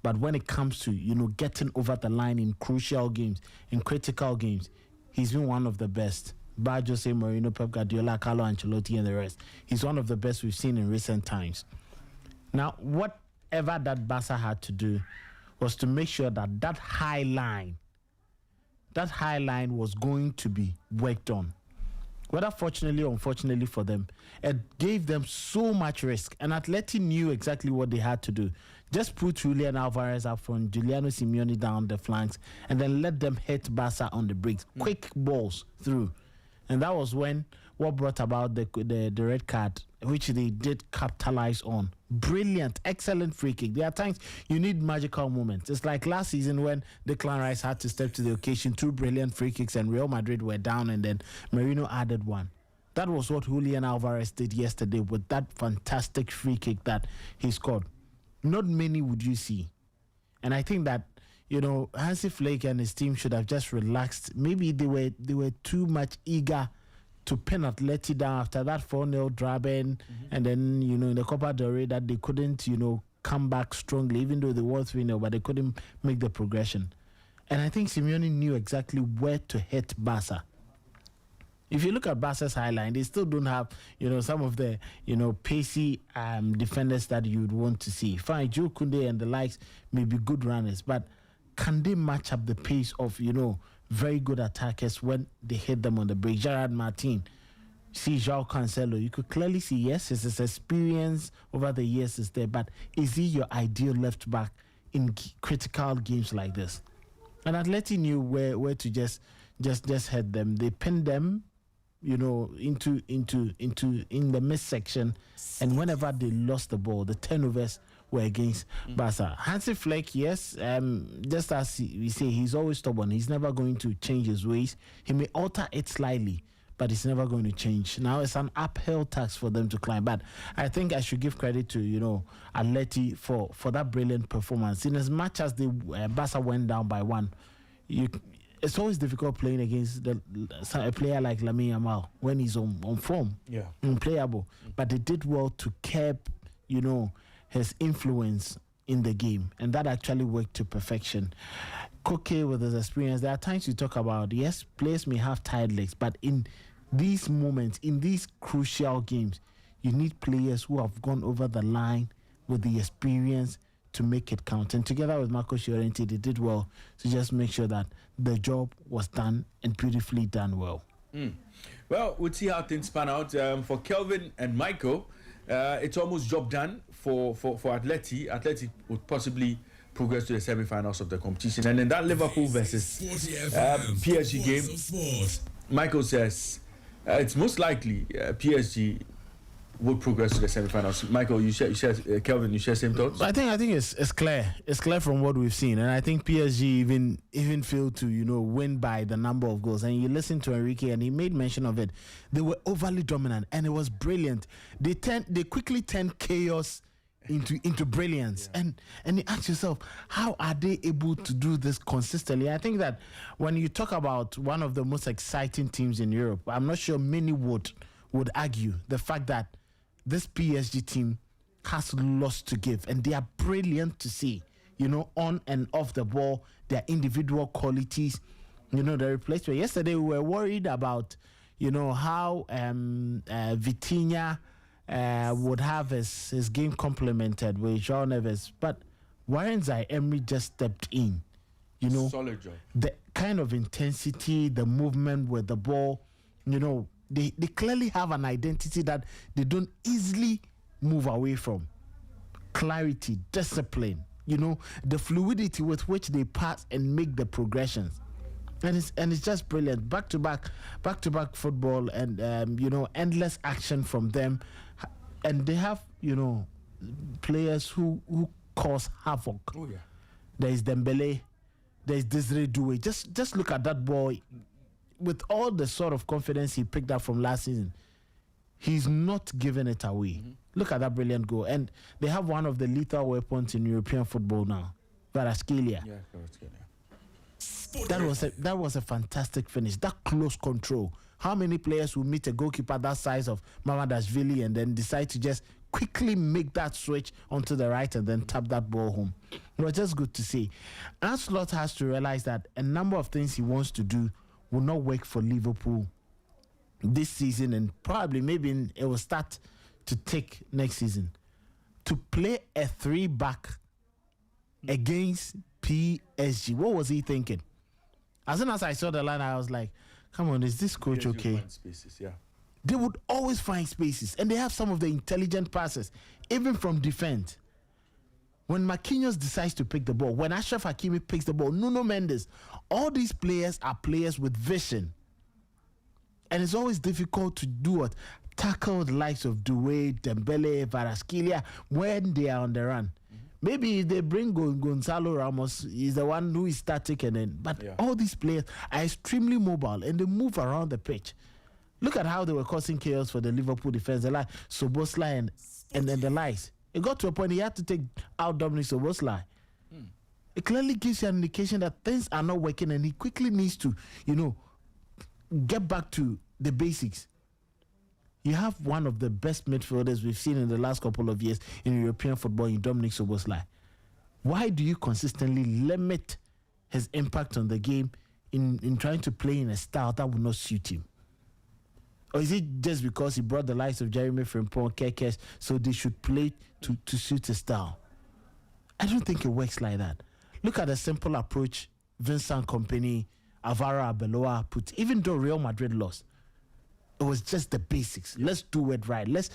but when it comes to, getting over the line in crucial games, in critical games, he's been one of the best. Bar Jose Mourinho, Pep Guardiola, Carlo Ancelotti, and the rest. He's one of the best we've seen in recent times. Now, whatever that Barca had to do was to make sure that high line was going to be worked on. Whether fortunately or unfortunately for them, it gave them so much risk. And Atleti knew exactly what they had to do. Just put Julian Alvarez up front, Giuliano Simeone down the flanks, and then let them hit Barca on the breaks. Quick balls through. And that was what brought about the red card, which they did capitalize on. Brilliant, excellent free kick. There are times you need magical moments. It's like last season when Declan Rice had to step to the occasion, 2 brilliant free kicks, and Real Madrid were down, and then Mourinho added 1. That was what Julian Alvarez did yesterday with that fantastic free kick that he scored. Not many would you see. And I think that, Hansi Flick and his team should have just relaxed. Maybe they were too much eager to pin Atleti down after that 4-0 drubbing, and then, in the Copa del Rey that they couldn't, come back strongly, even though they were 3-0, but they couldn't make the progression. And I think Simeone knew exactly where to hit Barca. If you look at Barca's high line, they still don't have, some of the, pacey defenders that you'd want to see. Fine, Joe Koundé and the likes may be good runners, but can they match up the pace of, very good attackers when they hit them on the break? Gerard Martin, see João Cancelo, you could clearly see, yes, his experience over the years is there, but is he your ideal left back in critical games like this? And Atleti knew where to just hit them. They pinned them, into in the midsection, and whenever they lost the ball, the turnovers were against Barca. Hansi Flick, yes, just as we say, he's always stubborn. He's never going to change his ways. He may alter it slightly, but it's never going to change. Now it's an uphill task for them to climb. But I think I should give credit to, Atleti for that brilliant performance. In as much as the Barca went down by 1, it's always difficult playing against a player like Lamine Yamal when he's on form, unplayable. But they did well to curb, his influence in the game, and that actually worked to perfection. Koke, with his experience, there are times you talk about, yes, players may have tired legs, but in these moments, in these crucial games, you need players who have gone over the line with the experience to make it count. And together with Marco Llorente, they did well to just make sure that the job was done and beautifully done well. Well, we'll see how things pan out. For Kelvin and Michael, it's almost job done for Atleti. Atleti would possibly progress to the semi-finals of the competition. And in that Liverpool versus PSG game, Michael says it's most likely PSG would progress to the semi-finals. Michael, you share Kelvin, you share same thoughts? I think it's clear. It's clear from what we've seen, and I think PSG even failed to win by the number of goals. And you listen to Enrique, and he made mention of it. They were overly dominant, and it was brilliant. They quickly turned chaos into brilliance, and you ask yourself, how are they able to do this consistently? I think that when you talk about one of the most exciting teams in Europe, I'm not sure many would argue the fact that this PSG team has lots to give, and they are brilliant to see, on and off the ball, their individual qualities, the replacement. Yesterday, we were worried about, how Vitinha would have his game complemented with João Neves, but Warren Zaïre-Emery just stepped in, Solid job. The kind of intensity, the movement with the ball, They clearly have an identity that they don't easily move away from. Clarity, discipline, the fluidity with which they pass and make the progressions. And it's just brilliant. Back to back football, and endless action from them. And they have, players who cause havoc. Oh yeah. There is Dembele, there is Desiree Doué. Just look at that boy. with all the sort of confidence he picked up from last season, he's not giving it away. Look at that brilliant goal. And they have one of the lethal weapons in European football now, Kvaratskhelia. Yeah, Kvaratskhelia. That was a fantastic finish. That close control. How many players will meet a goalkeeper that size of Mamardashvili and then decide to just quickly make that switch onto the right and then tap that ball home? It was just good to see. Ancelotti has to realize that a number of things he wants to do will not work for Liverpool this season, and probably maybe it will start to take next season. To play a 3-back against PSG, what was he thinking? As soon as I saw the line, I was like, come on, is this coach okay? Spaces, yeah. They would always find spaces, and they have some of the intelligent passes, even from defense. When Marquinhos decides to pick the ball, when Achraf Hakimi picks the ball, Nuno Mendes, all these players are players with vision. And it's always difficult to do what? Tackle the likes of Doué, Dembele, Kvaratskhelia when they are on the run. Maybe if they bring Gonzalo Ramos, he's the one who is static, but all these players are extremely mobile and they move around the pitch. Look at how they were causing chaos for the Liverpool defense. The Szoboszlai and then the likes. It got to a point he had to take out Dominic Szoboszlai. It clearly gives you an indication that things are not working and he quickly needs to, get back to the basics. You have one of the best midfielders we've seen in the last couple of years in European football in Dominic Szoboszlai. Why do you consistently limit his impact on the game in trying to play in a style that would not suit him? Or is it just because he brought the likes of Jeremy Frimpong, Kekes, so they should play to suit his style? I don't think it works like that. Look at the simple approach Vincent Kompany, Alvaro Arbeloa put, even though Real Madrid lost. It was just the basics. Let's do it right. Let's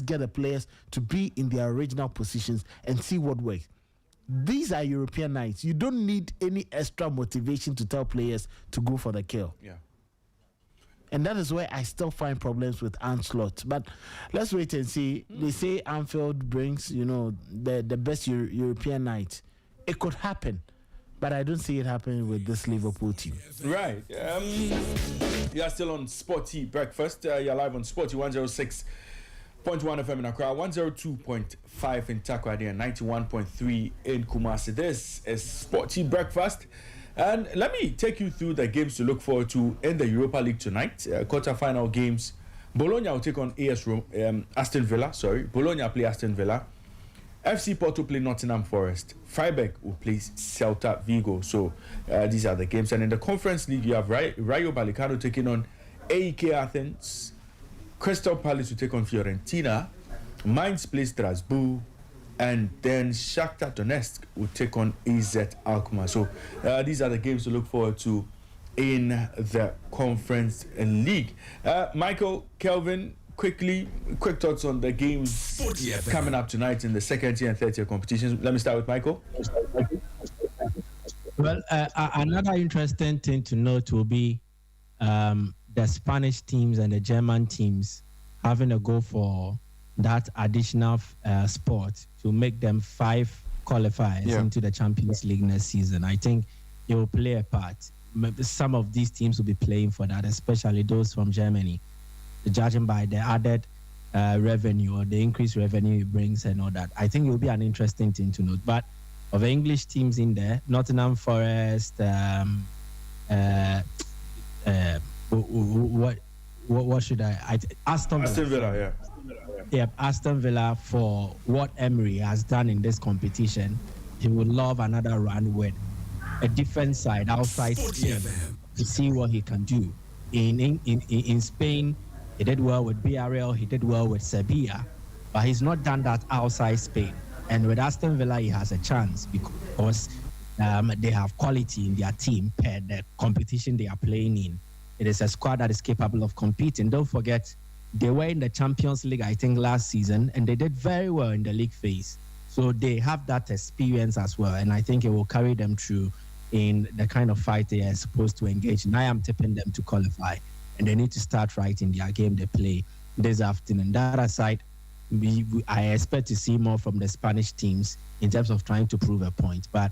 get the players to be in their original positions and see what works. These are European nights. You don't need any extra motivation to tell players to go for the kill. Yeah. And that is where I still find problems with Ancelotti. But let's wait and see. They say Anfield brings, the best European night. It could happen. But I don't see it happening with this Liverpool team. Right. You are still on Sporty Breakfast. You're live on Sporty 106.1 FM in Accra, 102.5 in Takoradi, and 91.3 in Kumasi. This is Sporty Breakfast. And let me take you through the games to look forward to in the Europa League tonight. Quarter-final games. Bologna will take on Aston Villa. Bologna play Aston Villa. FC Porto play Nottingham Forest. Freiburg will play Celta Vigo. So these are the games. And in the Conference League, you have Rayo Vallecano taking on AEK Athens. Crystal Palace will take on Fiorentina. Mainz plays Strasbourg. And then Shakhtar Donetsk will take on AZ Alkmaar. So these are the games to look forward to in the Conference League. Michael, Kelvin, quick thoughts on the games coming up tonight in the second tier and third tier competitions. Let me start with Michael. Well, another interesting thing to note will be the Spanish teams and the German teams having a go for that additional sport to make them 5 qualifiers into the Champions League next season. I think it will play a part. Some of these teams will be playing for that, especially those from Germany, judging by the added revenue or the increased revenue it brings and all that. I think it will be an interesting thing to note. But of the English teams in there, Nottingham Forest, what should I Aston Villa, yeah, Aston Villa, for what Emery has done in this competition, he would love another run with a different side outside Spain to see what he can do. In Spain, he did well with Villarreal, he did well with Sevilla, but he's not done that outside Spain. And with Aston Villa, he has a chance because they have quality in their team per the competition they are playing in. It is a squad that is capable of competing. Don't forget, they were in the Champions League, I think, last season, and they did very well in the league phase. So they have that experience as well, and I think it will carry them through in the kind of fight they are supposed to engage in. I am tipping them to qualify, and they need to start right in their game they play this afternoon. That aside, I expect to see more from the Spanish teams in terms of trying to prove a point. But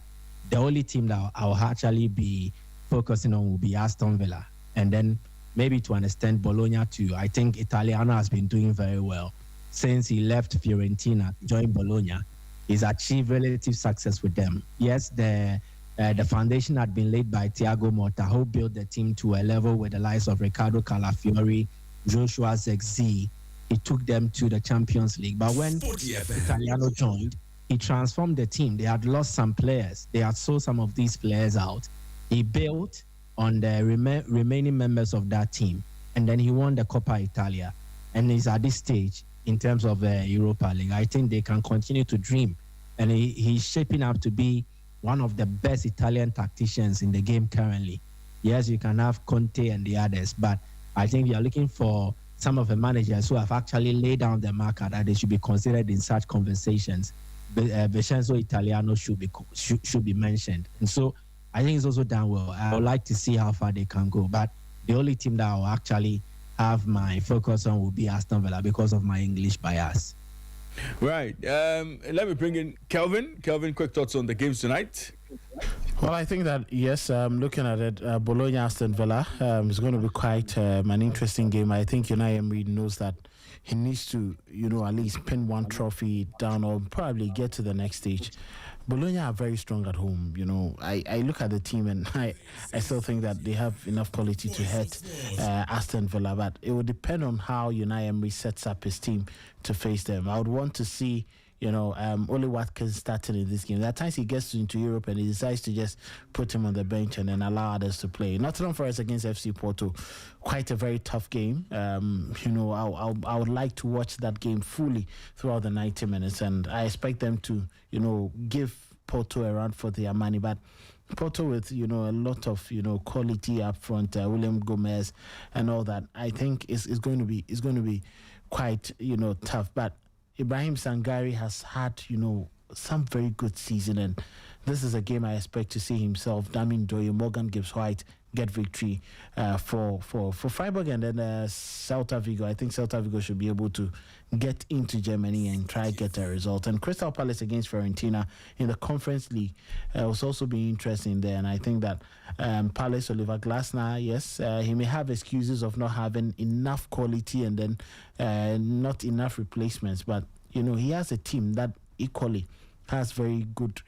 the only team that I'll actually be focusing on will be Aston Villa. And then maybe to understand Bologna too. I think Italiano has been doing very well since he left Fiorentina to join Bologna. He's achieved relative success with them. Yes, the foundation had been laid by Thiago Motta, who built the team to a level with the likes of Riccardo Calafiori, Joshua Zirkzee. He took them to the Champions League. But when Italiano joined, he transformed the team. They had lost some players. They had sold some of these players out. He built on the remaining members of that team. And then he won the Coppa Italia. And he's at this stage in terms of the Europa League. I think they can continue to dream. And he's shaping up to be one of the best Italian tacticians in the game currently. Yes, you can have Conte and the others, but I think we are looking for some of the managers who have actually laid down the marker that they should be considered in such conversations. Vincenzo Italiano should be mentioned. And so I think it's also done well. I would like to see how far they can go. But the only team that I will actually have my focus on will be Aston Villa because of my English bias. Right. Let me bring in Kelvin. Kelvin, quick thoughts on the games tonight. Well, I think that, yes, looking at it, Bologna, Aston Villa is going to be quite an interesting game. I think Unai Emery knows that he needs to, at least pin one trophy down or probably get to the next stage. Bologna are very strong at home. I look at the team and I still think that they have enough quality to hit Aston Villa, but it will depend on how Unai Emery sets up his team to face them. I would want to see Oli Watkins starting in this game. There are times he gets into Europe and he decides to just put him on the bench and then allow others to play. Nottingham Forest against FC Porto, quite a very tough game. I would like to watch that game fully throughout the 90 minutes, and I expect them to, give Porto a run for their money. But Porto with, a lot of, quality up front, William Gomez and all that, I think is going to be quite, tough. But Ibrahim Sangare has had, some very good season, and this is a game I expect to see himself, Damien Doyle, Morgan Gibbs-White get victory for Freiburg, and then Celta Vigo. I think Celta Vigo should be able to get into Germany and try get a result. And Crystal Palace against Fiorentina in the Conference League was also be interesting there. And I think that Palace, Oliver Glasner, yes, he may have excuses of not having enough quality and then not enough replacements, but he has a team that equally has very good,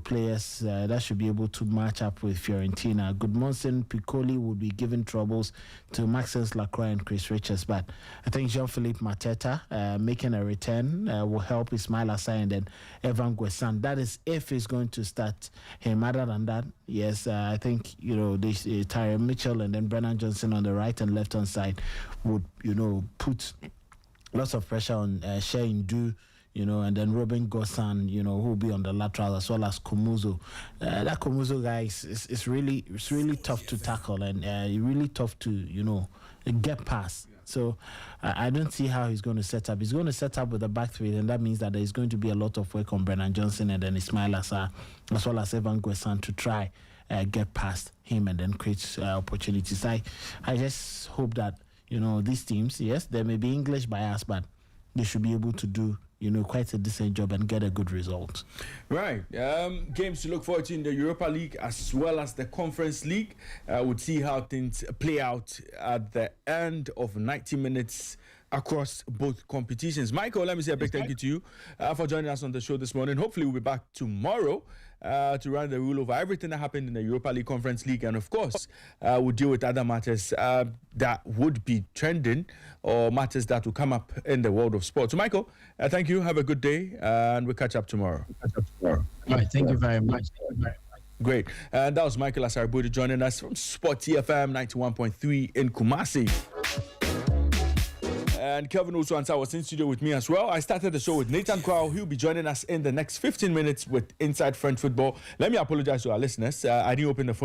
players that should be able to match up with Fiorentina. Gudmundsson, Piccoli would be giving troubles to Maxence Lacroix and Chris Richards, but I think Jean-Philippe Mateta making a return will help Ismail Assay and then Evan Guesan. That is if he's going to start him. Other than that, yes, I think, Tyrone Mitchell and then Brennan Johnson on the right and left-hand side would, put lots of pressure on Shane Du, and then Robin Gossan, who will be on the lateral, as well as Komuzo. That Komuzo guy is really tough to tackle and really tough to, get past. So I don't see how he's going to set up. He's going to set up with a back three, and that means that there's going to be a lot of work on Brennan Johnson and then Ismail Assar, as well as Evan Guesan to try get past him and then create opportunities. I just hope that, these teams, yes, there may be English bias, but they should be able to do quite a decent job and get a good result. Right. Games to look forward to in the Europa League as well as the Conference League. We'll see how things play out at the end of 90 minutes across both competitions. Michael, let me say a big thank you to you for joining us on the show this morning. Hopefully we'll be back tomorrow to run the rule over everything that happened in the Europa League, Conference League, and of course we'll deal with other matters that would be trending or matters that will come up in the world of sport. So Michael, thank you, have a good day, and we'll catch up tomorrow. All right, thank you very much. Great. And that was Michael Asaribudi joining us from Sporty FM 91.3 in Kumasi. And Kelvin Osuansa was in studio with me as well. I started the show with Nathan Kwao. He'll be joining us in the next 15 minutes with Inside French Football. Let me apologize to our listeners. I didn't open the phone